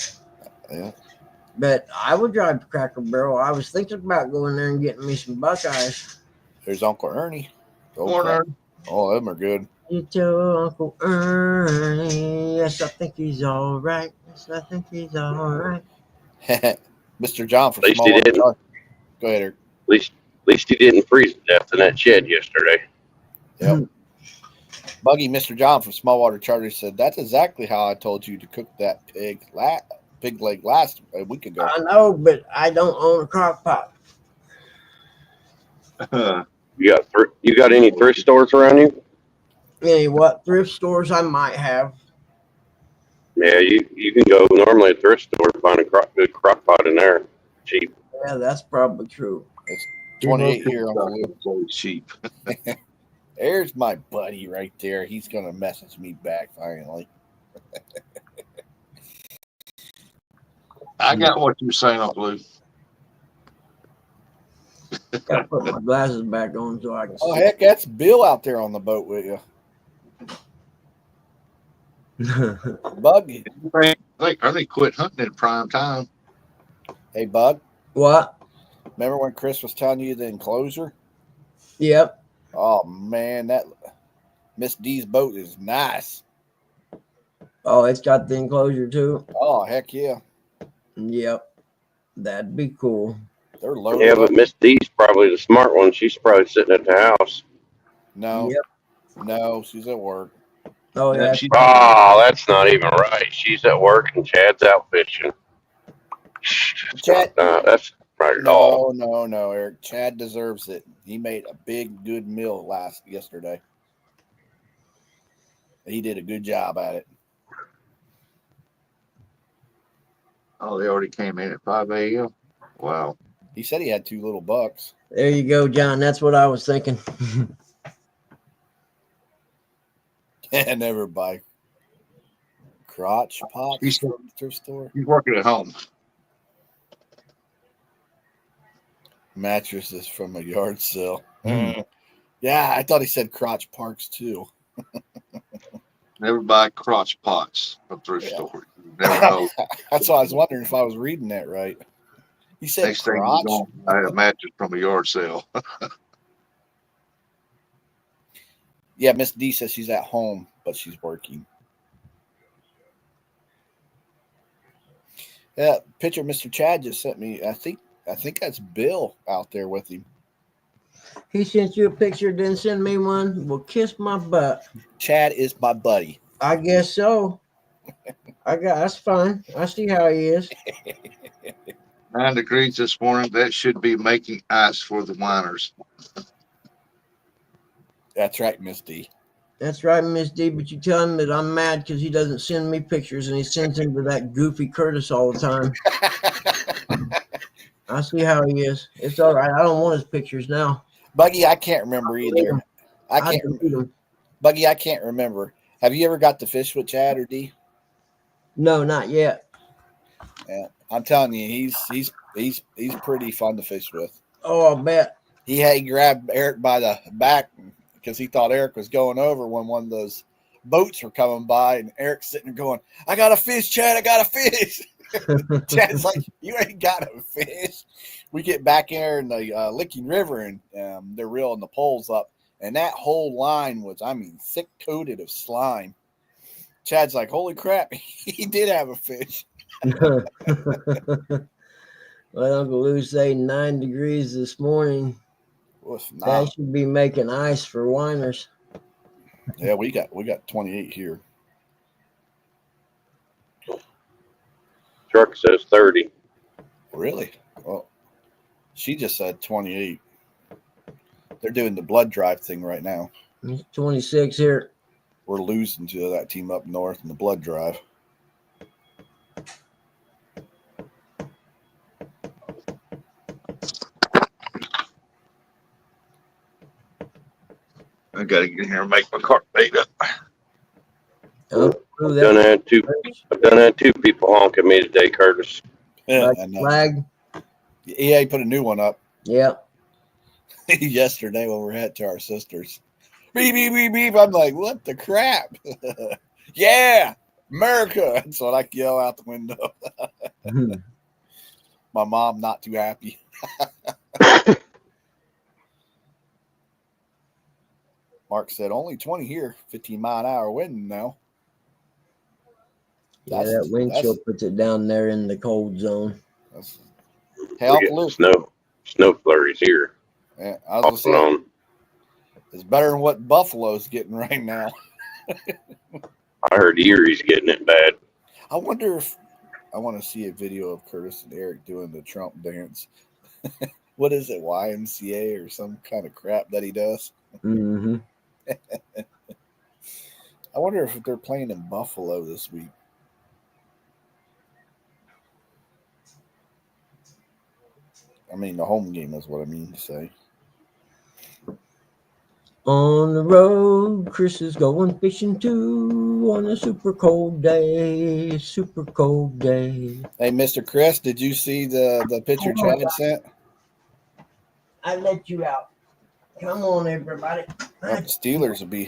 Yeah. But I would drive to Cracker Barrel. I was thinking about going there and getting me some Buckeyes. There's Uncle Ernie. Morning. Oh, them are good. You tell Uncle Ernie, yes, I think he's all right. Yes, I think he's all right. Mr. John from At least Small he Water didn't. Charger. Go ahead, Eric. At least he didn't freeze to death in that shed yesterday. Yep. Buggy, Mr. John from Small Water Charger said, that's exactly how I told you to cook that pig leg last a week ago. I know, but I don't own a crock pot. You got any thrift stores around you? Any what? Thrift stores I might have. Yeah, you can go normally at a thrift store and find a good crock pot in there. Cheap. Yeah, that's probably true. It's 28 here, Uncle Lou. It's always cheap. There's my buddy right there. He's gonna message me back finally. I got what you're saying, Uncle Lou. Gotta put my glasses back on so I can Oh see. heck, that's Bill out there on the boat with you. Bug. I think quit hunting in prime time. Hey Bug. What? Remember when Chris was telling you the enclosure? Yep. Oh man, that Miss D's boat is nice. Oh, it's got the enclosure too. Oh heck yeah. Yep. That'd be cool. They're loaded Yeah, up. but Miss D's probably the smart one. She's probably sitting at the house. No, Yep. no, she's at work. Oh Yeah, yeah. she- Oh, that's not even right. She's at work and Chad's out fishing. Chad, That's not right at all. no, Eric. Chad deserves it. He made a big, good meal yesterday. He did a good job at it. Oh, they already came in at 5 a.m. Wow. He said he had 2 little bucks. There you go, John. That's what I was thinking. And never buy crotch pots He's, from the thrift store. he's working at home. Mattresses from a yard sale. Hmm. Yeah, I thought he said crotch parks too. Never buy crotch pots from thrift Yeah. store. You never know. That's why I was wondering if I was reading that right. He said Next thing you crotch. know, I had a mattress from a yard sale. Yeah, Miss D says she's at home, but she's working. Yeah, picture Mr. Chad just sent me. I think that's Bill out there with him. He sent you a picture, didn't send me one. Well, kiss my butt. Chad is my buddy. I guess so. That's fine. I see how he is. 9 degrees this morning. That should be making ice for the whiners. That's right, Miss D. That's right, Miss D. But you tell him that I'm mad because he doesn't send me pictures and he sends them to that goofy Curtis all the time. I see how he is. It's all right. I don't want his pictures now. Buggy, I can't remember either. I delete them. Buggy, I can't remember. Have you ever got to fish with Chad or D? No, not yet. Yeah, I'm telling you, he's pretty fun to fish with. Oh, I bet. He grabbed Eric by the back because he thought Eric was going over when one of those boats were coming by, and Eric's sitting there going, "I got a fish, Chad. I got a fish." Chad's like, "You ain't got a fish." We get back there in the Licking River, and they're reeling the poles up, and that whole line was, thick coated of slime. Chad's like, "Holy crap, he did have a fish." Well, Uncle Lou say 9 degrees this morning. That should be making ice for whiners. Yeah, we got 28 here. Truck says 30. Really? Well, she just said 28. They're doing the blood drive thing right now. It's 26 here. We're losing to that team up north in the blood drive. I got to get in here and make my cart bait up. Oh, I've done had 2 people honk at me today, Curtis. Yeah, flag. Yeah, he put a new one up. Yep. Yesterday when we were at to our sisters. Beep, beep, beep, beep. I'm like, what the crap? Yeah, America. That's what I yell out the window. My mom not too happy. Mark said, only 20 here, 15-mile-an-hour wind now. Yeah, that wind chill puts it down there in the cold zone. Hell, snow flurries here. Yeah, I was gonna say, it's better than what Buffalo's getting right now. I heard Erie's getting it bad. I wonder if I want to see a video of Curtis and Eric doing the Trump dance. What is it, YMCA or some kind of crap that he does? Mm-hmm. I wonder if they're playing in Buffalo this week. I mean, the home game is what I mean to say. On the road, Chris is going fishing too on a super cold day. Super cold day. Hey, Mr. Chris, did you see the picture Hold on, Chad sent? I let you out. Come on, everybody. Oh, the Steelers will be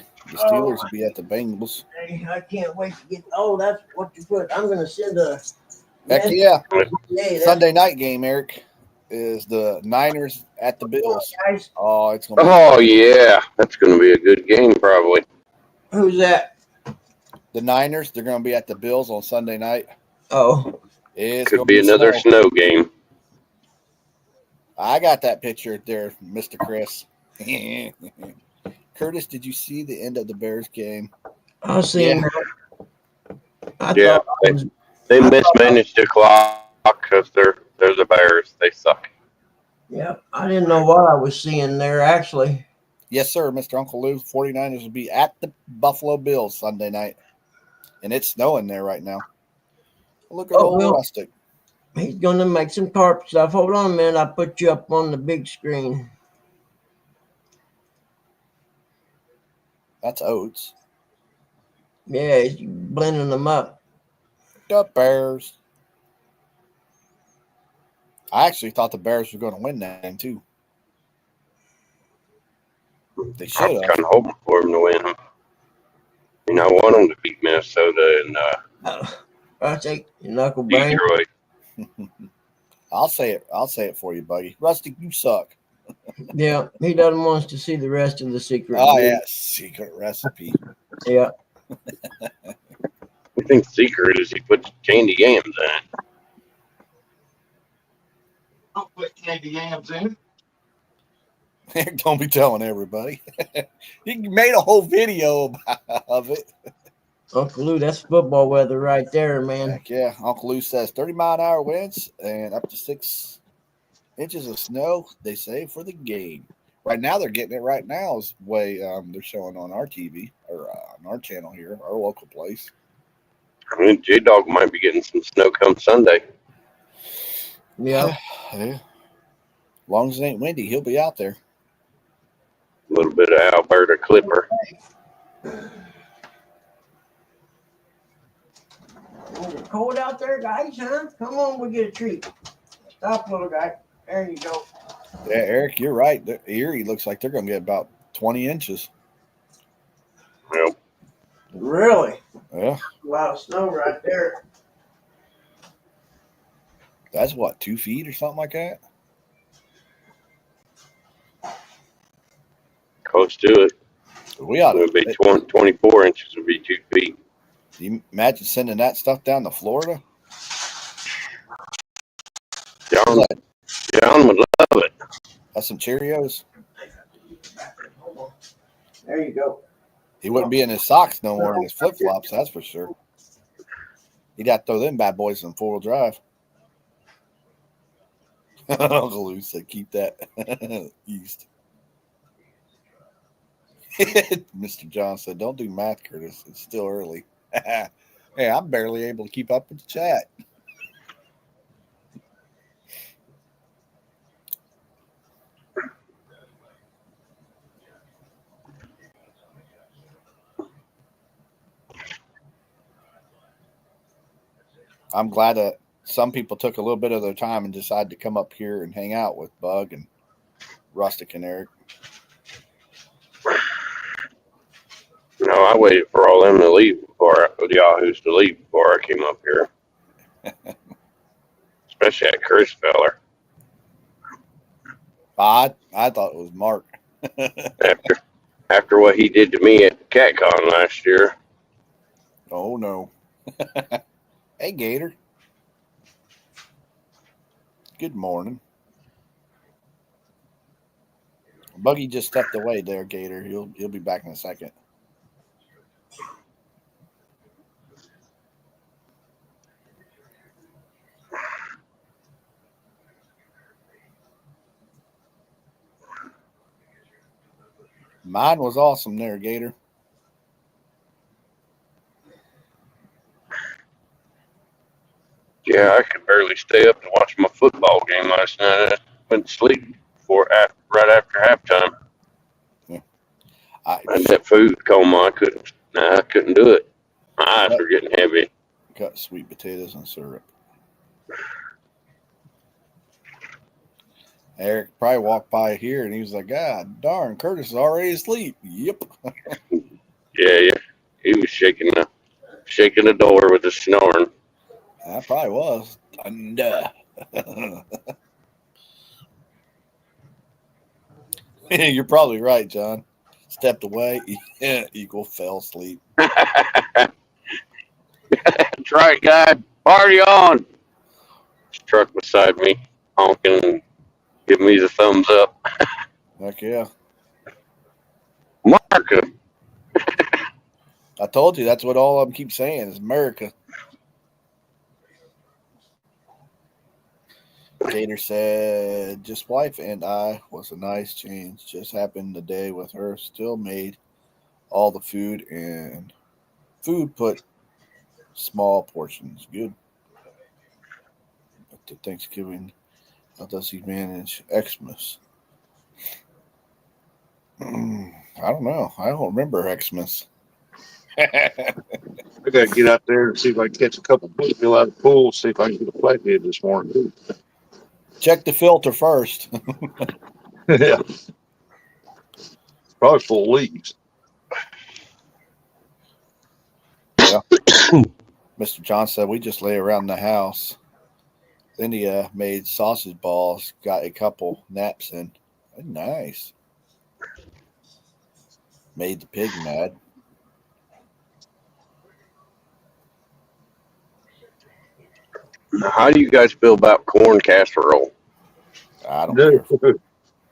at the Bengals. I can't wait to get. Oh, that's what you put. I'm gonna send a. Heck yeah! Hey, Sunday night game, Eric, is the Niners at the Bills. guys. Oh, it's gonna be. Oh yeah, that's going to be a good game probably. Who's that? The Niners. They're gonna be at the Bills on Sunday night. Oh, It's Could gonna be another snow game. I got that picture there, Mr. Chris. Curtis, did you see the end of the Bears game? I seen that. I Yeah, thought I was, they mismanaged the clock because they're the Bears. They suck. yeah, I didn't know what I was seeing there actually. Yes, sir, Mr. Uncle Lou. 49ers will be at the Buffalo Bills Sunday night. And it's snowing there right now. Look at old Rustic. He's gonna make some tarp stuff. Hold on a minute, I'll put you up on the big screen. That's oats. Yeah, he's blending them up. The Bears. I actually thought the Bears were going to win that game, too. They I should was have. kind of hoping for them to win. I want them to beat Minnesota and I take your knuckle bang. Detroit. I'll say it for you, buddy. Rustic, you suck. Yeah, he doesn't want us to see the rest of the secret. Oh, yeah. Secret recipe. Yeah. I think the secret is he puts candy yams in it. Don't put candy yams in. Don't be telling everybody. He made a whole video of it. Uncle Lou, that's football weather right there, man. Heck yeah. Uncle Lou says 30-mile-an-hour winds and up to 6 inches of snow, they say, for the game. Right now, they're getting it right now is the way they're showing on our TV or on our channel here, our local place. I mean, J-Dog might be getting some snow come Sunday. Yeah. Yeah. As long as it ain't windy, he'll be out there. A little bit of Alberta Clipper. Cold out there, guys, huh? Come on, we'll get a treat. Stop, little guy. There you go. Yeah, Eric, you're right. Erie looks like they're going to get about 20 inches. Well, Really? Yeah. A lot of snow right there. That's what, 2 feet or something like that? close to it. We ought It would be to. 24 inches would be 2 feet. You imagine sending that stuff down to Florida? John would love it. That's some Cheerios. There you go. He wouldn't be in his socks no more in his flip flops, that's for sure. He'd have to throw them bad boys in 4-wheel drive. Uncle Lou said, keep that east. Mr. John said, don't do math, Curtis. It's still early. Hey, I'm barely able to keep up with the chat. I'm glad that some people took a little bit of their time and decided to come up here and hang out with Bug and Rustic and Eric. No, I waited for all them to leave before the Yahoos to leave before I came up here. Especially that Chris feller. I thought it was Mark. After what he did to me at CatCon last year. Oh no. Hey Gator. Good morning. Buggy just stepped away there, Gator. He'll be back in a second. Mine was awesome there, Gator. Yeah, I could barely stay up and watch my football game last night. I went to sleep right after halftime. Yeah. I I had that food coma. I couldn't do it. My eyes were getting heavy. got sweet potatoes and syrup. Eric probably walked by here and he was like, God darn, Curtis is already asleep. Yep. Yeah. He was shaking the door with his snoring. I probably was. You're probably right, John. Stepped away, equal fell asleep. That's right, guy. Party on. Truck beside me, honking and giving me the thumbs up. Heck yeah. Marka. I told you that's what all of them keep saying is America. Gator said, just wife and I was a nice change. Just happened the day with her. Still made all the food and food put small portions. Good. But to Thanksgiving, how does he manage Xmas? I don't know. I don't remember Xmas. I gotta get out there and see if I can catch a couple of fish out of the pool. See if I can get a flathead this morning. Check the filter first. Yeah, probably full of leaves. Yeah. Mr. John said we just lay around the house. India made sausage balls, got a couple naps in. Nice. Made the pig mad. How do you guys feel about corn casserole? I don't care.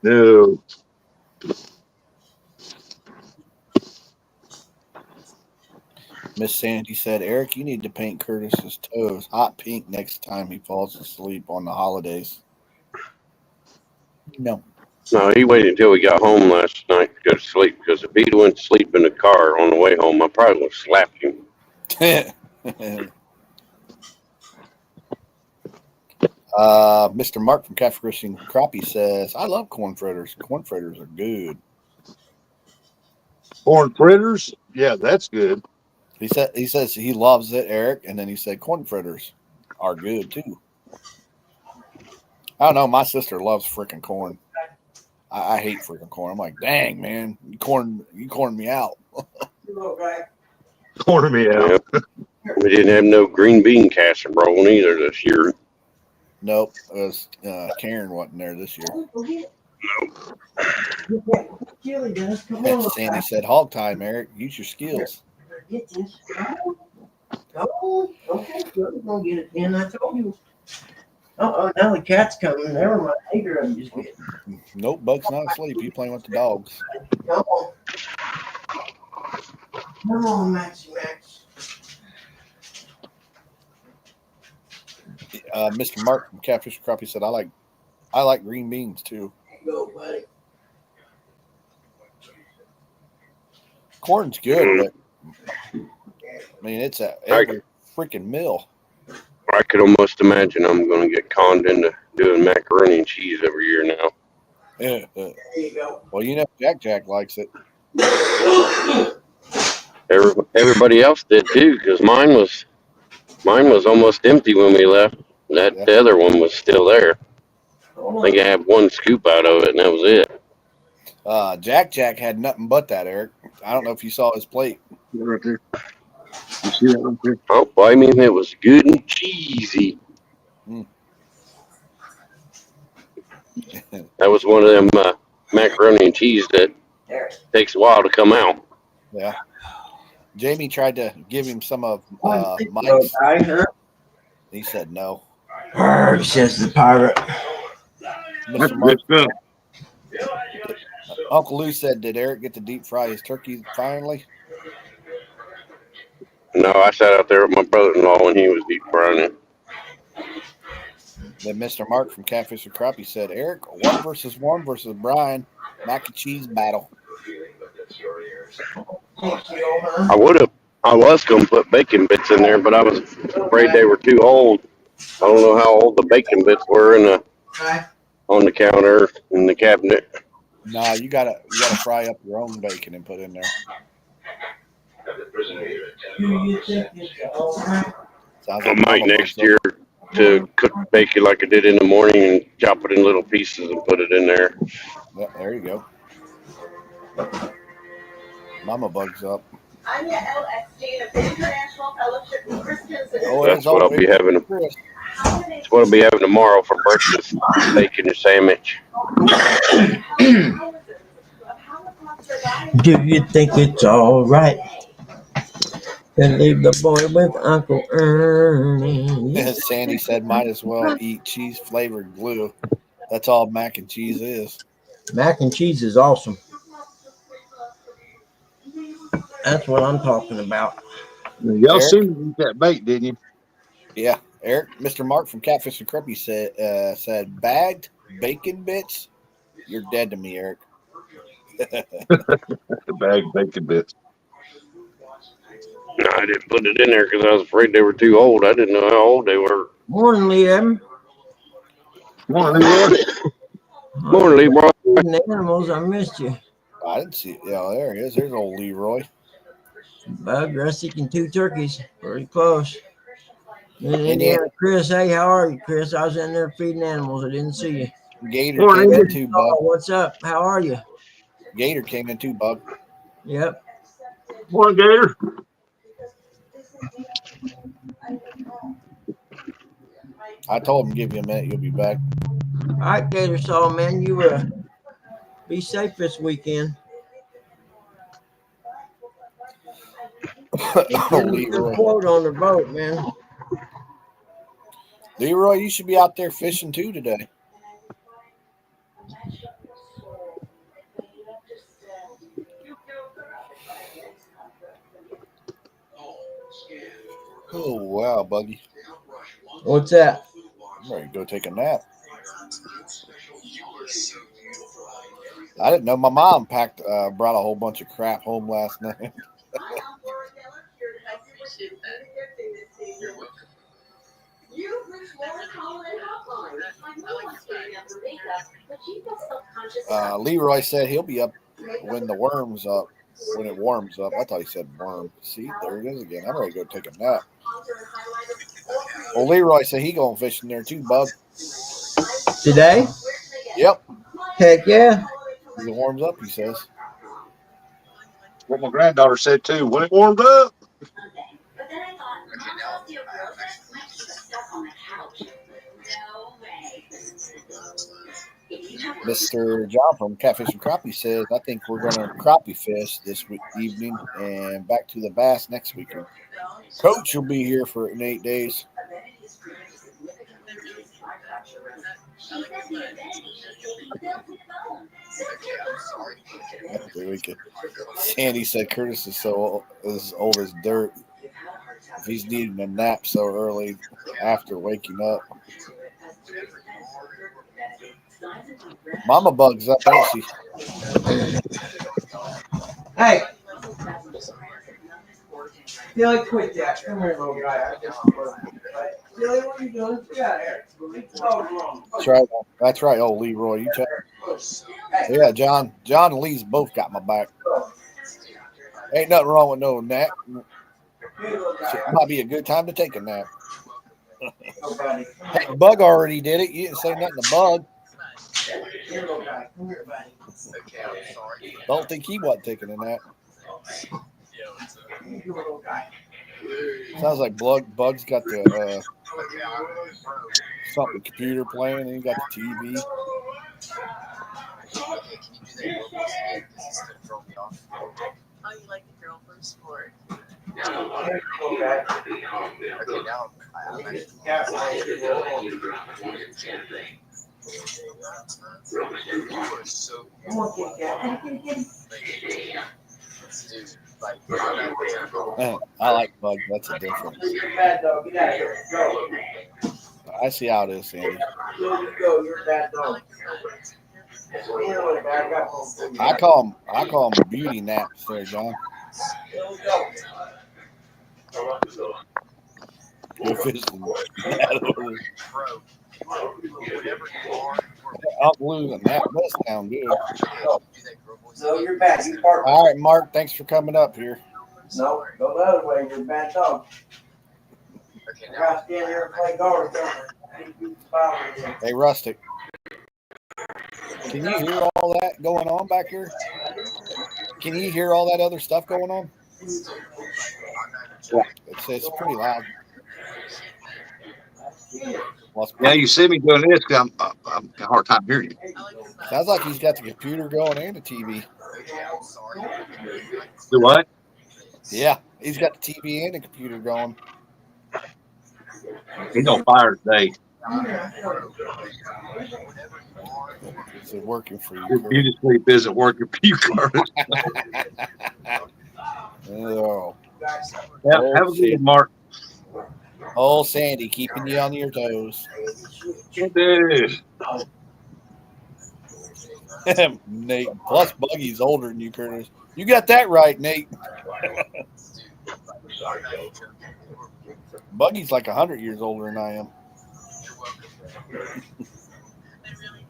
No. Miss Sandy said, Eric, you need to paint Curtis's toes hot pink next time he falls asleep on the holidays. No. No, he waited until we got home last night to go to sleep, because if he'd went to sleep in the car on the way home, I probably would have slapped him. Mr. Mark from Cafe Christian Crappie says, I love corn fritters. Corn fritters are good. Corn fritters? Yeah, that's good. He says he loves it, Eric, and then he said corn fritters are good too. I don't know. My sister loves freaking corn. I hate freaking corn. I'm like, dang, man, you corn me out. Corn me out. Yep. We didn't have no green bean casserole either this year. Nope, it was Karen wasn't there this year. Julie does. Come on. Sandy said, hog time, Eric. Use your skills. Get this. Oh, okay, good. We're gonna get it in. I told you. Now the cat's coming. Never mind. Hager, I'm just kidding. Nope, Bug's not asleep. He's playing with the dogs. Come on. Come on, Maxie Max. Mr. Mark from Catfish Crappie said, I like green beans too. Go, buddy. Corn's good, but I mean it's at every freaking meal. I could almost imagine I'm going to get conned into doing macaroni and cheese every year now. There you go. Well, you know, Jack likes it. Everybody else did too, because mine was almost empty when we left. The other one was still there. I think I had one scoop out of it, and that was it. Jack had nothing but that, Eric. I don't know if you saw his plate. Right there. You see that right there? Oh, I mean, it was good and cheesy. That was one of them macaroni and cheese that takes a while to come out. Yeah. Jamie tried to give him some of Mike's. Huh? He said no. Says the pirate. Mr. Mark, Uncle Lou said, did Eric get to deep fry his turkey finally? No, I sat out there with my brother-in-law when he was deep frying it. Then Mr. Mark from Catfish and Crappie said, Eric, 1 versus Brian, mac and cheese battle. I was going to put bacon bits in there, but I was afraid they were too old. I don't know how old the bacon bits were on the counter in the cabinet. Nah, you gotta fry up your own bacon and put in there. Do you think it's all right? Sounds I like might Mama next Bug's year up. to cook bacon like I did in the morning and chop it in little pieces and put it in there. Yeah, there you go. Mama Bug's up. Anya LSD of the International Fellowship of Christians in Oh, That's there's what old I'll be having. Chris. That's what I'll be having tomorrow for breakfast: bacon sandwich. Do you think it's all right to leave the boy with Uncle Ernie? Sandy said, might as well eat cheese flavored glue. That's all mac and cheese is. Mac and cheese is awesome. That's what I'm talking about. Y'all Eric? seen me eat that bait, didn't you? Yeah, Eric. Mr. Mark from Catfish and Cruppy said bagged bacon bits. You're dead to me, Eric. The bag bacon bits. No, I didn't put it in there because I was afraid they were too old. I didn't know how old they were. Morning, Liam. Come on, Leroy. Morning, Leroy. Feeding animals, I missed you. I didn't see it. Yeah, there he is. There's old Leroy. Bug, rustic, and 2 turkeys. Pretty close. In Indiana. Indiana, Chris. Hey, how are you, Chris? I was in there feeding animals. I didn't see you. Gator Morning, came in Indy. too, Bug. What's up? How are you? Gator came in too, Bug. Yep. Morning, Gator. I told him give you a minute. You'll be back. All right, Gator Saw, man. You be safe this weekend. Good Leroy. quote on the boat, man. Leroy, you should be out there fishing too today. Oh, wow, Buggy. What's that? I'm ready to go take a nap. I didn't know my mom brought a whole bunch of crap home last night. Leroy said he'll be up when it warms up. I thought he said worm. See, there it is again. I'm ready to go take a nap. Well, Leroy said he going fishing there too, Bug. Today? Yep. Heck yeah. When it warms up, he says. What my granddaughter said too. When it warmed up. Mr. John from Catfish and Crappie says, I think we're going to crappie fish this evening and back to the bass next weekend. Coach will be here for 8 days. Sandy said Curtis is as old as dirt. If he's needing a nap so early after waking up. Mama Bug's up, ain't she? Hey. Billy, quit that. Come here, little guy. Billy, what are you doing? Get out of here. That's right, old Leroy. You tell him. Yeah, John and Lee's both got my back. Ain't nothing wrong with no nap. It might be a good time to take a nap. Hey, Bug already did it. You didn't say nothing to Bug. Don't think he wasn't taking a nap. Sounds like Bug's got the something computer playing, and he got the TV. Oh, you like the girl from sport? I like Bug. That's a difference. I see how it is, Sandy. I call them beauty naps there, John. Go fishing. Uncle Lou, and that does sound good. So you're bad. You bark. All right, Mark. Thanks for coming up here. No, go the other way. You're a bad dog. I gotta stand here and play guard. Hey, Rustic. Can you hear all that going on back here? Can you hear all that other stuff going on? Yeah. It's pretty loud. Yeah, you see me doing this 'cause I'm having a hard time hearing you. Sounds like he's got the computer going and the TV. Do what? Yeah, he's got the TV and the computer going. He's on fire today. Is it working for you, Your Kurt? beauty sleep isn't working for you, Curtis. Oh. Yeah, Oh, have a good shit. one, Mark. Oh, Sandy, keeping you on your toes. It is. Nate. Plus, Buggy's older than you, Curtis. You got that right, Nate. Buggy's like 100 years older than I am.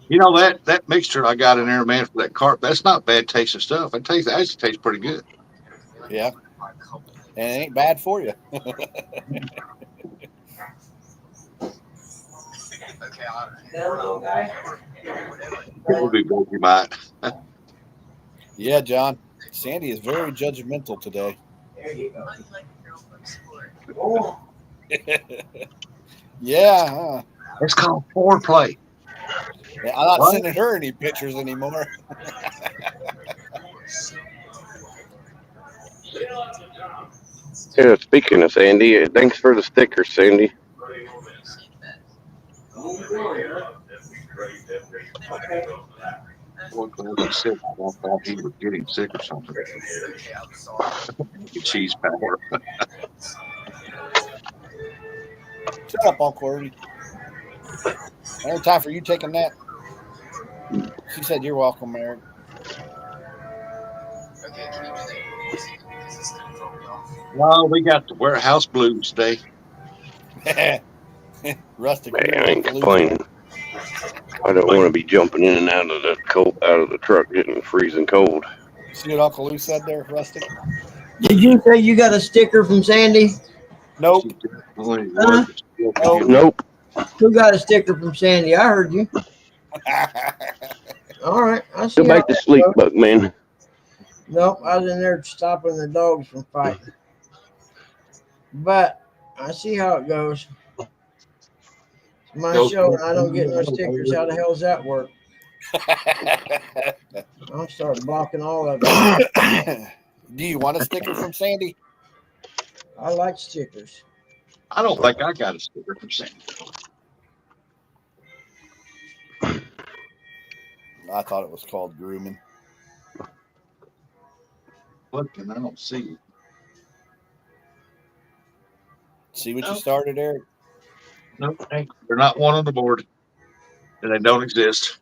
You know that mixture I got in there, man, for that carp. That's not bad tasting stuff. It tastes actually tastes pretty good. Yeah, and it ain't bad for you. Hello, guy. It would be good, you might. Yeah, John. Sandy is very judgmental today. There you go. Unlike a girl from sport. Oh, Yeah, huh? It's called foreplay. Yeah, I'm not What? sending her any pictures anymore. Yeah, speaking of Sandy, thanks for the sticker, Sandy. Boy, Clarence sick. I thought he was getting sick or something. Cheese power. Shut up, Uncle Ernie. Ain't time for you taking that. She said, "You're welcome, Eric." Well, we got the warehouse blues today. Rustic, Man, you're I ain't Uncle Lou. complaining. I don't want to be jumping in and out of the cold, out of the truck, getting freezing cold. See what Uncle Lou said there, Rustic? Did you say you got a sticker from Sandy? Nope. She definitely Huh? was still Oh. getting- Nope. Who got a sticker from Sandy? I heard you. All right, I see. Go how back to that sleep, goes. Buckman. Nope, I was in there stopping the dogs from fighting. But I see how it goes. It's my Those- show, and I don't get no stickers. How the hell does that work? I'll start blocking all of them. Do you want a sticker from Sandy? I like stickers. I don't think I got a sticker from Sandy. I thought it was called grooming. Look, and I don't see it. See what you Nope. started, Eric? No, hey, they're not one on the board, and they don't exist.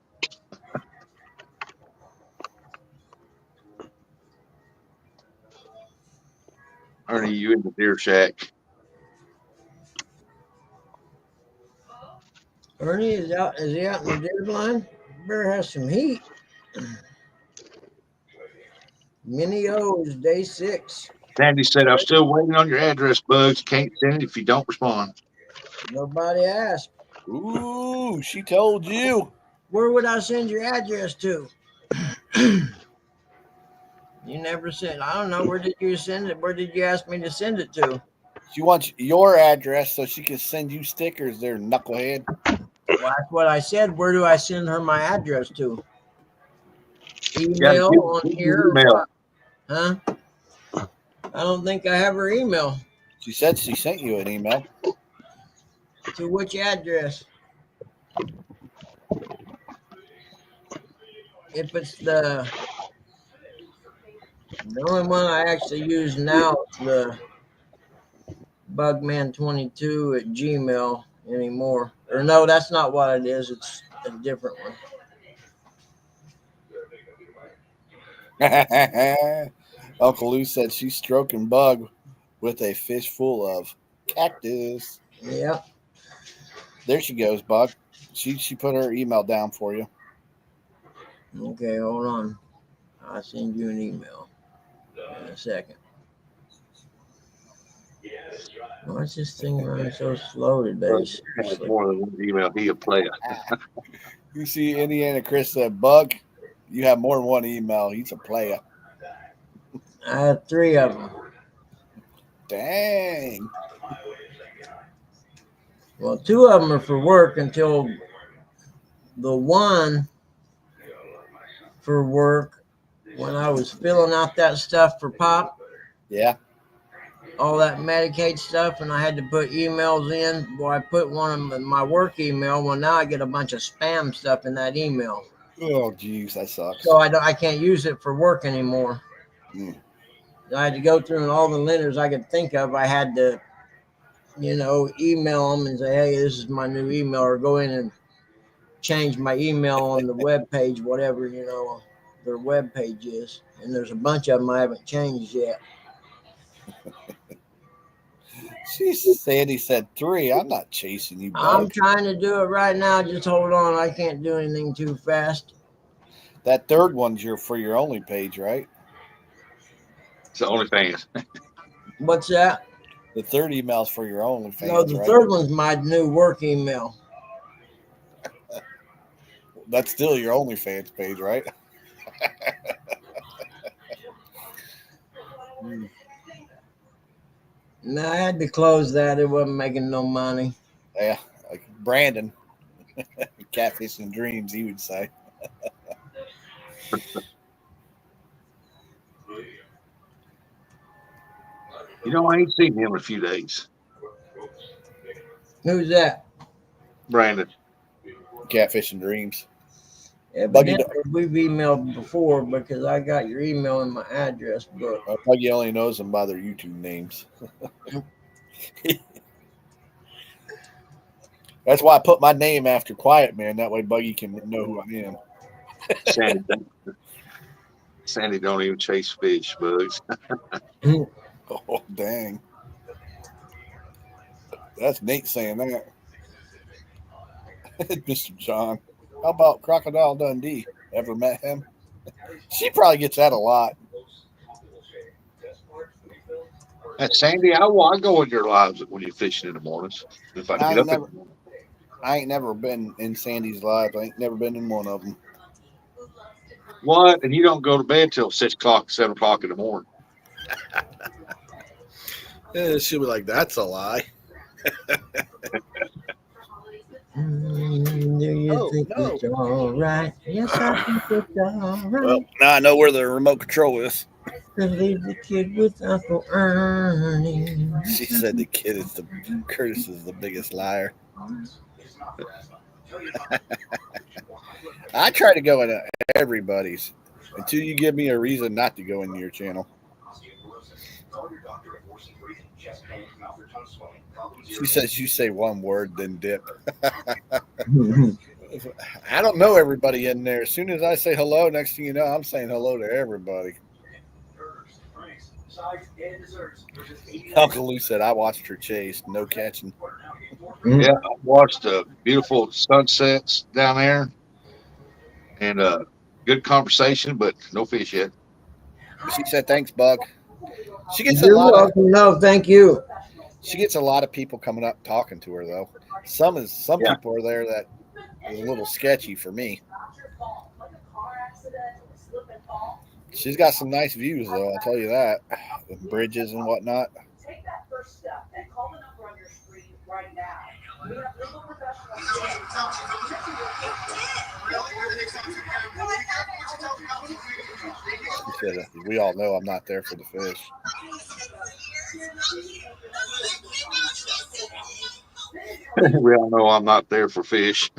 Ernie, you in the deer shack? Ernie is out. Is he out in the deer blind? Better have some heat. Mini O's, day 6. Sandy said, "I'm still waiting on your address, Bugs. Can't send it if you don't respond." Nobody asked. Ooh, she told you. Where would I send your address to? You never said. I don't know. Where did you send it? Where did you ask me to send it to? She wants your address so she can send you stickers there, knucklehead. Well, that's what I said. Where do I send her my address to? Email Yeah, give- on give here? your email. Huh? I don't think I have her email. She said she sent you an email. To which address? If it's the only one I actually use now, is the Bugman22 at Gmail anymore. Or no, that's not what it is. It's a different one. Uncle Lou said she's stroking Bug with a fish full of cactus. Yep. There she goes, Bug. She put her email down for you. Okay, hold on. I'll send you an email in a second. Why's this thing running so slow today? Seriously. More than one email. He a player. You see Indiana Chris said, Bug, you have more than one email. He's a player. I have 3 of them. Dang. Well, 2 of them are for work until the one for work when I was filling out that stuff for Pop, Yeah. all that Medicaid stuff, and I had to put emails in. Well, I put one of them in my work email. Well, now I get a bunch of spam stuff in that email. Oh, geez, that sucks. So I can't use it for work anymore. I had to go through all the lenders I could think of. I had to, email them and say, hey, this is my new email, or go in and change my email on the web page, whatever, their web page is. And there's a bunch of them I haven't changed yet. Sandy said 3. I'm not chasing you, I'm Bug. trying to do it right now. Just hold on. I can't do anything too fast. That third one's for your only page, right? It's the OnlyFans. What's that? The third email's for your OnlyFans, No, the right? third one's my new work email. That's still your OnlyFans page, right? No, I had to close that. It wasn't making no money. Yeah, like Brandon, Catfish and Dreams, he would say. I ain't seen him in a few days. Who's that? Brandon. Catfish and Dreams. Evidently, we've emailed before because I got your email in my address book. Buggy only knows them by their YouTube names. That's why I put my name after Quiet Man. That way Buggy can know who I am. Sandy don't even chase fish, Bugs. Oh, dang. That's Nate saying that. Mr. John. How about Crocodile Dundee? Ever met him? She probably gets that a lot. Sandy, I go in your lives when you're fishing in the mornings. If I get up I ain't never been in Sandy's live. I ain't never been in one of them. What? And you don't go to bed till 6 o'clock, 7 o'clock in the morning. She'll be like, that's a lie. Do you think it's all right? Yes, I think it's all right. Well, now I know where the remote control is. To leave the kid with Uncle Ernie. She said the kid is Curtis is the biggest liar. I try to go into everybody's until you give me a reason not to go into your channel. She says you say one word, then dip. I don't know everybody in there. As soon as I say hello, next thing you know, I'm saying hello to everybody. Uncle Lou said I watched her chase, no catching. Yeah, I watched beautiful sunsets down there, and good conversation, but no fish yet. She said, "Thanks, Bug." She gets You're welcome. No, thank you. She gets a lot of people coming up talking to her, though. Some people are there that is a little sketchy for me. She's got some nice views, though. I'll tell you that. The bridges and whatnot. Take that first step and call the number on your screen right now. We have legal professionals. She said, we all know I'm not there for the fish. We all know I'm not there for fish.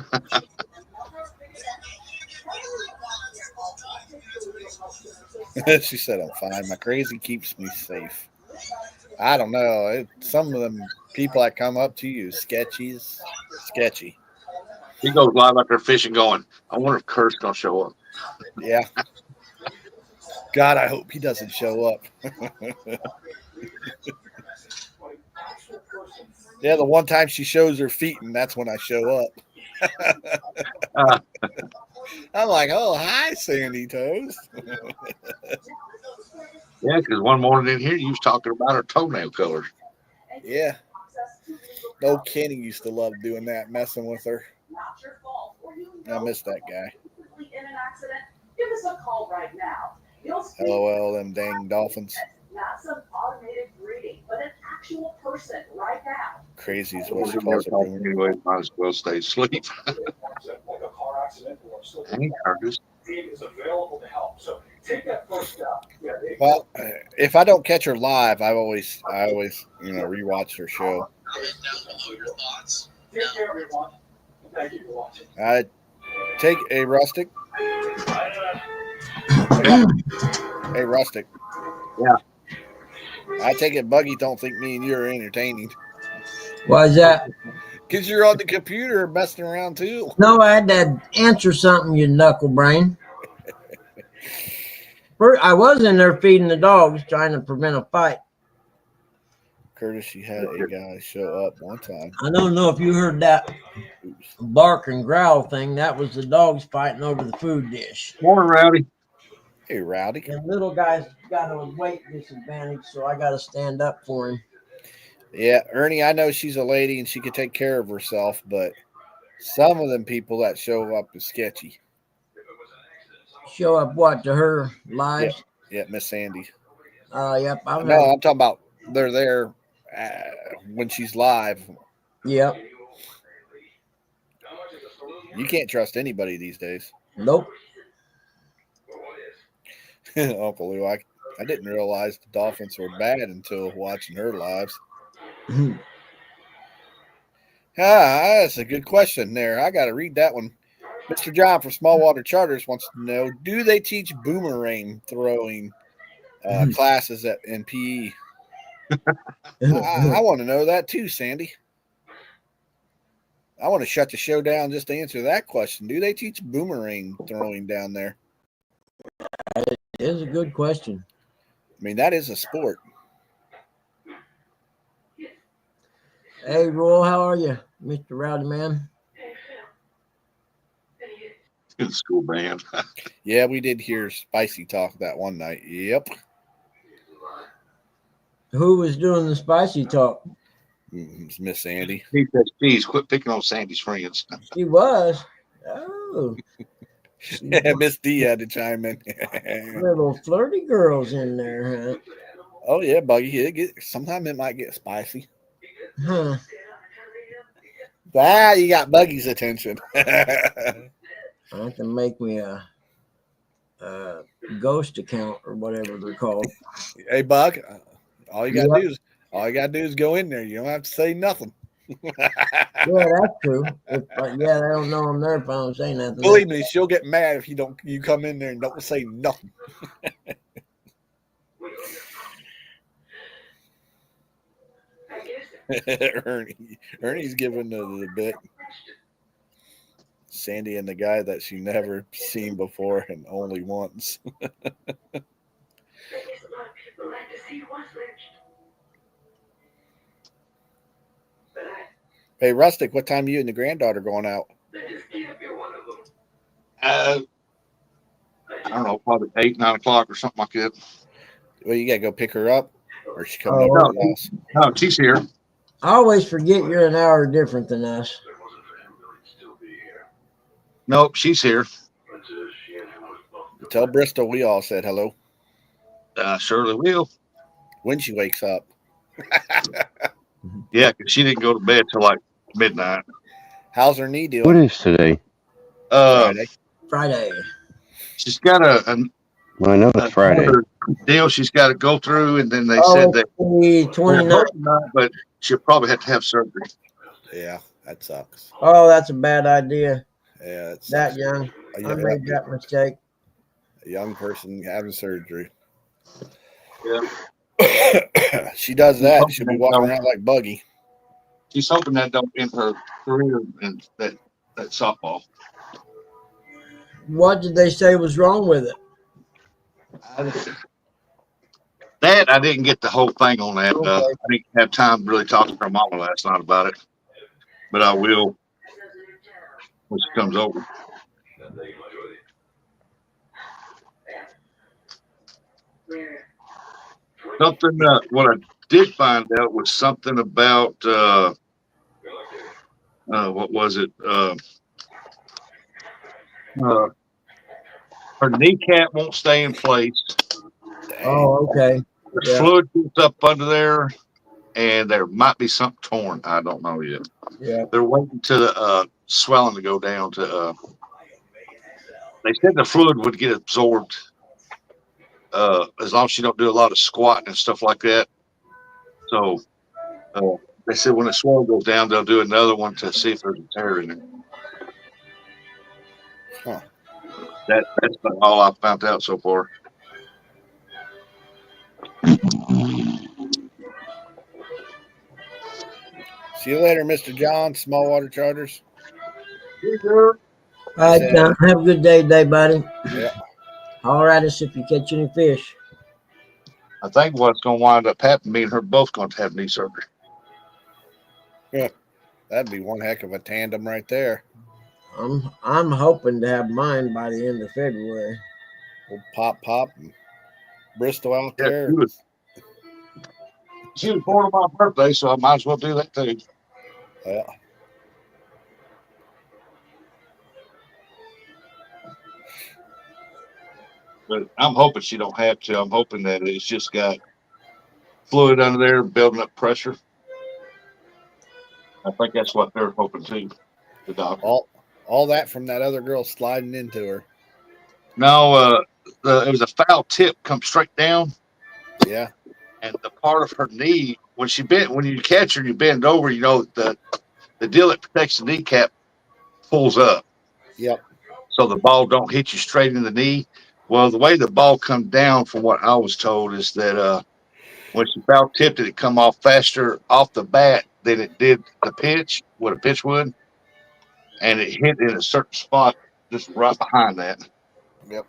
She said, I'm fine. My crazy keeps me safe. I don't know. Some of them people that come up to you, sketchy. He goes live out there fishing going, I wonder if Kurt's going to show up. Yeah. God, I hope he doesn't show up. Yeah, the one time she shows her feet, and that's when I show up. I'm like, oh, hi, Sandy Toes. Yeah, because one morning in here, you was talking about her toenail colors. Yeah. No, Kenny used to love doing that, messing with her. I miss that guy. In an accident, give us a call right now. You'll speak LOL, them dang Dolphins. not some automated greeting, but an actual person right now. Crazy is We're what she gonna calls her. talk anyway. Might as well stay asleep. Hey, Curtis. Well, if I don't catch her live, I always, rewatch her show. I take a Rustic. Hey, Rustic. Yeah. I take it Buggy don't think me and you are entertaining. Why is that? Because you're on the computer messing around too. No, I had to answer something, you knuckle brain. I was in there feeding the dogs, trying to prevent a fight. Curtis, you had a guy show up one time. I don't know if you heard that bark and growl thing. That was the dogs fighting over the food dish. Morning, Rowdy. Hey, Rowdy. And little guy's got a weight disadvantage, so I got to stand up for him. Yeah, Ernie, I know she's a lady and she could take care of herself, but some of them people that show up is sketchy. Show up what, to her lives? Yeah, Miss Sandy. Yep. I'm talking about they're there when she's live. Yep. You can't trust anybody these days. Nope. Uncle Lou, I didn't realize the Dolphins were bad until watching her lives. That's a good question there. I got to read that one. Mr. John from Small Water Charters wants to know, do they teach boomerang throwing classes in PE? I want to know that too, Sandy. I want to shut the show down just to answer that question. Do they teach boomerang throwing down there? It is a good question. I mean, that is a sport. Hey, Roy, how are you, Mr. Rowdy Man? Good school band. Yeah, we did hear Spicy talk that one night. Yep. Who was doing the spicy talk? It's Miss Sandy. He said, geez, quit picking on Sandy's friends. She was. Oh. Yeah, Miss D had to chime in. Little flirty girls in there, huh? Oh, yeah, Buggy. Sometimes it might get spicy. Huh. You got Buggy's attention. I have to make me a ghost account or whatever they're called. Hey, Bug, all you gotta do is go in there. You don't have to say nothing. Yeah, that's true. They don't know I'm there if I don't say nothing. Believe me, she'll get mad if you come in there and don't say nothing. Ernie's giving the bit. Sandy and the guy that she never seen before and only once. Hey, Rustic, what time are you and the granddaughter going out? I don't know, probably 8, 9 o'clock or something like that. Well, you got to go pick her up, or she coming over to the house? No, she's here. I always forget you're an hour different than us. Nope, she's here. Tell Bristol we all said hello. Surely will. When she wakes up. Yeah, because she didn't go to bed till like midnight. How's her knee doing? What is today? Friday. She's got Well, I know it's Friday. deal she's got to go through, and then they said that the 29th. but she'll probably have to have surgery. Yeah, that sucks. Oh, that's a bad idea. Yeah, that young. I made that mistake. A young person having surgery. Yeah. She does that. She'll be walking around like Buggy. She's hoping that don't end her career in that softball. What did they say was wrong with it? That I didn't get the whole thing on that. Okay. I didn't have time to really talk to her mama last night about it, but I will. when she comes over. Something what I did find out was something about what was it? Uh, her kneecap won't stay in place. Oh, okay. The Yeah. fluid gets up under there, and there might be something torn. I don't know yet. Yeah. They're waiting to the swelling to go down to. They said the fluid would get absorbed as long as you don't do a lot of squatting and stuff like that. So uh, they said when the swelling goes down, they'll do another one to see if there's a tear in it. Huh. That's about all I've found out so far. See you later, Mr. John. Small water charters. All right, John. Have a good day today, buddy. Yeah. All right, us if you catch any fish. I think what's going to wind up happening, me and her both going to have knee surgery. Yeah. That'd be one heck of a tandem right there. I'm hoping to have mine by the end of February. We'll pop, and Bristol out Yeah, there. she was born on my birthday, so I might as well do that too. Yeah. But I'm hoping she don't have to. I'm hoping that it's just got fluid under there building up pressure. I think that's what they're hoping too. The doctor. All that from that other girl sliding into her. No, it was a foul tip, come straight down. Yeah. And the part of her knee, when you catch her, you bend over. You know the deal that protects the kneecap pulls up. Yep. So the ball don't hit you straight in the knee. Well, the way the ball come down, from what I was told, is that when she foul tipped it, it come off faster off the bat than it did the pitch, what a pitch would, and it hit in a certain spot just right behind that. Yep.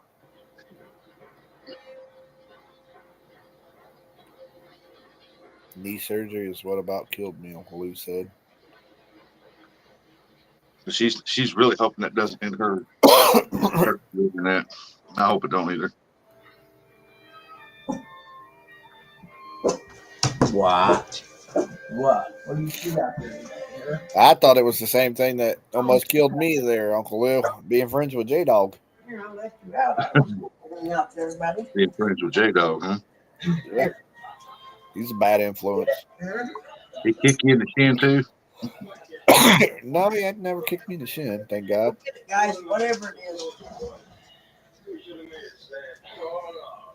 Knee surgery is what about killed me, Uncle Lou said. But she's really hoping that doesn't end her. That. I hope it don't either. What? What do you see out there? I thought it was the same thing that almost killed me there, Uncle Lou, being friends with J-Dog. Here, I left you out. Out there, buddy. Being friends with J-Dog, huh? Yeah. He's a bad influence. He kick you in the shin too? No, he had never kicked me in the shin, thank God. Guys, whatever it is.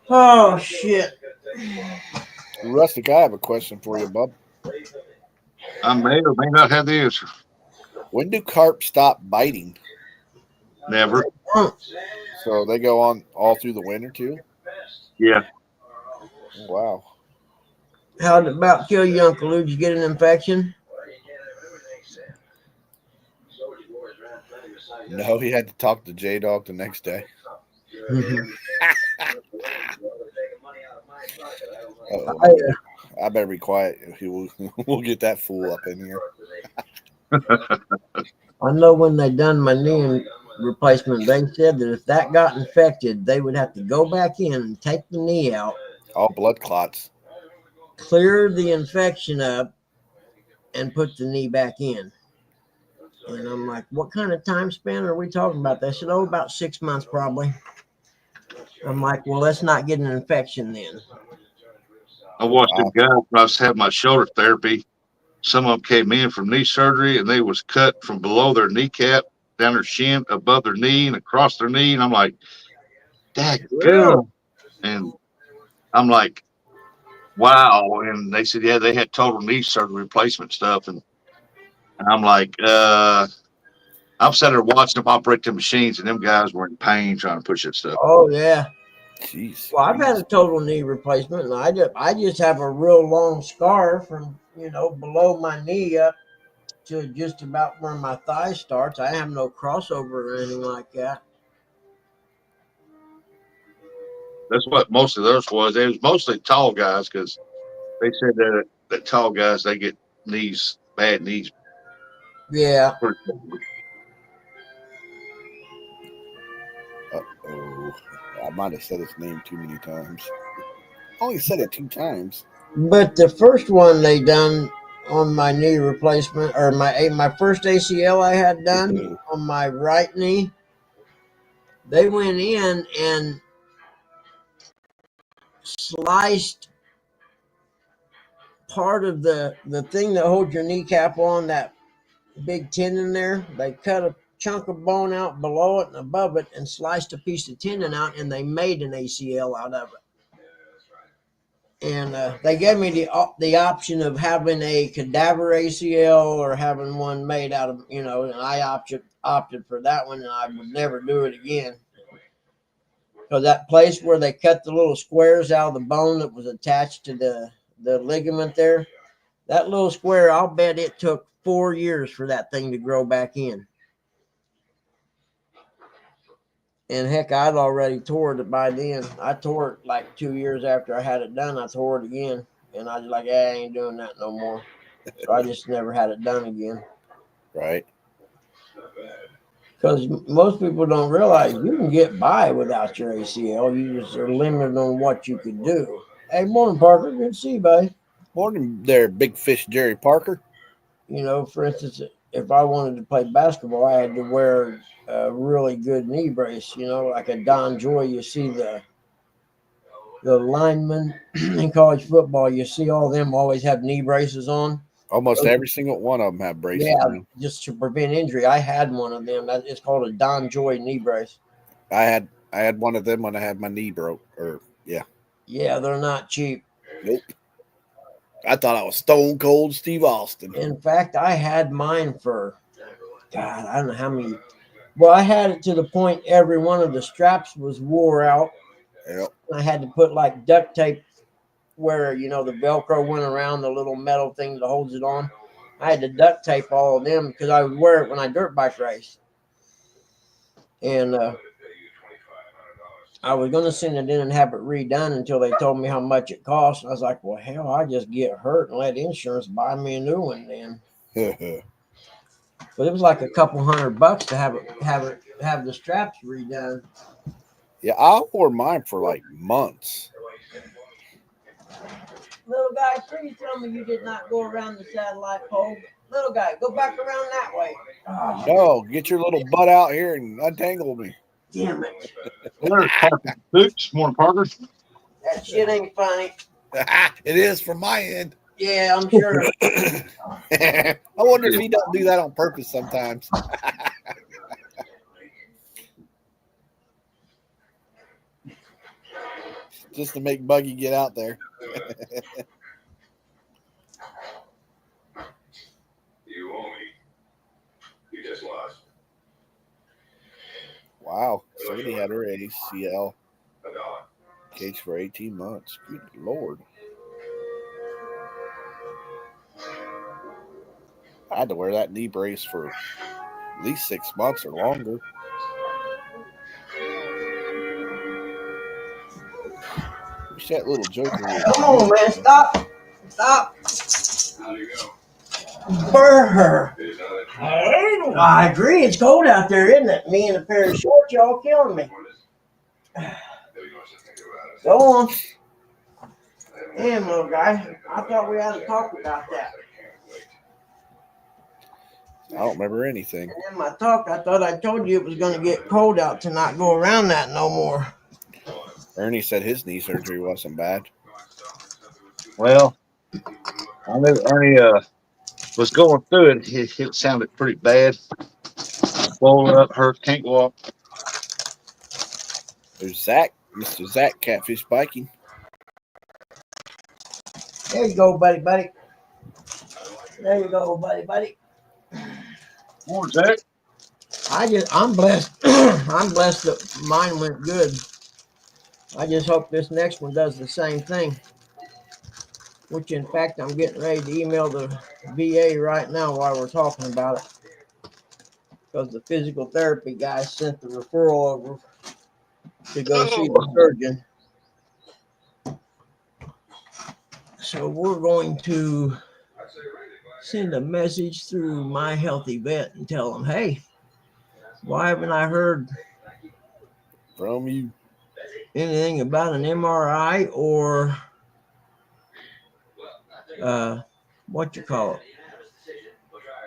Oh, shit. Rustic, I have a question for you, bub. I may or may not have the answer. When do carp stop biting? Never. So they go on all through the winter too? Yeah. Oh, wow. How'd it about kill you, Uncle Lou? Did you get an infection? No, he had to talk to J-Dog the next day. I better be quiet. We'll get that fool up in here. I know when they done my knee replacement, they said that if that got infected, they would have to go back in and take the knee out. All blood clots. Clear the infection up, and put the knee back in. And I'm like, what kind of time span are we talking about? They said, about 6 months probably. I'm like, well, let's not get an infection then. I watched the guy when I was having my shoulder therapy. Some of them came in from knee surgery and they was cut from below their kneecap, down their shin, above their knee, and across their knee. And I'm like, dadgum. And I'm like, wow. And they said, yeah, they had total knee surgery replacement stuff. And I'm like, I'm sitting there watching them operate the machines, and them guys were in pain trying to push that stuff. Oh, yeah. Jeez. Well, I've had a total knee replacement, and I just have a real long scar from, below my knee up to just about where my thigh starts. I have no crossover or anything like that. That's what most of theirs was. It was mostly tall guys because they said that tall guys, they get bad knees. Yeah. I might have said his name too many times. I only said it 2 times. But the first one they done on my knee replacement, or my first ACL I had done on my right knee, they went in and sliced part of the thing that holds your kneecap on, that big tendon there. They cut a chunk of bone out below it and above it and sliced a piece of tendon out, and they made an ACL out of it. And they gave me the option of having a cadaver ACL or having one made out of, and I opted for that one, and I would never do it again. Because that place where they cut the little squares out of the bone that was attached to the ligament there, that little square, I'll bet it took 4 years for that thing to grow back in. And heck, I'd already tore it by then. I tore it like 2 years after I had it done. I tore it again. And I was like, I ain't doing that no more. So I just never had it done again. Right. Because most people don't realize you can get by without your ACL. You just are limited on what you could do. Hey, morning, Parker. Good to see you, buddy. Morning there, Big Fish Jerry Parker. For instance, if I wanted to play basketball, I had to wear a really good knee brace, like a Don Joy. You see the linemen in college football, you see all of them always have knee braces on. Almost every single one of them have braces. Yeah, just to prevent injury. I had one of them. It's called a Don Joy knee brace. I had one of them when I had my knee broke. Yeah, they're not cheap. Nope. I thought I was Stone Cold Steve Austin. In fact, I had mine for, God, I don't know how many. Well, I had it to the point every one of the straps was wore out. Yep. I had to put like duct tape where, the Velcro went around the little metal thing that holds it on. I had to duct tape all of them because I would wear it when I dirt bike race. And I was going to send it in and have it redone until they told me how much it cost. And I was like, well, hell, I just get hurt and let insurance buy me a new one then. But it was like a couple $100 to have the straps redone. Yeah, I wore mine for like months. Little guy, please tell me you did not go around the satellite pole. Little guy, go back around that way. Oh. No, get your little butt out here and untangle me. Damn it. There's Parker. Oops, morning, Parker. That shit ain't funny. It is from my end. Yeah, I'm sure. I wonder if he don't do that on purpose sometimes. Just to make Buggy get out there. You owe me. You just lost. Wow. Sadie had her ACL $1. cage for 18 months. Good Lord. I had to wear that knee brace for at least 6 months or longer. Wish that little joker would Come on, man. Stop. How do you go? Burr. There's another I agree. It's cold out there, isn't it? Me in a pair of shorts, y'all killing me. Go on. Damn, little guy. I thought we had to talk about that. I don't remember anything. And in my talk, I thought I told you it was going to get cold out to not go around that no more. Ernie said his knee surgery wasn't bad. Well, I knew Ernie was going through it. It sounded pretty bad. Swollen up, hurt, can't walk. There's Zach, Mr. Zach Catfish Biking. There you go, buddy. There you go, buddy. Morning, Zach. I'm blessed. I'm blessed that mine went good. I just hope this next one does the same thing. Which, in fact, I'm getting ready to email the VA right now while we're talking about it. Because the physical therapy guy sent the referral over to go see the surgeon. So we're going to send a message through My Healthy Vet and tell them, hey, why haven't I heard from you? anything about an MRI or what you call it?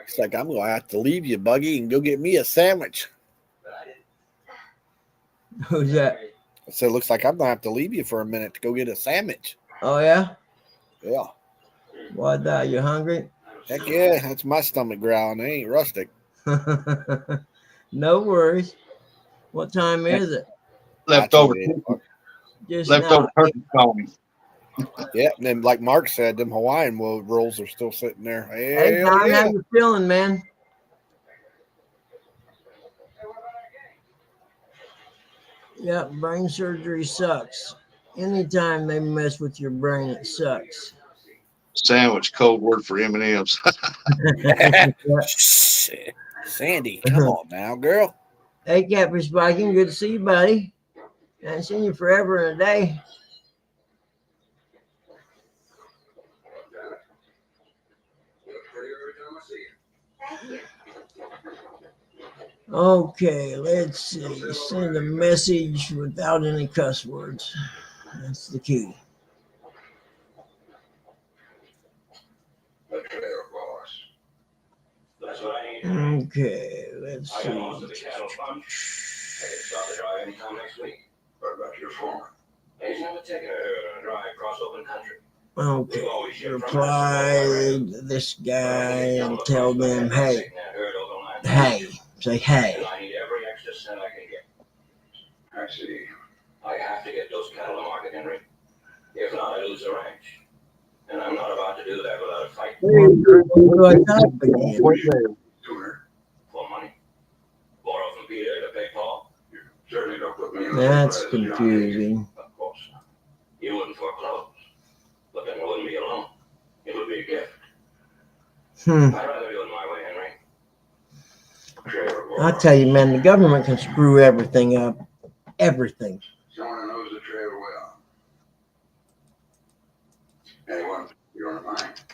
It's like, I'm going to have to leave you, Buggy, and go get me a sandwich. Who's that? I said, looks like I'm going to have to leave you for a minute to go get a sandwich. Oh, yeah? Yeah. What, you hungry? Heck yeah, that's my stomach growling. They ain't rustic. No worries. What time is it? Leftover Just leftover now. turkey calling. Yeah, and then like Mark said, them Hawaiian rolls are still sitting there. Hey, Hell John, yeah. how you feeling, man? Yep, brain surgery sucks. Anytime they mess with your brain, it sucks. Sandwich, code word for M&M's. Shit. Sandy, come on now, girl. Hey, Catfish Viking, good to see you, buddy. I haven't seen you forever and a day. Okay, let's see. Send a message without any cuss words. That's the key. Okay, let's see. Okay, reply to this guy and tell them, hey, say hey. I see. I have to get those cattle to market, Henry. If not, I lose the ranch. And I'm not about to do that without a fight. What do I type again? Sooner. For money. Borrow from Peter to pay Paul. You certainly don't put me on That's confusing. Of course not. You wouldn't foreclose. But then it wouldn't be a loan. It would be a gift. I'd rather do it my way, Henry. I tell you, man, the government can screw everything up. Everything. Someone who knows the trail well. Anyone you're on mind?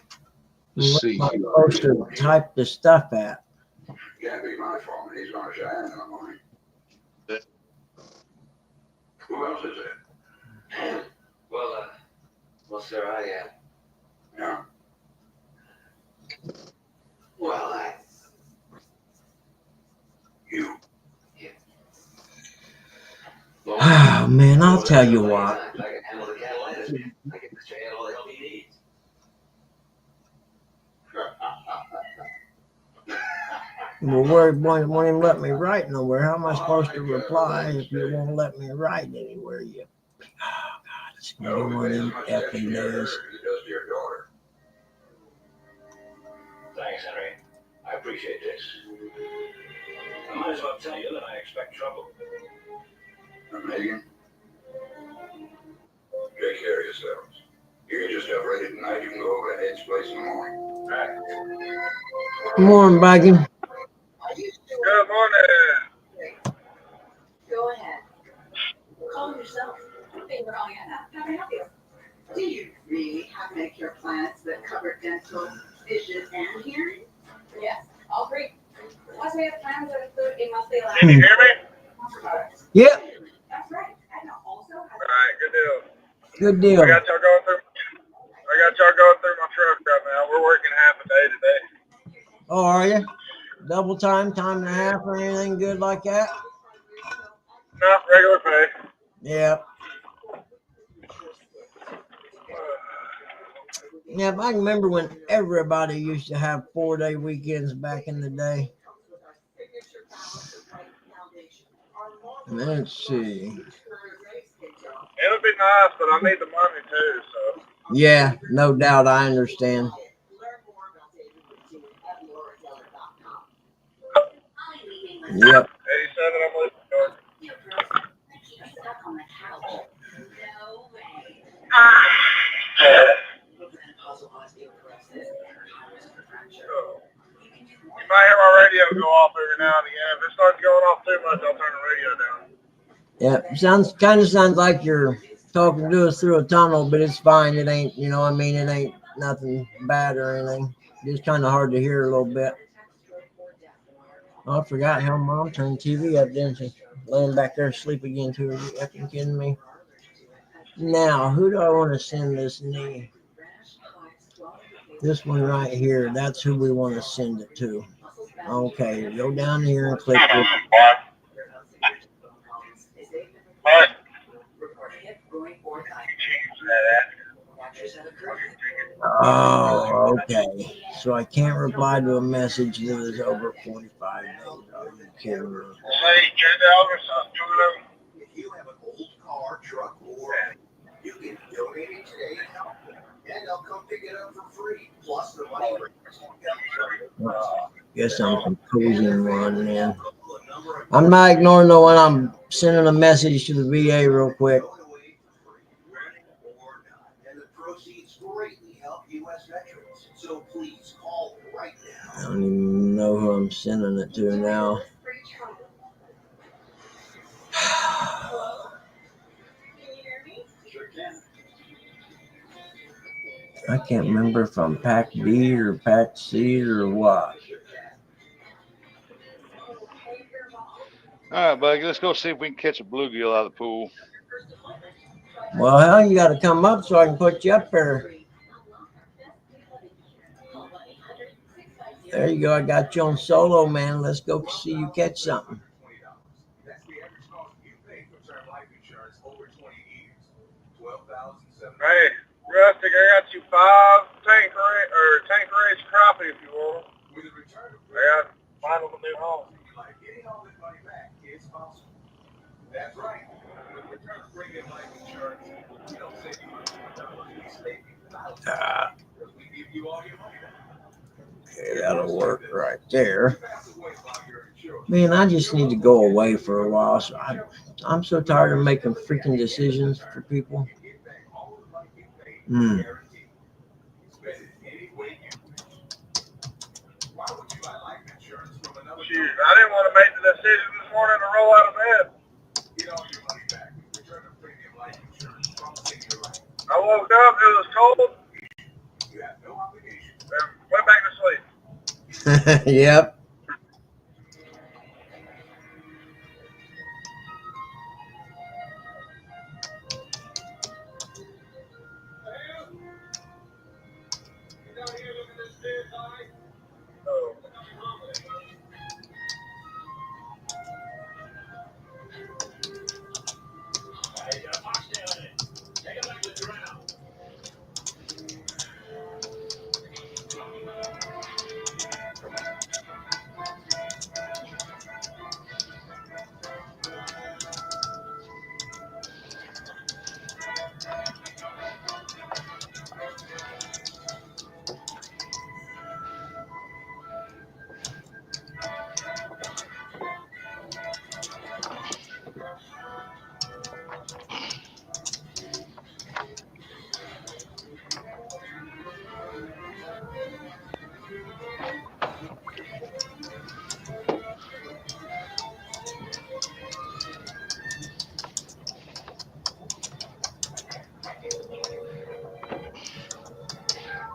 What am I supposed to type the stuff at? Can't be my fault. He's going to Cheyenne in the morning. Who else is it? Well, sir, yeah. Well, you. Oh, man, I'll tell you what. I can handle the cattle and I can get Mr. Ed all the help he needs. Well, where won't even let me write nowhere. How am I supposed to reply if you won't let me write anywhere? You. Oh God, it's gonna be one of them effing days. Thanks, Henry. I appreciate this. I might as well tell you that I expect trouble. Megan, take care of yourselves. You can just have ready tonight. You can go over to Ed's place in the morning. Right. Good morning, Viking. Good morning. Go ahead. Call yourself. Hey, we're all How can I help you? Do you really have Medicare plans that cover dental, vision, and hearing? Yes, all three. Plus, we have plans that include a monthly allowance. Can you hear me? Yep. That's right. And also all right, good deal. Good deal. I got y'all going through my truck right now. We're working half a day today. Oh, are you? Double time, time and a half, or anything good like that? No, regular pay. Yep. Yeah, I can remember when everybody used to have 4-day weekends back in the day. Let's see. It'll be nice, but I need the money too, so. Yeah, no doubt. I understand. Yep. 87, I'm listening to it. You might hear my radio go off every now and again. If it starts going off too much, I'll turn the radio down. Yeah, sounds like you're talking to us through a tunnel, but it's fine. It ain't, you know what I mean? It ain't nothing bad or anything. Just kind of hard to hear a little bit. Oh, I forgot how Mom turned TV up, didn't she? Laying back there asleep again, too. Are you effing kidding me? Now, who do I want to send this knee? This one right here. That's who we want to send it to. Okay, go down here and click. What? Oh, okay. So I can't reply to a message that is over 45 days. Are you kidding me? Say, get the other stuff. If you have an old car, truck, or you can donate it today and they'll come pick it up for free. Plus the money. Guess I'm composing one then. I'm not ignoring the one. I'm sending a message to the VA real quick. And the proceeds greatly help U.S. veterans. So please call right now. I don't even know who I'm sending it to now. I can't remember if I'm Pack B or Pack C or what. All right, buddy, let's go see if we can catch a bluegill out of the pool. Well, hell, you got to come up so I can put you up there. There you go. I got you on solo, man. Let's go see you catch something. Hey, Rustic, I got you 5 Tanqueray crappie if you want them. I got find them a new home. That's right. With return of premium life insurance, we don't save you money. We save you thousands. We give you all your money back. Okay, that'll work right there. Man, I just need to go away for a while. So I'm so tired of making freaking decisions for people. Shoot, I didn't want to make the decision this morning to roll out of bed. I woke up, it was cold, and went back to sleep. Yep.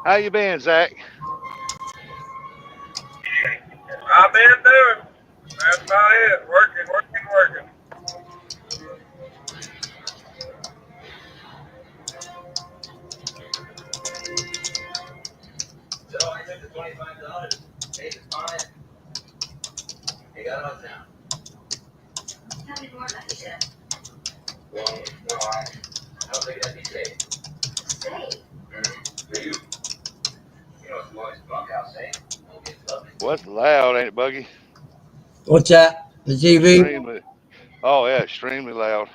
How you been, Zach? I've been doing. That's about it. Working. So I took the $25. Paid the fine. They got us now. How many more left, you said? Well, no, I don't think that'd be safe. Safe? For you. You know it's Lloyd's bunkhouse, eh? What's loud, ain't it, Buggy? What's that? The TV? Extremely. Oh, yeah, extremely loud.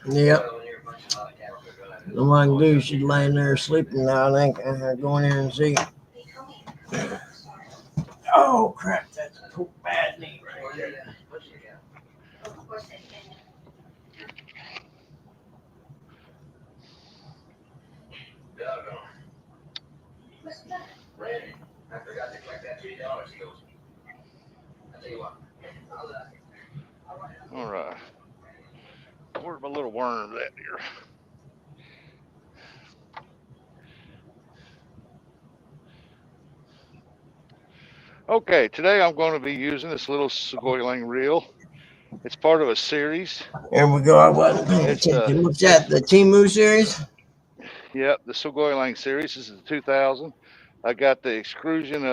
Yep. No one can do. She's laying there sleeping now. I think I'm going here and see. Oh, crap. That's a bad knee right there. Randy, I forgot to collect that $3 he owes me. I'll tell you what. All right. Where's my little worms at here? Okay, today I'm going to be using this little squealing reel. It's part of a series. There we go. I wasn't paying It's attention. What's that? The Timu series? Yep, the Sogoylang series. This is 2000. I got the extrusion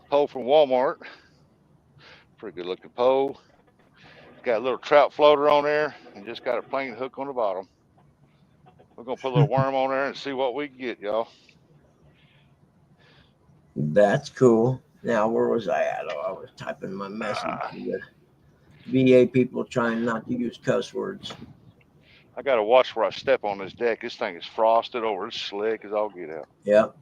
pole from Walmart. Pretty good looking pole. Got a little trout floater on there and just got a plain hook on the bottom. We're gonna put a little worm on there and see what we can get, y'all. That's cool. Now, where was I at? Oh, I was typing my message to the VA people trying not to use cuss words. I gotta watch where I step on this deck. This thing is frosted over. It's slick as all get out. Yep.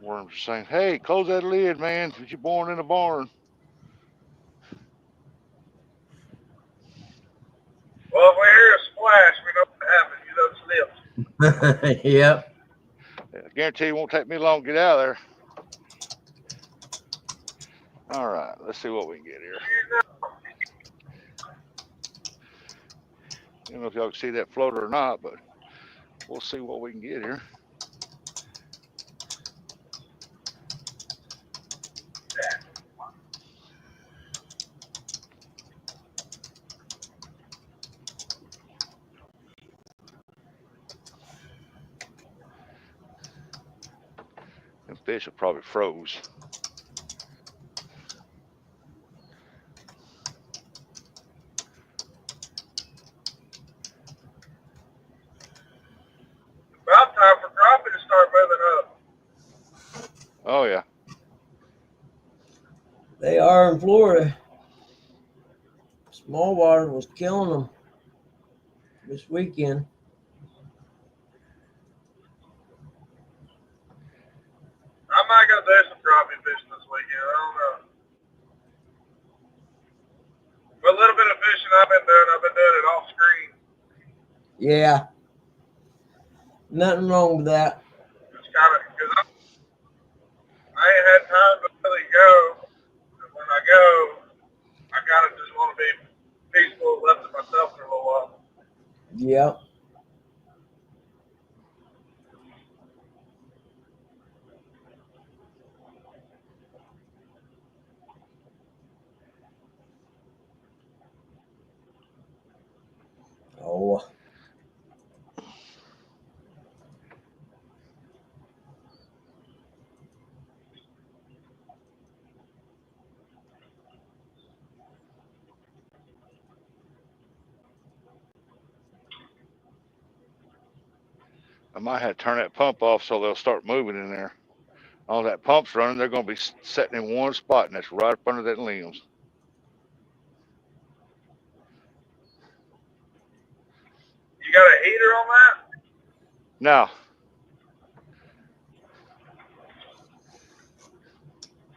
Worms are saying, "Hey, close that lid, man. You're born in a barn." Well, if we hear a splash, we know what happened. You know, slipped. Yep. I guarantee it won't take me long to get out of there. All right, let's see what we can get here. I don't know if y'all can see that floater or not, but we'll see what we can get here. Them fish are probably froze. About time for crappie to start moving up. Oh yeah. They are in Florida. Small water was killing them this weekend. I might go do some crappie fishing this weekend. I don't know. But a little bit of fishing I've been doing it off screen. Yeah. Nothing wrong with that. It's kind of, because I ain't had time to really go. And when I go, I kind of just want to be peaceful and left to myself for a little while. Yep. Oh. I might have to turn that pump off so they'll start moving in there. All that pump's running, they're going to be sitting in one spot, and that's right up under that limbs. You got a heater on that? Now,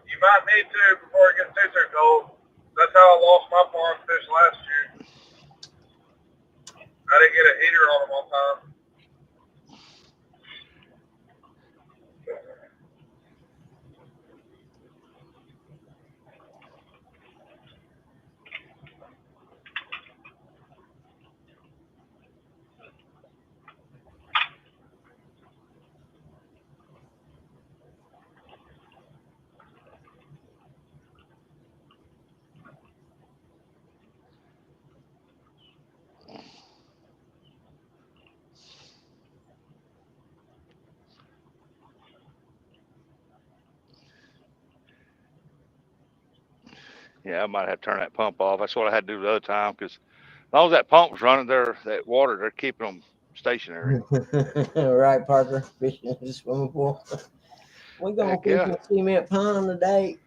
You might need to before it gets too cold. That's how I lost my pond fish last year. I didn't get a heater on them on time. yeah, I might have to turn that pump off. That's what I had to do the other time because as long as that pump was running, that water, they're keeping them stationary. Right, Parker. Fishing in the swimming pool. We're going to Heck fish yeah. in a cement pond today.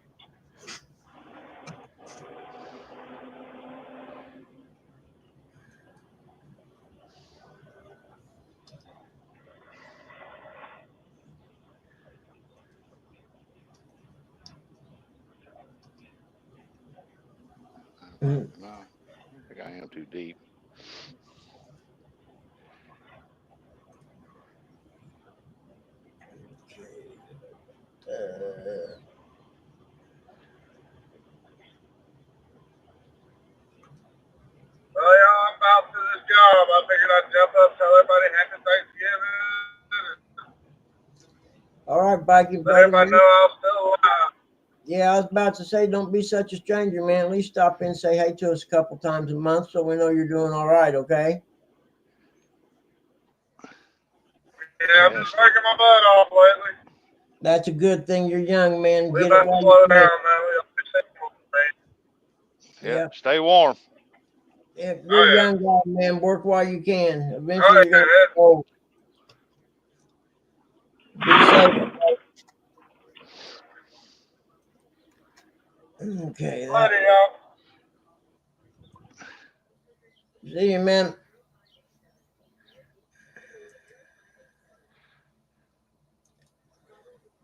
No, I think I am too deep. Well, y'all, I'm about to this job. I figured I'd jump up, tell everybody happy Thanksgiving. All right, Viking Let everybody brother. know I'm still alive. Yeah, I was about to say, don't be such a stranger, man. At least stop in and say hey to us a couple times a month so we know you're doing all right, okay? Yeah, I'm just working my butt off lately. That's a good thing. You're young, man. We Get it about to while slow you down can. now. We'll be simple, man. Yep. Stay warm. Yeah, Oh, you're a yeah. young guy, man. Work while you can. Oh, Eventually, yeah. you're going to get old. Be safe. Okay. Bloody hell. See you, man.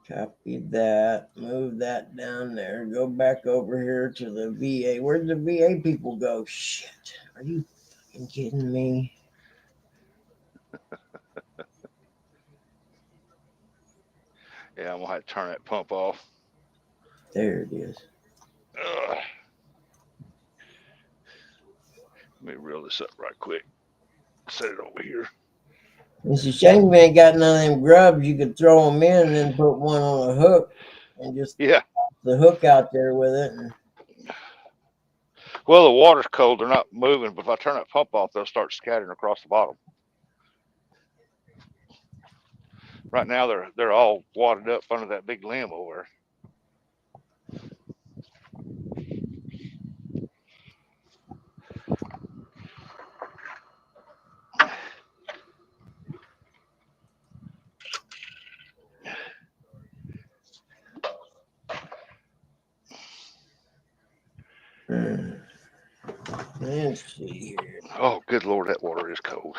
Copy that. Move that down there. Go back over here to the VA. Where'd the VA people go? Shit. Are you fucking kidding me? Yeah, I'm gonna have to turn that pump off. There it is. Ugh. Let me reel this up right quick. Set it over here. It's a shame we ain't got none of them grubs. You could throw them in and then put one on a hook and just Yeah. the hook out there with it. And Well, the water's cold. They're not moving, but if I turn that pump off, they'll start scattering across the bottom. Right now, they're all wadded up under that big limb over let's see here. there. Oh, good Lord, that water is cold.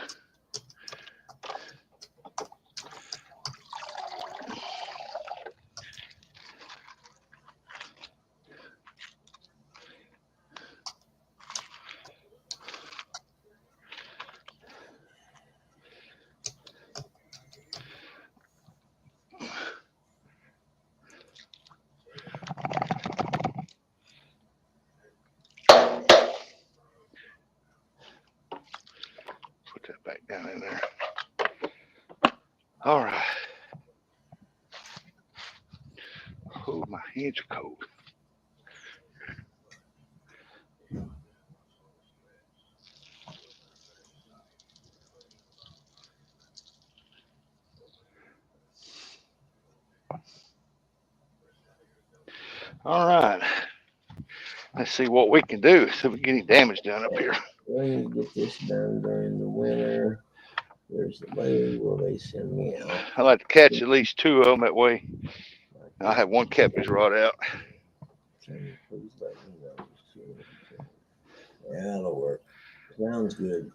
Put that back down in there. All right. Oh, my hands are cold. All right. Let's see what we can do. See if we get any damage done up here. We need to get this done during the winter. There's the way will they send me out? I like to catch at least 2 of them that way. I have one catfish rod out. Can you please let me know as soon as you can? Yeah, that'll work. Sounds good.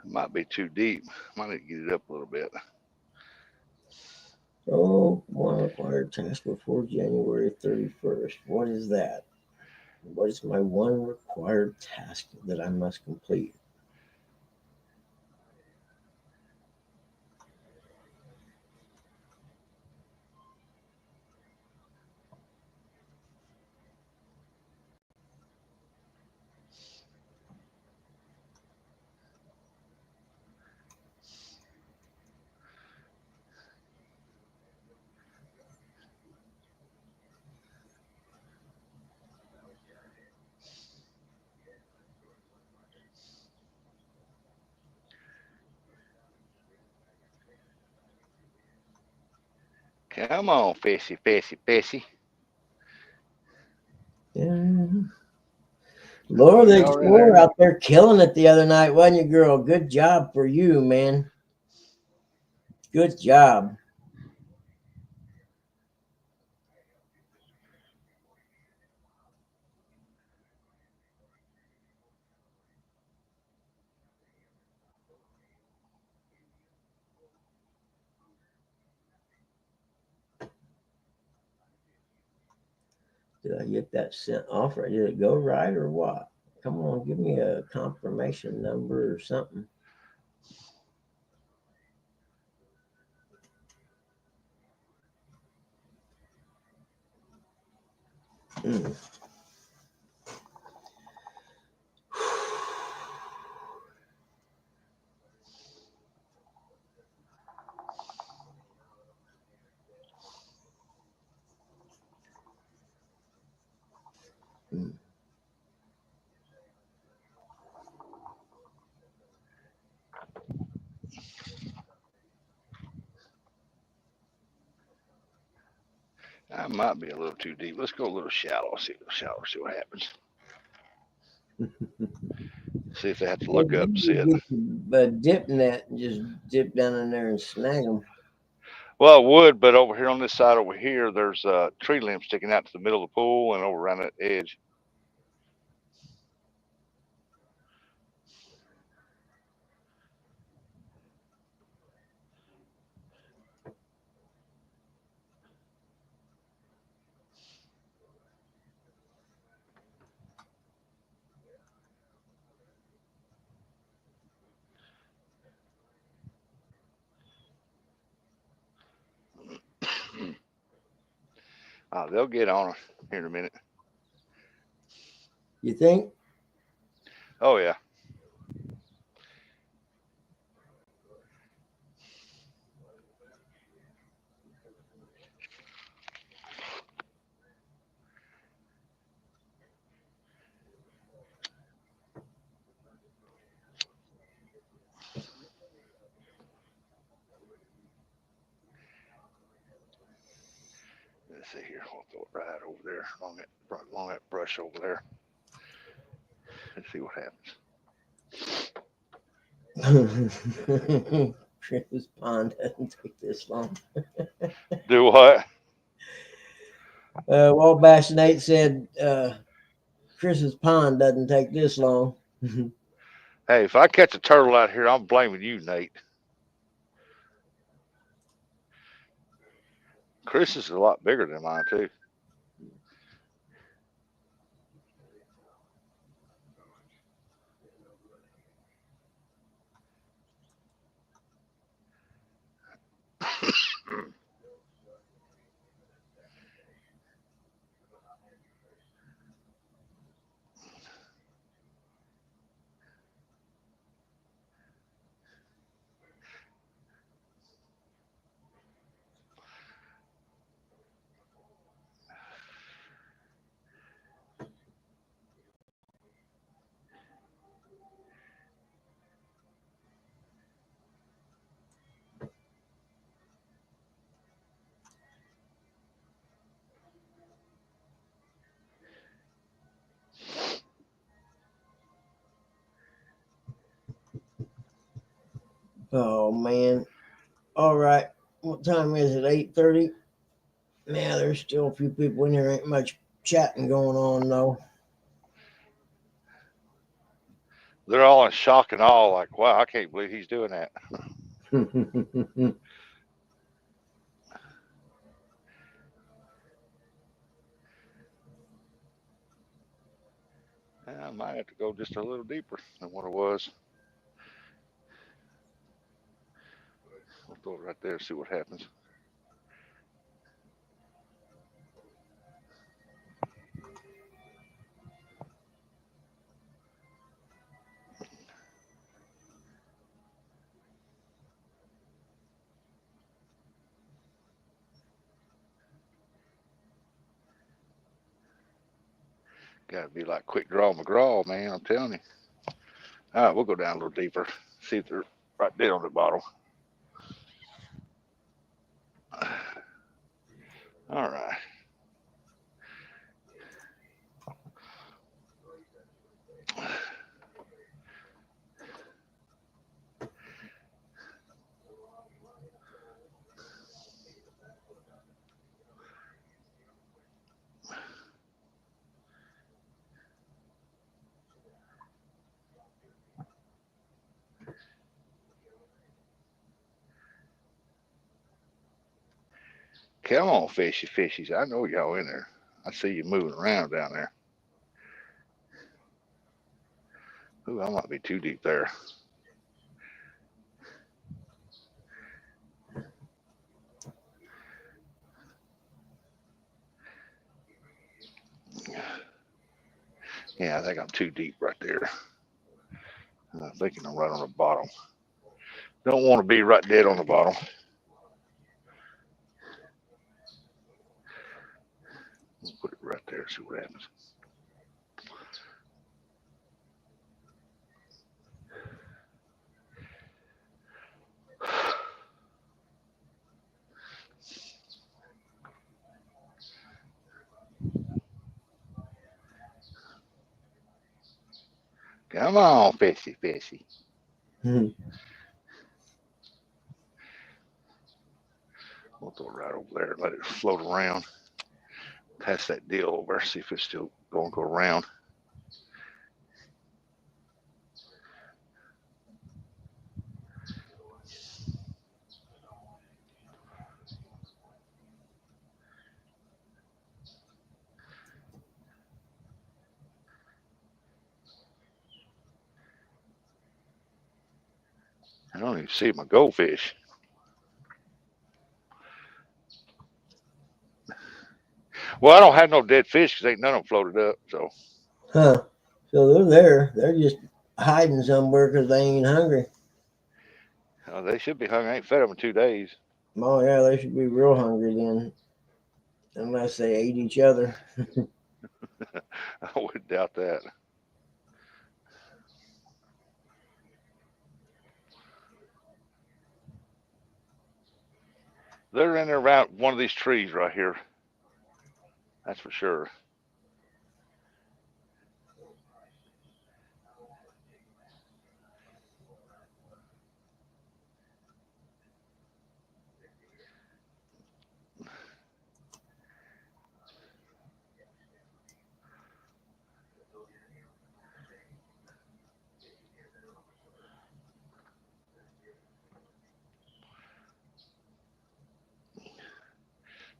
It might be too deep. Might need to get it up a little bit. Oh, one required task before January 31st. What is that? What is my one required task that I must complete? Come on, fishy, fishy, fishy. Yeah. Laura the You already Explorer there? out there killing it the other night, wasn't you, girl? Good job for you, man. Good job. Did I get that sent off or did it go right or what? Come on, give me a confirmation number or something. Hmm. Hmm. That might be a little too deep. Let's go a little shallow. See what happens. See if they have to look up and see it. Get the dip net and just dip down in there and snag them. Well, it would, but over here on this side over here, there's a tree limb sticking out to the middle of the pool and over around that edge. They'll get on her here in a minute. You think? Oh yeah. Let's see here. We'll throw it right over there along that brush over there. Let's see what happens. Chris's pond doesn't take this long. Do what? Wabash Nate said Chris's pond doesn't take this long. Hey, if I catch a turtle out here, I'm blaming you, Nate. Chris is a lot bigger than mine too. Oh man. All right. What time is it? 8:30? Yeah, there's still a few people in here. Ain't much chatting going on though. They're all in shock and awe, like, wow, I can't believe he's doing that. I might have to go just a little deeper than what it was. We'll throw it right there and see what happens. Gotta be like quick draw McGraw, man. I'm telling you. All right, we'll go down a little deeper. See if they're right there on the bottom. All right. Come on, fishy fishies. I know y'all in there. I see you moving around down there. Ooh, I might be too deep there. Yeah, I think I'm too deep right there. I'm thinking I'm right on the bottom. Don't want to be right dead on the bottom. We'll put it right there, see what happens. Come on, fishy fishy. Hmm. We'll throw it right over there and let it float around. Pass that deal over, see if it's still going to go around. I don't even see my goldfish. Well, I don't have no dead fish because ain't none of them floated up. So, Huh. So they're there. They're just hiding somewhere because they ain't hungry. they should be hungry. I ain't fed them in 2 days. Oh yeah, they should be real hungry then, unless they ate each other. I wouldn't doubt that. They're in there around one of these trees right here. That's for sure.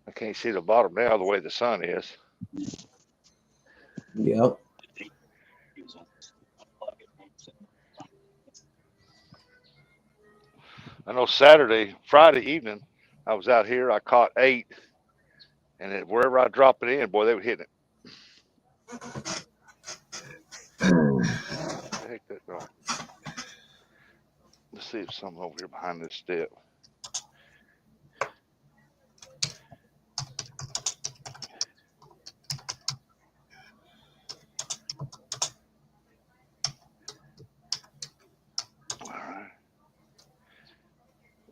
I can't see the bottom now the way the sun is. Yep. I know Friday evening, I was out here. I caught 8, and wherever I drop it in, boy, they were hitting it. What the heck that going? Let's see if something over here behind this step. All right.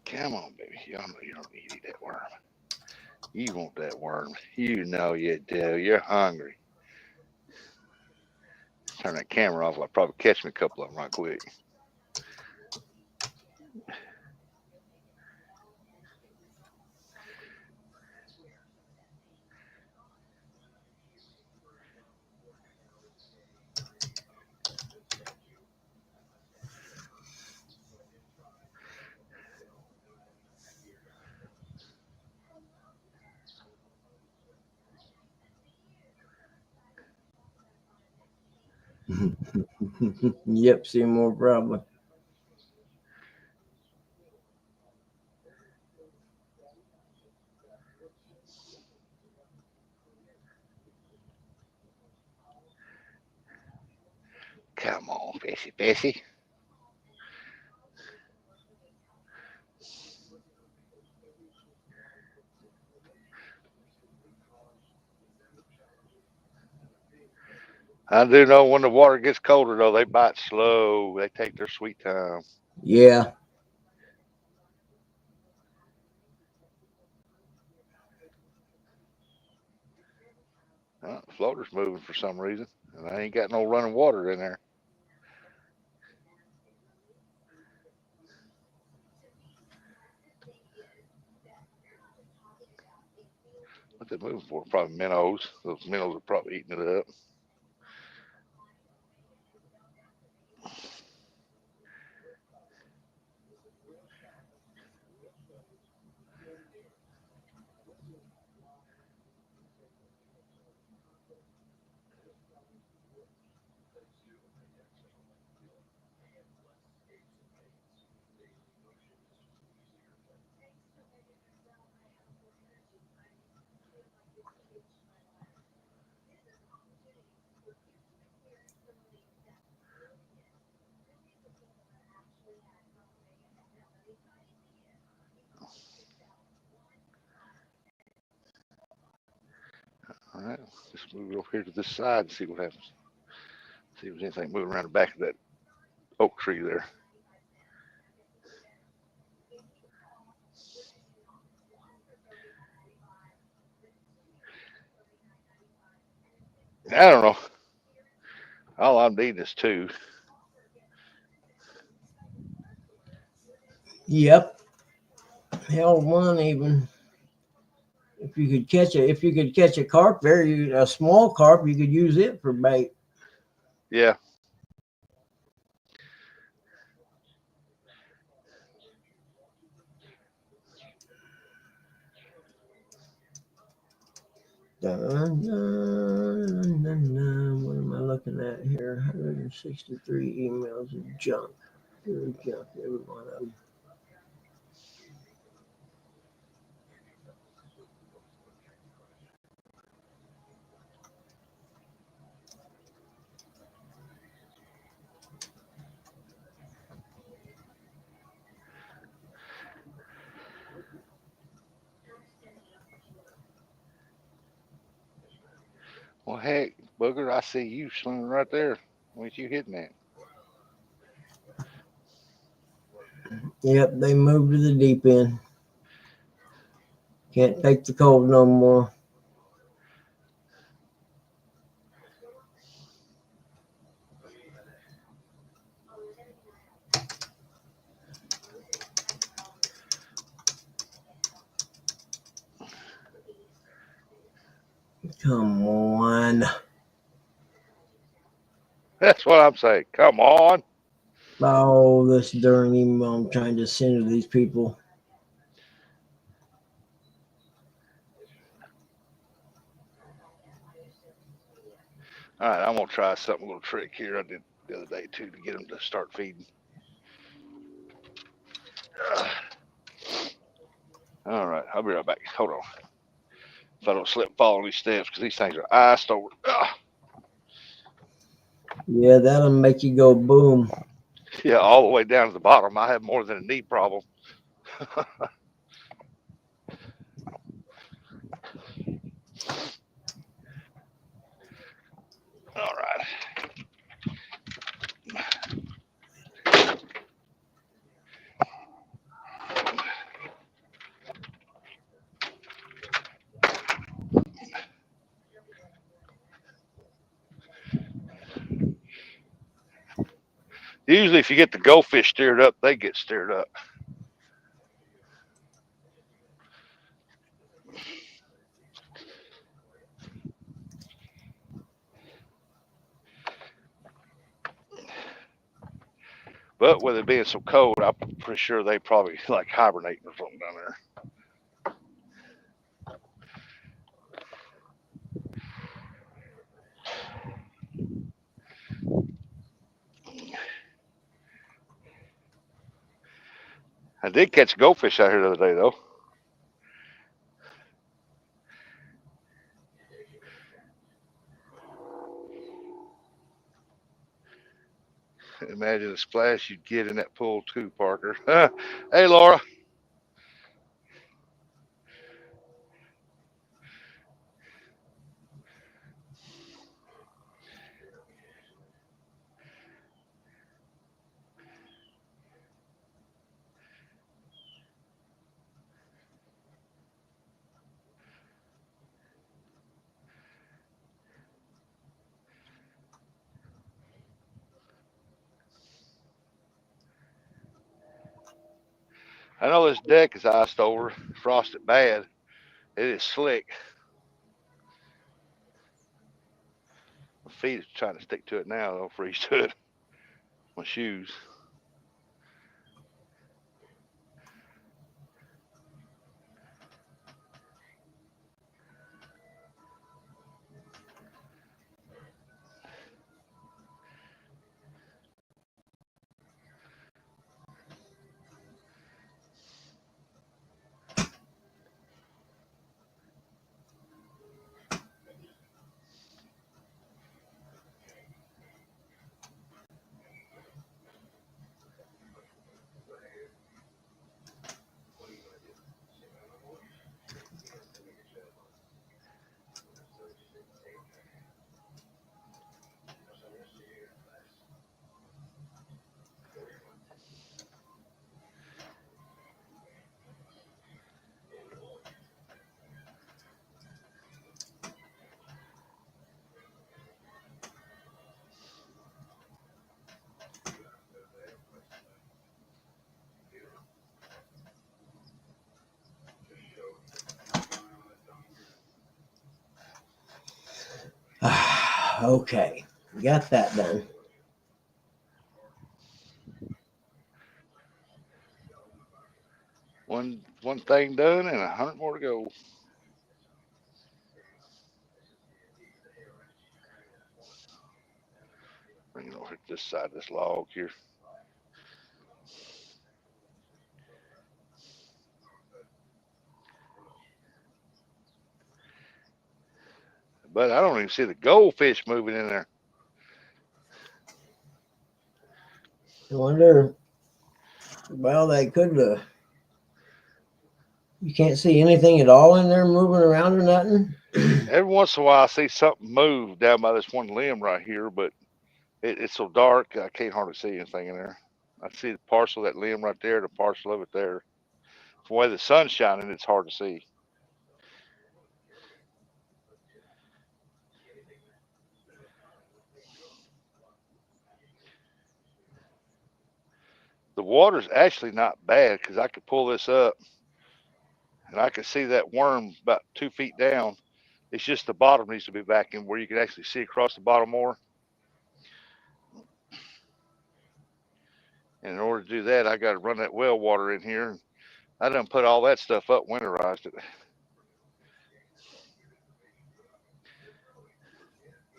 Come on, baby. Y'all know you don't need to eat that worm. You want that worm. You know you do. You're hungry. Turn that camera off. I'll probably catch me a couple of them right quick. Yep. See more probably. Come on, fishy, fishy. I do know when the water gets colder, though, they bite slow. They take their sweet time. Yeah. The floater's moving for some reason, and I ain't got no running water in there. What they moving for? Probably minnows. Those minnows are probably eating it up. Just move it over here to this side and see what happens. See if there's anything moving around the back of that oak tree there. I don't know. All I'm needing is two. Yep. Hell, one even. If you could catch a carp there, a small carp, you could use it for bait. Yeah. Dun, dun, dun, dun. What am I looking at here? 163 emails of junk. Pure junk, every one of them. Well, heck, Booger, I see you swimming right there. What you hitting at? Yep, they moved to the deep end. Can't take the cold no more. Come on. That's what I'm saying. Come on. Oh, this darn email I'm trying to send to these people. All right, I'm gonna try something, a little trick here I did the other day too to get them to start feeding. All right, I'll be right back. Hold on. If I don't slip and fall on these steps, because these things are iced over. Yeah, that'll make you go boom. Yeah, all the way down to the bottom. I have more than a knee problem. All right. Usually, if you get the goldfish stirred up, they get stirred up. But with it being so cold, I'm pretty sure they probably like hibernating or something down there. I did catch a goldfish out here the other day, though. Imagine the splash you'd get in that pool, too, Parker. Hey, Laura. I know this deck is iced over, frosted bad. It is slick. My feet is trying to stick to it now. They'll freeze to it. My shoes. Okay, got that done. One thing done and 100 more to go. Bring it over to this side of this log here. But I don't even see the goldfish moving in there. I wonder. Well, they could. You can't see anything at all in there moving around or nothing. Every once in a while, I see something move down by this one limb right here, but it's so dark I can't hardly see anything in there. I see the parcel of that limb right there, the parcel of it there. The way the sun's shining, it's hard to see. The water's actually not bad because I could pull this up and I can see that worm about 2 feet down. It's just the bottom needs to be vacuumed where you can actually see across the bottom more. And in order to do that, I got to run that well water in here. I done put all that stuff up, winterized it.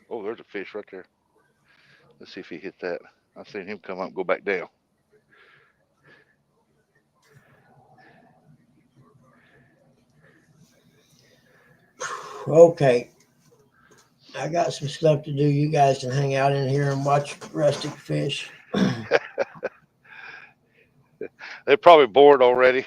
Oh, there's a fish right there. Let's see if he hit that. I've seen him come up and go back down. Okay, I got some stuff to do. You guys can hang out in here and watch rustic fish. They're probably bored already.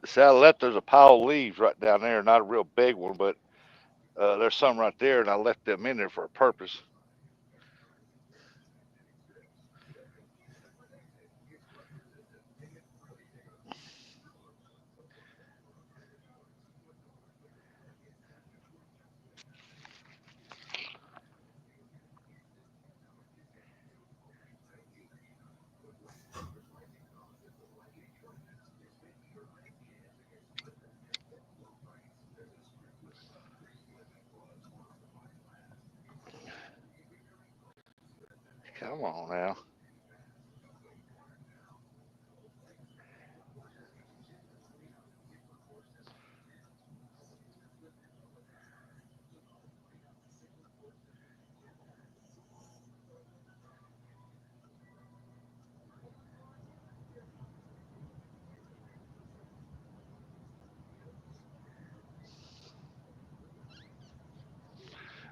See, I left there's a pile of leaves right down there, not a real big one, but there's some right there, and I left them in there for a purpose. Come on now.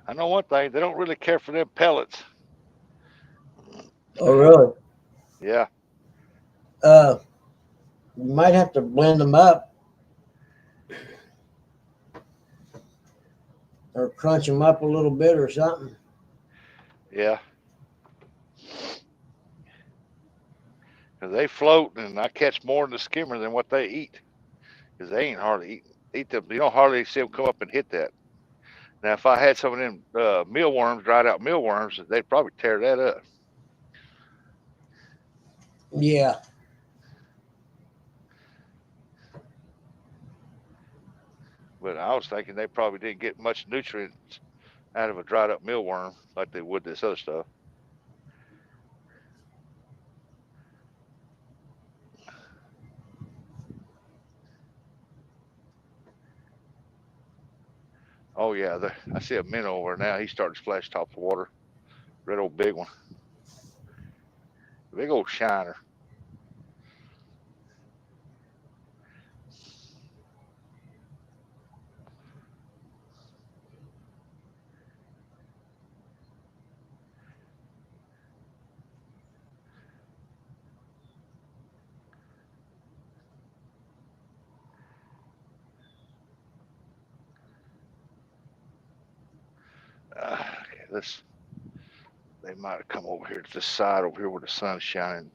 I know one thing, they don't really care for them pellets. Oh, really? Yeah. You might have to blend them up or crunch them up a little bit or something. Yeah. Because they float, and I catch more in the skimmer than what they eat. Because they ain't hardly eat them. You don't hardly see them come up and hit that. Now, if I had some of them mealworms, dried out mealworms, they'd probably tear that up. Yeah. But I was thinking they probably didn't get much nutrients out of a dried up mealworm like they would this other stuff. Oh yeah, I see a minnow over now. He's starting to splash top of the water. Red old big one, big old shiner. This they might have come over here to this side over here where the sun's shining.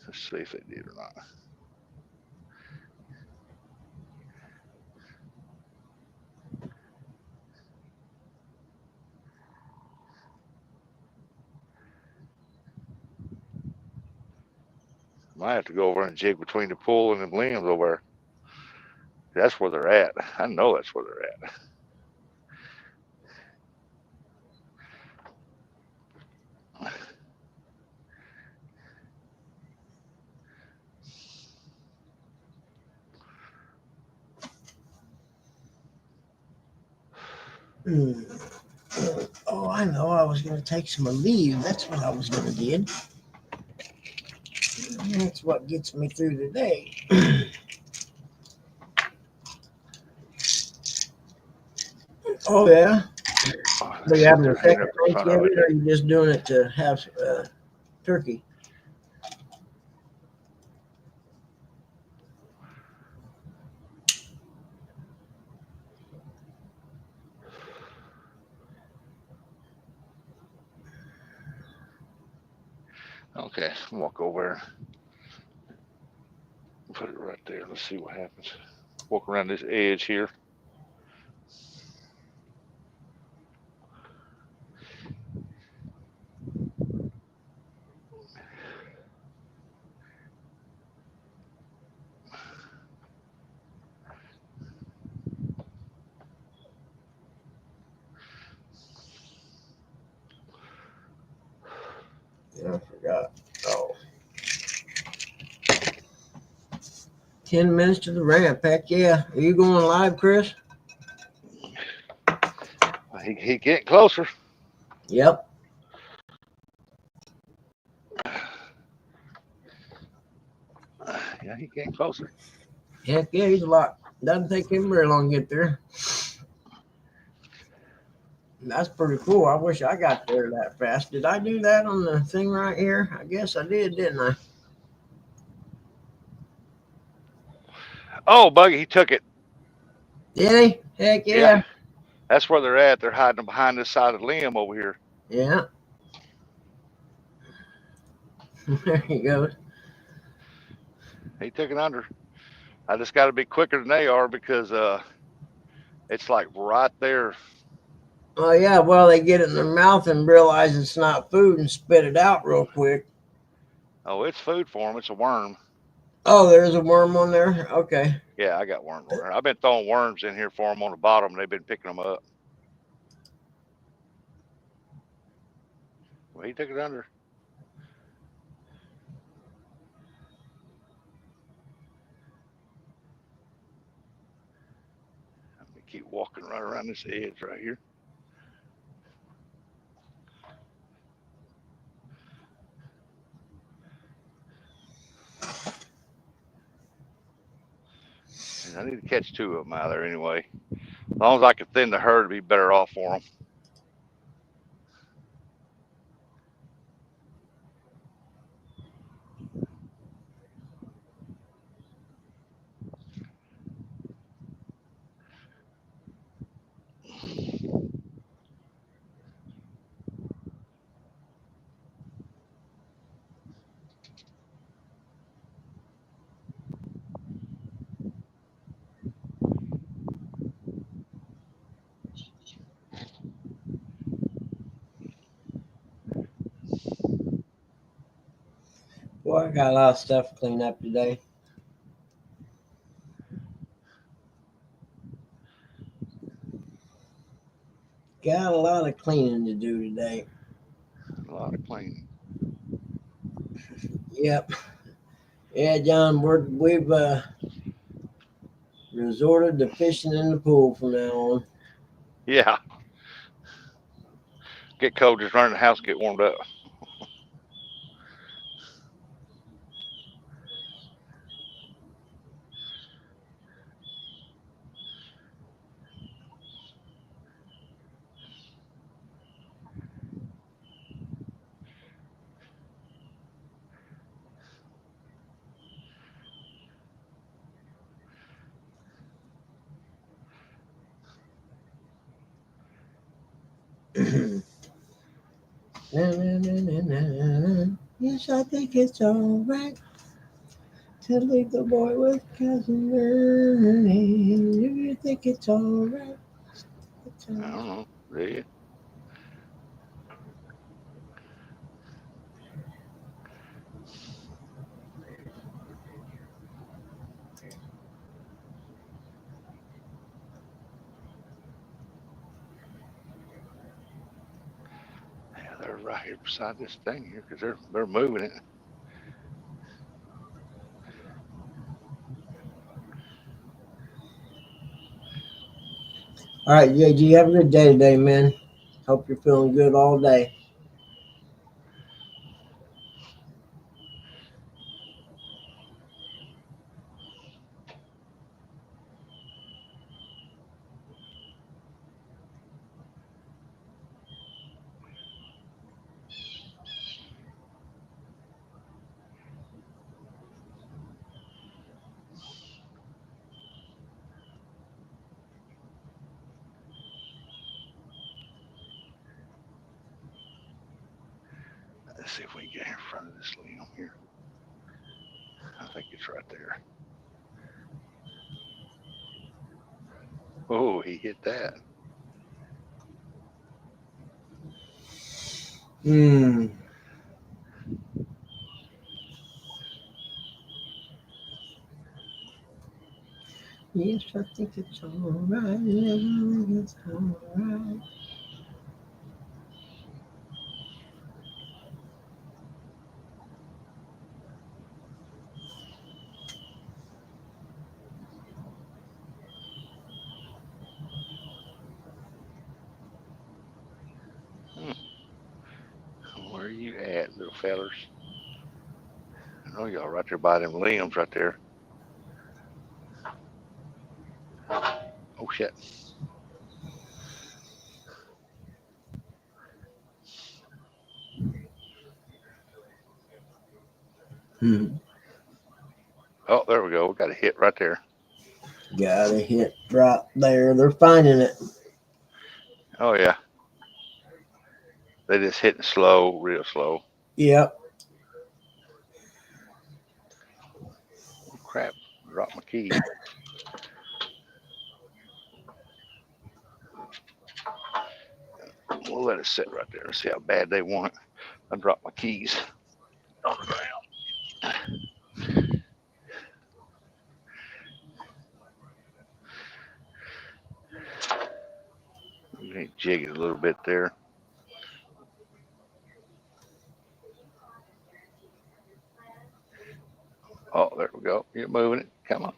Let's see if they did or not. Might have to go over and jig between the pool and the limbs over there. That's where they're at. I know that's where they're at. Oh, I know. I was going to take some leave. That's what I was going to do. That's what gets me through the day. Oh, yeah. Are you having a second Thanksgiving, or are you just doing it to have turkey? Okay, walk over there. Put it right there. Let's see what happens. Walk around this edge here. Yeah, I forgot. Oh. 10 minutes to the ramp. Heck yeah. Are you going live, Chris? He getting closer. Yep. Yeah, he getting closer. Heck yeah, he's a lot. Doesn't take him very long to get there. That's pretty cool. I wish I got there that fast. Did I do that on the thing right here? I guess I did, didn't I? Oh, Buggy, he took it. Did he? Heck yeah. Yeah. That's where they're at. They're hiding behind this side of the limb over here. Yeah. There he goes. He took it under. I just got to be quicker than they are because it's like right there. Oh yeah, well they get it in their mouth and realize it's not food and spit it out real quick. Oh, it's food for them. It's a worm. Oh, there's a worm on there. Okay. Yeah, I got worms on there. I've been throwing worms in here for them on the bottom, and they've been picking them up. Well, he took it under. Let me keep walking right around this edge right here. And I need to catch two of them out of there anyway. As long as I can thin the herd, it'd be better off for them. Boy, I got a lot of stuff to clean up today. Got a lot of cleaning to do today. A lot of cleaning. Yep. Yeah, John, we've resorted to fishing in the pool from now on. Yeah. Get cold, just run in the house, get warmed up. Na, na, na, na, na, na. Yes, I think it's all right to leave the boy with cousin Ernie. Do you think it's all right? It's all I right. don't know. Do you? Yeah, they're right here beside this thing here because they're moving it. All right, JG, have a good day today, man. Hope you're feeling good all day. Let's see if we can get in front of this limb here. I think it's right there. Oh, he hit that. Hmm. Yes, I think it's all right. It's all right. Hmm. Where are you at, little fellers? I know y'all right there by them limbs right there. Oh shit. Hmm. Oh, there we go. We got a hit right there. Got a hit right there. They're finding it. Oh yeah. They just hitting slow, real slow. Yep. Oh crap. Dropped my key. We'll let it sit right there and see how bad they want it. I dropped my keys on the ground. We can jig it a little bit there. Oh, there we go. You're moving it. Come on.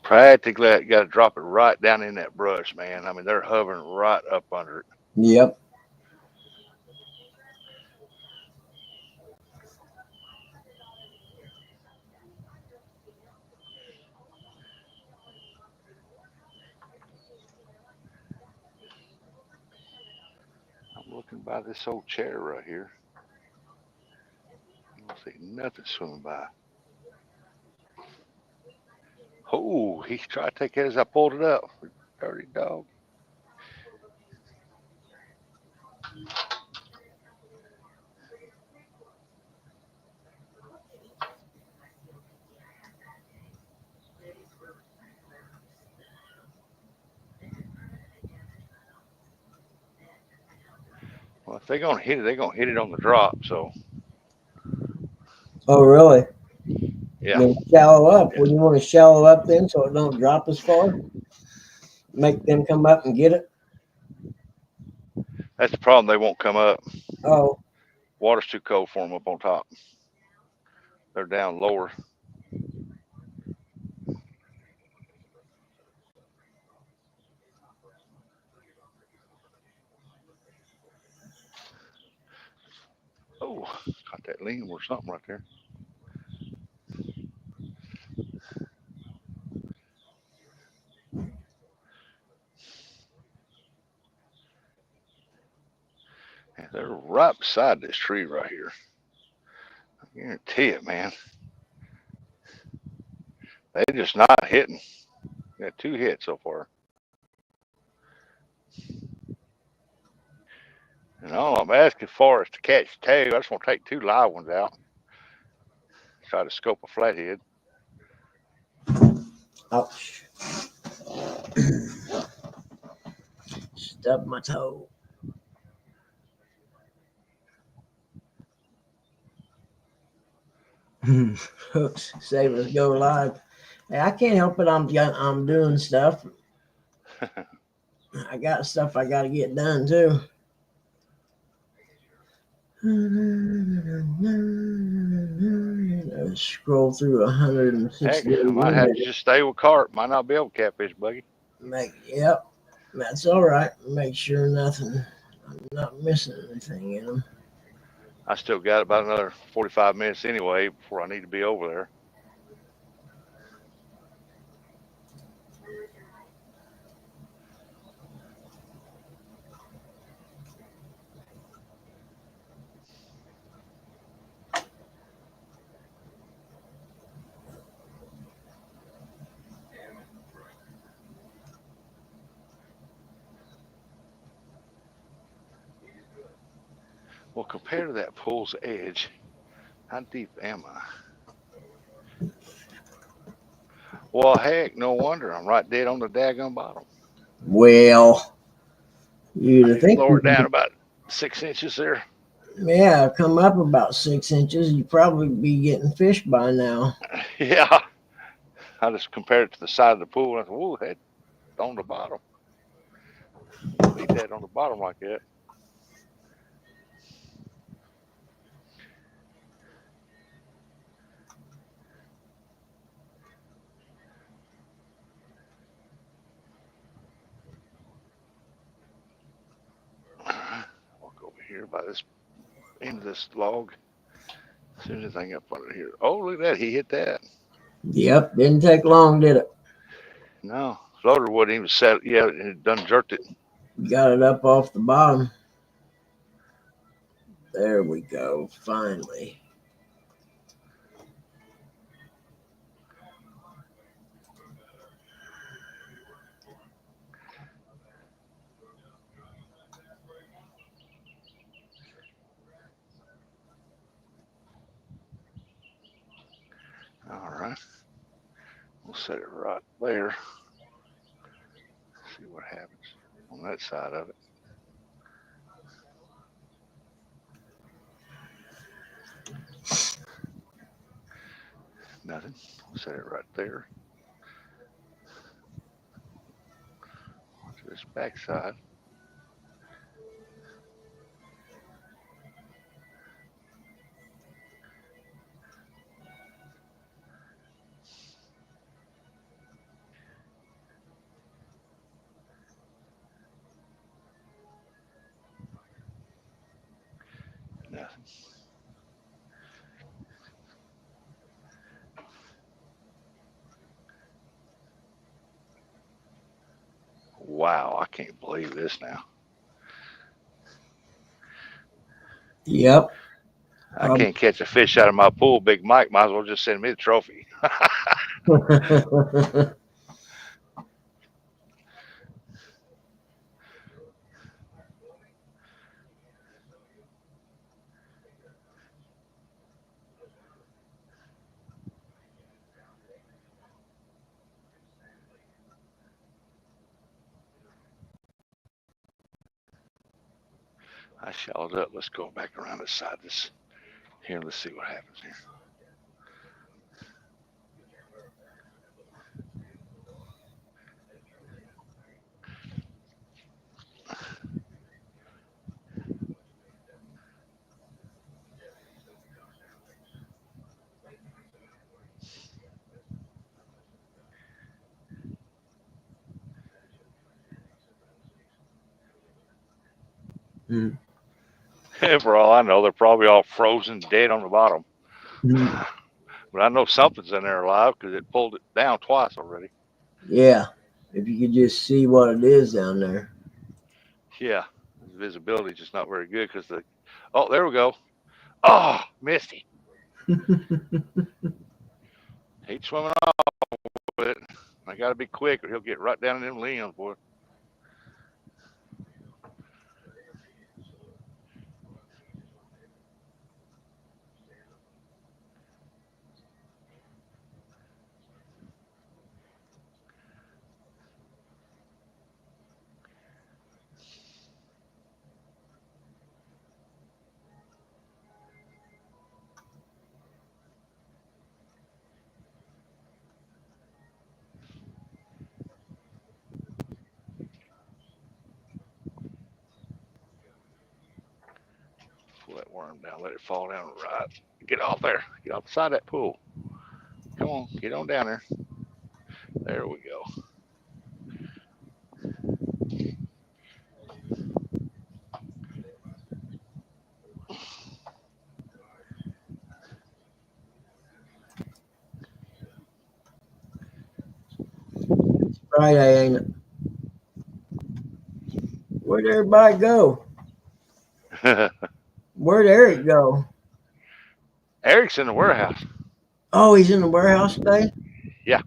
Practically, you got to drop it right down in that brush, man. I mean, they're hovering right up under it. Yep. I'm looking by this old chair right here. I don't see nothing swimming by. Oh, he tried to take it as I pulled it up. Dirty dog. Well, if they're gonna hit it, they're gonna hit it on the drop. So Oh, really? yeah, Then shallow up. yeah. Well, you want to shallow up then so it don't drop as far? Make them come up and get it? That's the problem. They won't come up. Oh, Water's too cold for them up on top. They're down lower. Oh, caught that limb or something right there. Yeah, they're right beside this tree right here. I guarantee it, man. They just not hitting. Got 2 hits so far. And all I'm asking for is to catch 2. I just want to take 2 live ones out. Try to scope a flathead. Ouch. Stubbed my toe. Hooks save us go live. Hey, I can't help it. I'm doing stuff. I got stuff I got to get done too. Scroll through 160. Heck, I might have to just stay with carp. Might not be able to catfish, Buggy. Yep, that's all right. Make sure I'm not missing anything in them. I still got about another 45 minutes anyway before I need to be over there. Well, compared to that pool's edge, how deep am I? Well, heck, no wonder. I'm right dead on the daggum bottom. Well, you'd think lower it down about 6 inches there. Yeah, come up about 6 inches. You'd probably be getting fish by now. Yeah. I just compared it to the side of the pool and I thought, whoa, that's on the bottom. Be dead on the bottom like that. Walk over here by this end of this log. As soon as I get up under here. Oh, look at that. He hit that. Yep, didn't take long, did it? No, floater wouldn't even set. Yeah, it done jerked it. Got it up off the bottom. There we go. Finally. All right. We'll set it right there. See what happens on that side of it. Nothing. We'll set it right there. To this back side. Nothing. Wow, I can't believe this now. Yep. I can't catch a fish out of my pool. Big Mike might as well just send me the trophy. I shallowed up. Let's go back around this side. This here. Let's see what happens here. For all I know, they're probably all frozen dead on the bottom. But I know something's in there alive because it pulled it down twice already. Yeah, if you could just see what it is down there. Yeah, the visibility just not very good because the. Oh, there we go. Oh, missed him. He's swimming off. got to be quick or he'll get right down in them limbs, boy. Pull that worm down, let it fall down right. Get off there. Get off the side of that pool. Come on, get on down there. There we go. Friday, ain't it? Where'd everybody go? Where'd Eric go? Eric's in the warehouse. Oh, he's in the warehouse today? Yeah.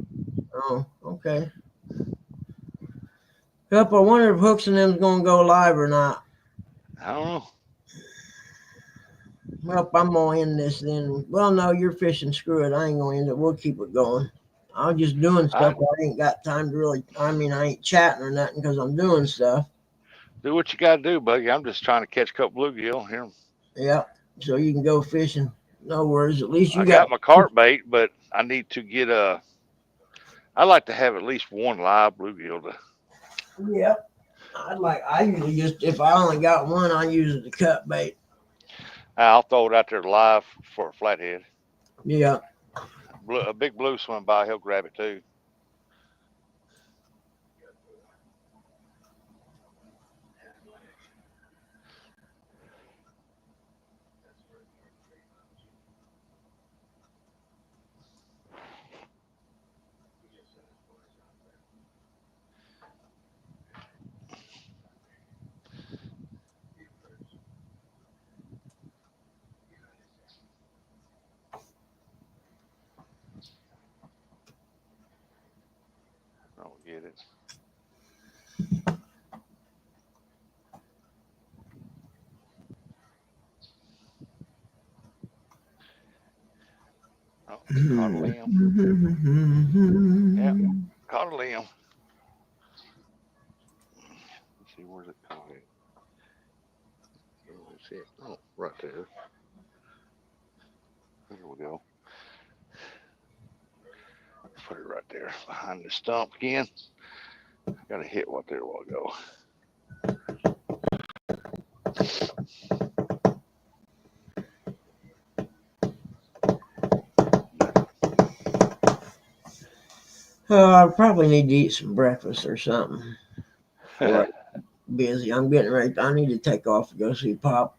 Oh, okay. Yep, I wonder if Hooks and them's gonna go live or not. I don't know. Well, I'm gonna end this then. Well, no, you're fishing. Screw it. I ain't gonna end it. We'll keep it going. I'm just doing stuff. I ain't got time to really. I mean, I ain't chatting or nothing because I'm doing stuff. Do what you got to do, buddy. I'm just trying to catch a couple bluegill here. Yep. So you can go fishing. No worries. At least you I got got my carp bait, but I need to get a. I like to have at least one live bluegill. Yep. I usually just, if I only got one, I use it to cut bait. I'll throw it out there live for a flathead. Yeah. A big blue swim by, he'll grab it too. I don't get it. Oh, caught a limb. Yep, caught a limb. Let's see, where's it caught at? Oh, that's it. Oh, right there. There we go. Put it right there behind the stump again. Got a hit what there a while ago. I probably need to eat some breakfast or something. Or busy. I'm getting ready. I need to take off to go see Pop.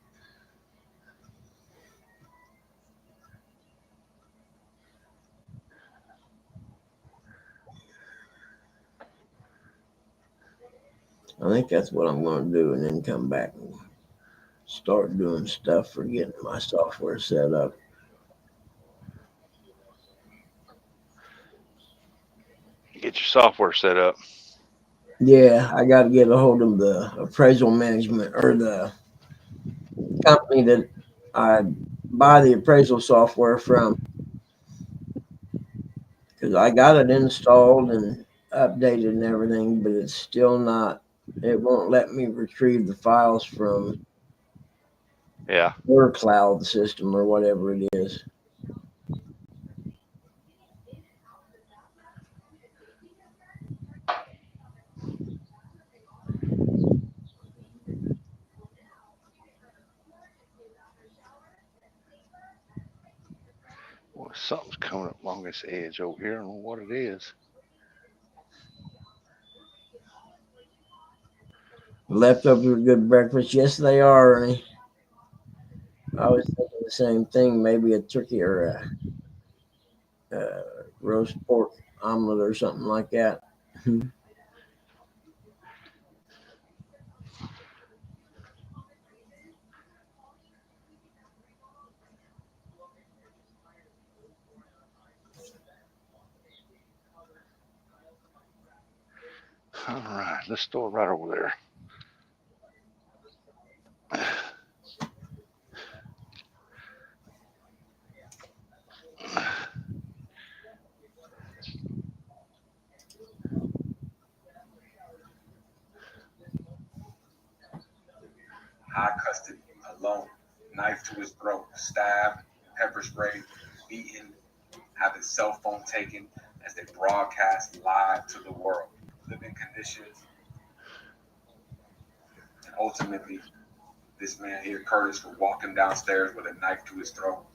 I think that's what I'm going to do, and then come back and start doing stuff for getting my software set up. Get your software set up. Yeah, I got to get a hold of the appraisal management or the company that I buy the appraisal software from, because I got it installed and updated and everything, but it's still not. It won't let me retrieve the files from their cloud system or whatever it is. Well, something's coming up along this edge over here. I don't know what it is. Leftovers are good breakfast. Yes, they are, Ernie. I was thinking the same thing. Maybe a turkey or a roast pork omelet or something like that. All right, let's throw it right over there. High custody, alone, knife to his throat, stabbed, pepper sprayed, beaten, have his cell phone taken as they broadcast live to the world. Living conditions, and ultimately, this man here, Curtis, will walk him downstairs with a knife to his throat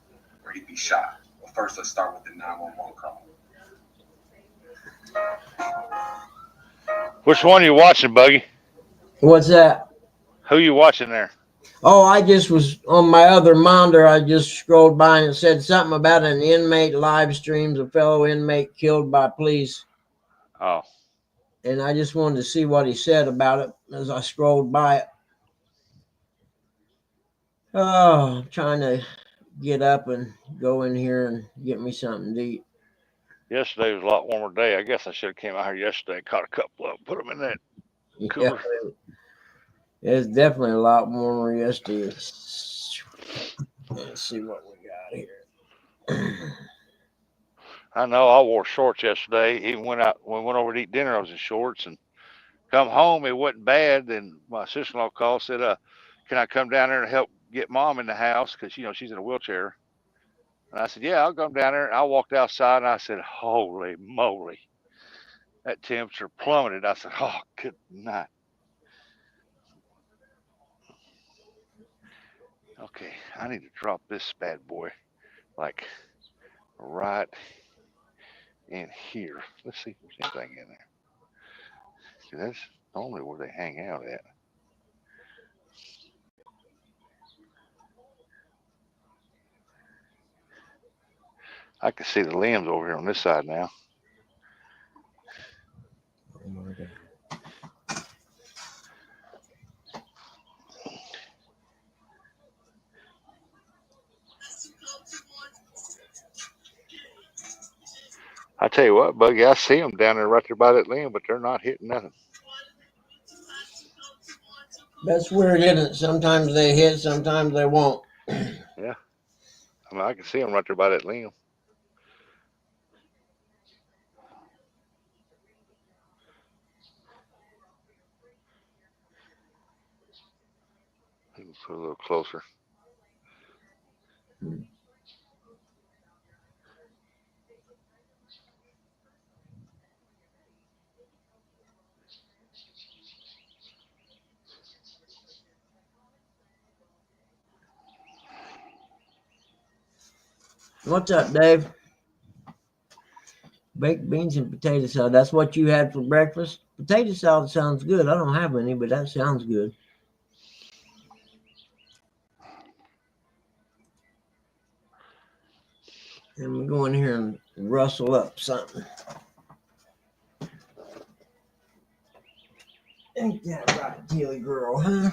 where he'd be shot. But first, let's start with the 911 call. Which one are you watching, Buggy? What's that? Who you watching there? Oh, I just was on my other monitor. I just scrolled by and it said something about an inmate live streams a fellow inmate killed by police. Oh. And I just wanted to see what he said about it as I scrolled by it. Oh, I'm trying to get up and go in here and get me something to eat. Yesterday was a lot warmer day. I guess I should have came out here yesterday and caught a couple of them, put them in that cooler. Yeah, it's definitely a lot warmer yesterday. Let's see what we got here. I know I wore shorts yesterday. Even when we went over to eat dinner, I was in shorts and come home. It wasn't bad. Then my sister-in-law called, said, can I come down there and help get mom in the house? Cause she's in a wheelchair. And I said, yeah, I'll come down there. And I walked outside and I said, holy moly, that temperature plummeted. I said, oh, good night. Okay, I need to drop this bad boy like right in here. Let's see if there's anything in there. See, that's normally where they hang out at. I can see the limbs over here on this side now. Oh my God. I tell you what, Buggy, I see them down there right there by that limb, but they're not hitting nothing. That's weird, isn't it? Sometimes they hit, sometimes they won't. Yeah. I mean, I can see them right there by that limb. Let me put a little closer. What's up, Dave? Baked beans and potato salad. That's what you had for breakfast? Potato salad sounds good. I don't have any, but that sounds good. And we go in here and rustle up something. Ain't that right, Tilly girl, huh?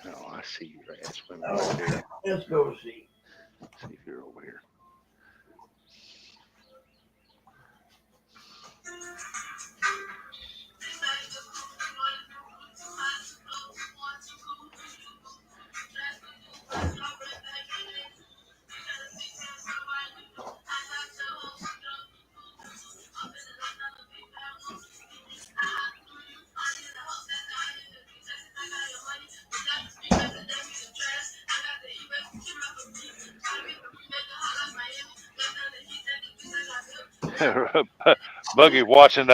Oh, I see your ass swimming right there. Let's go see. See if you're over here. Buggy watching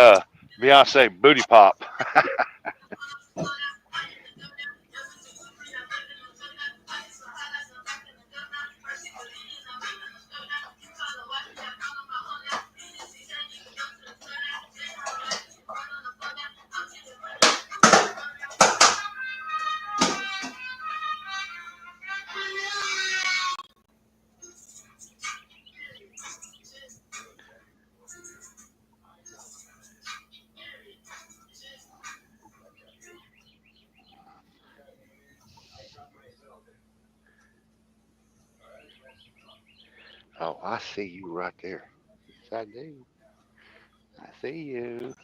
Beyonce booty pop. Oh, I see you right there. Yes, I do. I see you.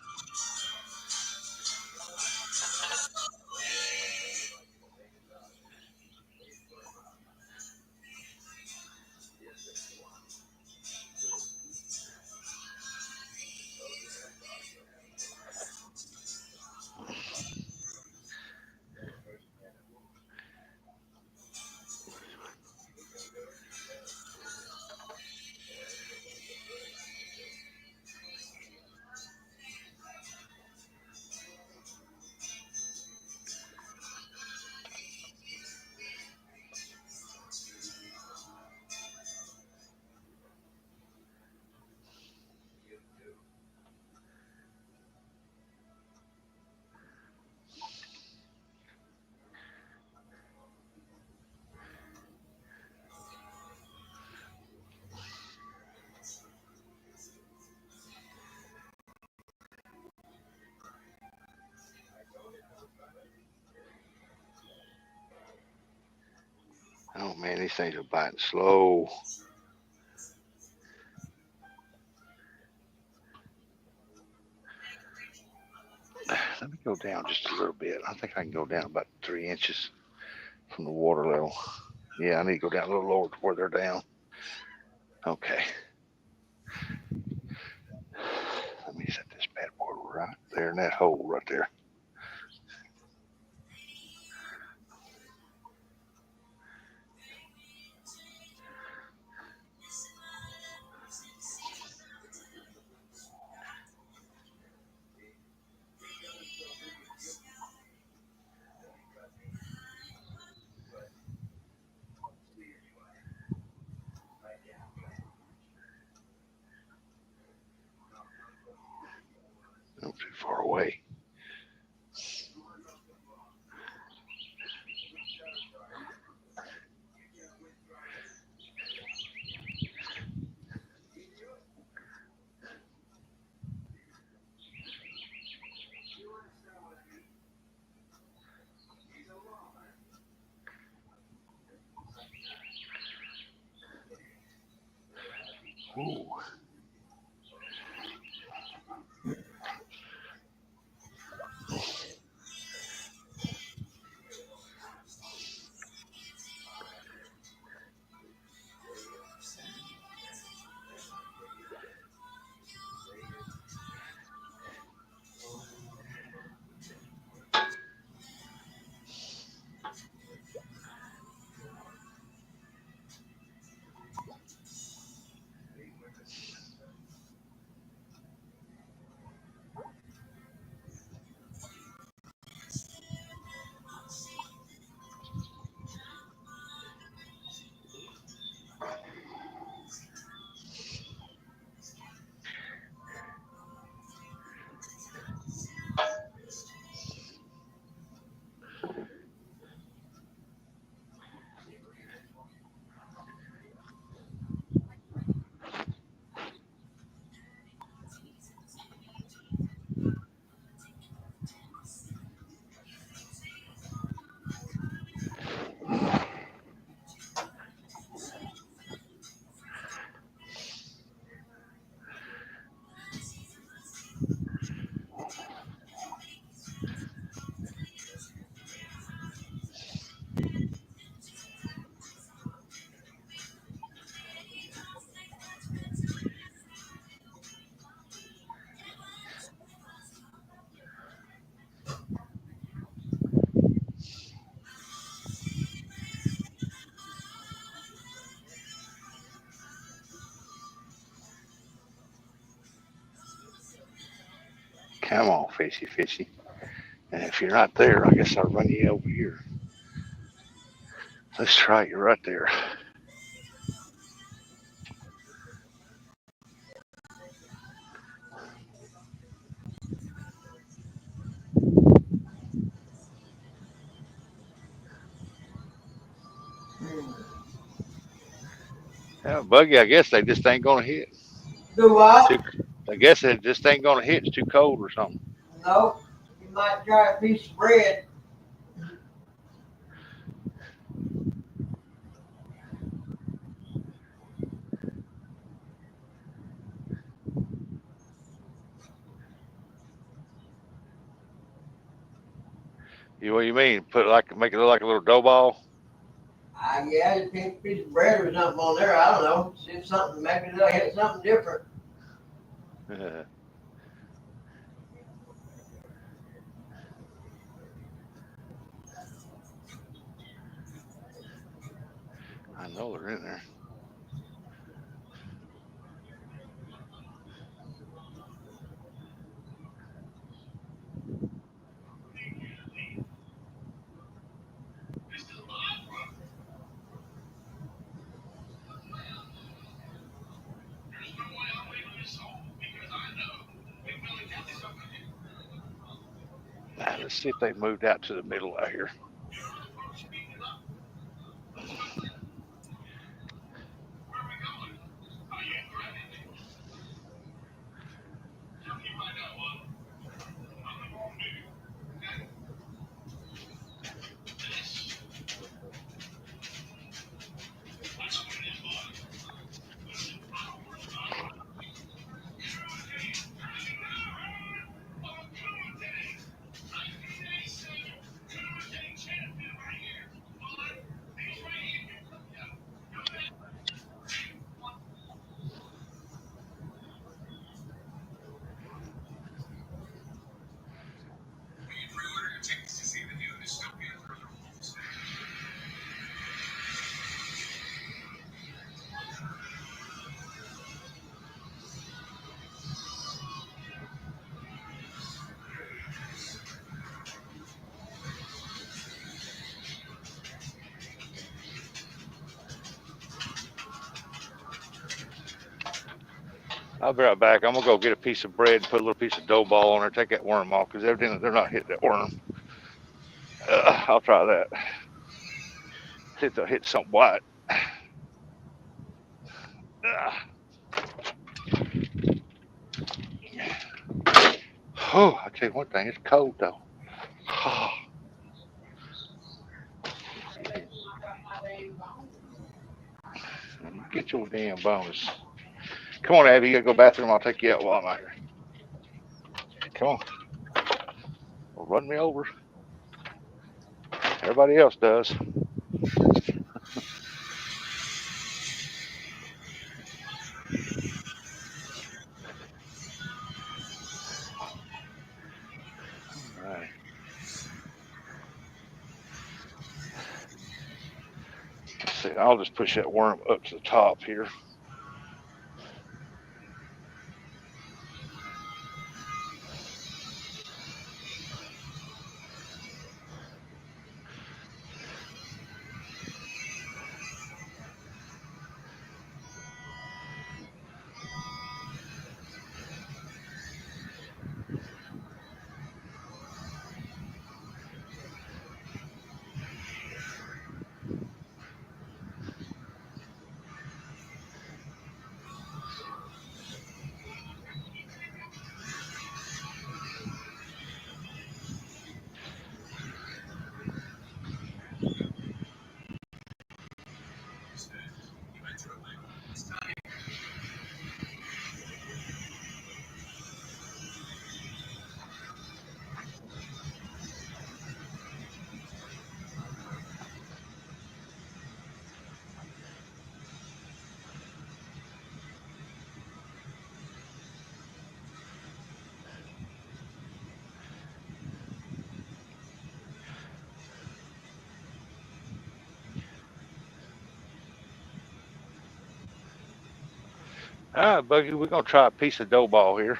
Oh man, these things are biting slow. Let me go down just a little bit. I think I can go down about 3 inches from the water level. Yeah, I need to go down a little lower to where they're down. Okay. Let me set this bad boy right there in that hole right there. Not too far away. Ooh. Come on, fishy, fishy. And if you're not there, I guess I'll run you over here. Let's try it. You're right there. Yeah, Buggy, I guess they just ain't gonna hit. Do what? I guess it just ain't gonna hit. It's too cold or something. Nope. You might try a piece of bread. What do you mean? Make it look like a little dough ball? Yeah, just pick a piece of bread or something on there. I don't know. See if something, maybe they'll hit something different. I know they're in there. Now, let's see if they moved out to the middle out here. I'll be right back. I'm gonna go get a piece of bread and put a little piece of dough ball on there. Take that worm off because evidently they're not hitting that worm. I'll try that. See if they'll hit something white. Oh, I tell you one thing, it's cold though. Get your damn bones. Come on, Abby, you gotta go to the bathroom. I'll take you out while I'm out here. Come on. Well, run me over. Everybody else does. All right. Let's see. I'll just push that worm up to the top here. All right, Buggy, we're gonna try a piece of dough ball here.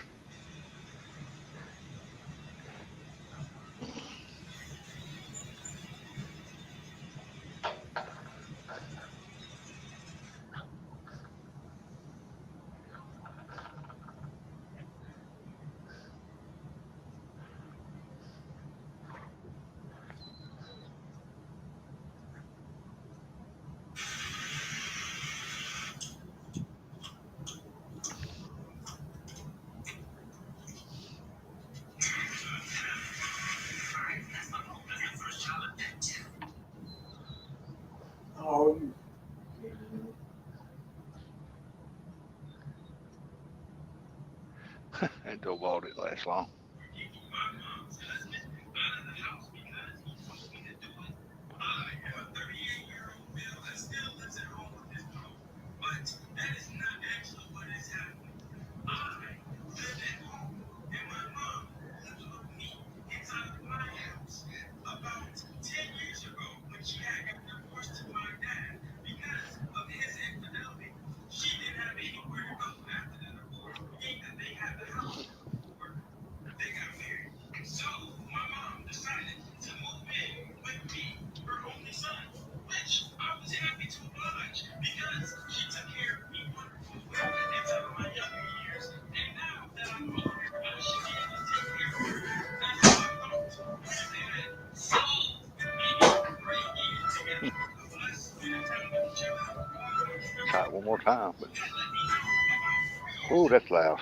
Oh, That dough ball didn't last long. Try it one more time, but oh, that's loud.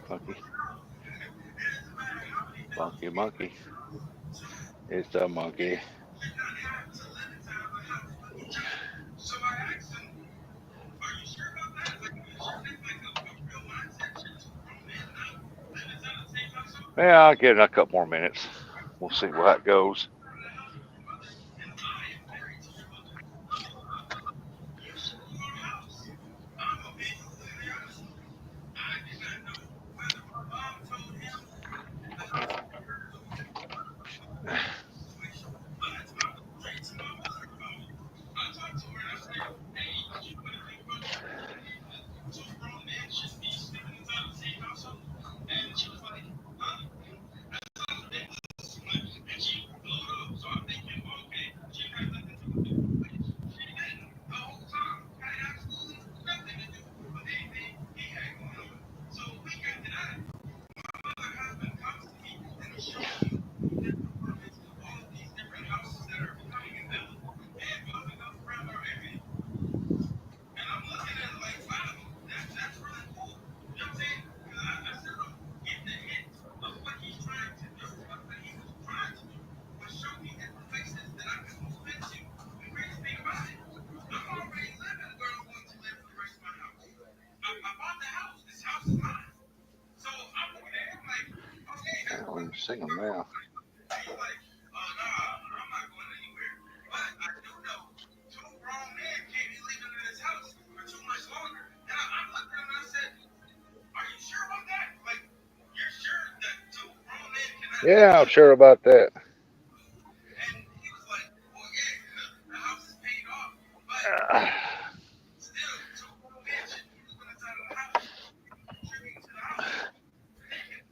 Funky. Funky monkey. It's a monkey. Yeah, I'll give it a couple more minutes. We'll see how it goes. I don't even see them now. Yeah, I'm sure about that.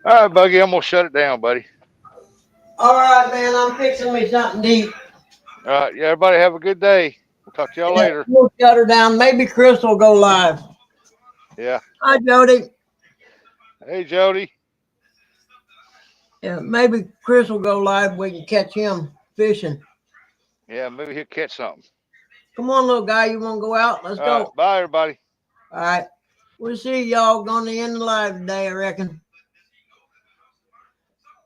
All right, Buggy, I'm gonna shut it down, buddy. All right, man. I'm fixing me something to eat. All right, yeah, everybody have a good day. We'll talk to y'all Yeah, later. we'll shut her down. Maybe Chris will go live. Yeah. Hi, Jody. Hey, Jody. Yeah, maybe Chris will go live. We can catch him fishing. Yeah, maybe he'll catch something. Come on, little guy. You want to go out? Let's All go. right, bye, everybody. All right. We'll see y'all going to end the live today, I reckon.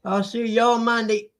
I'll see y'all Monday.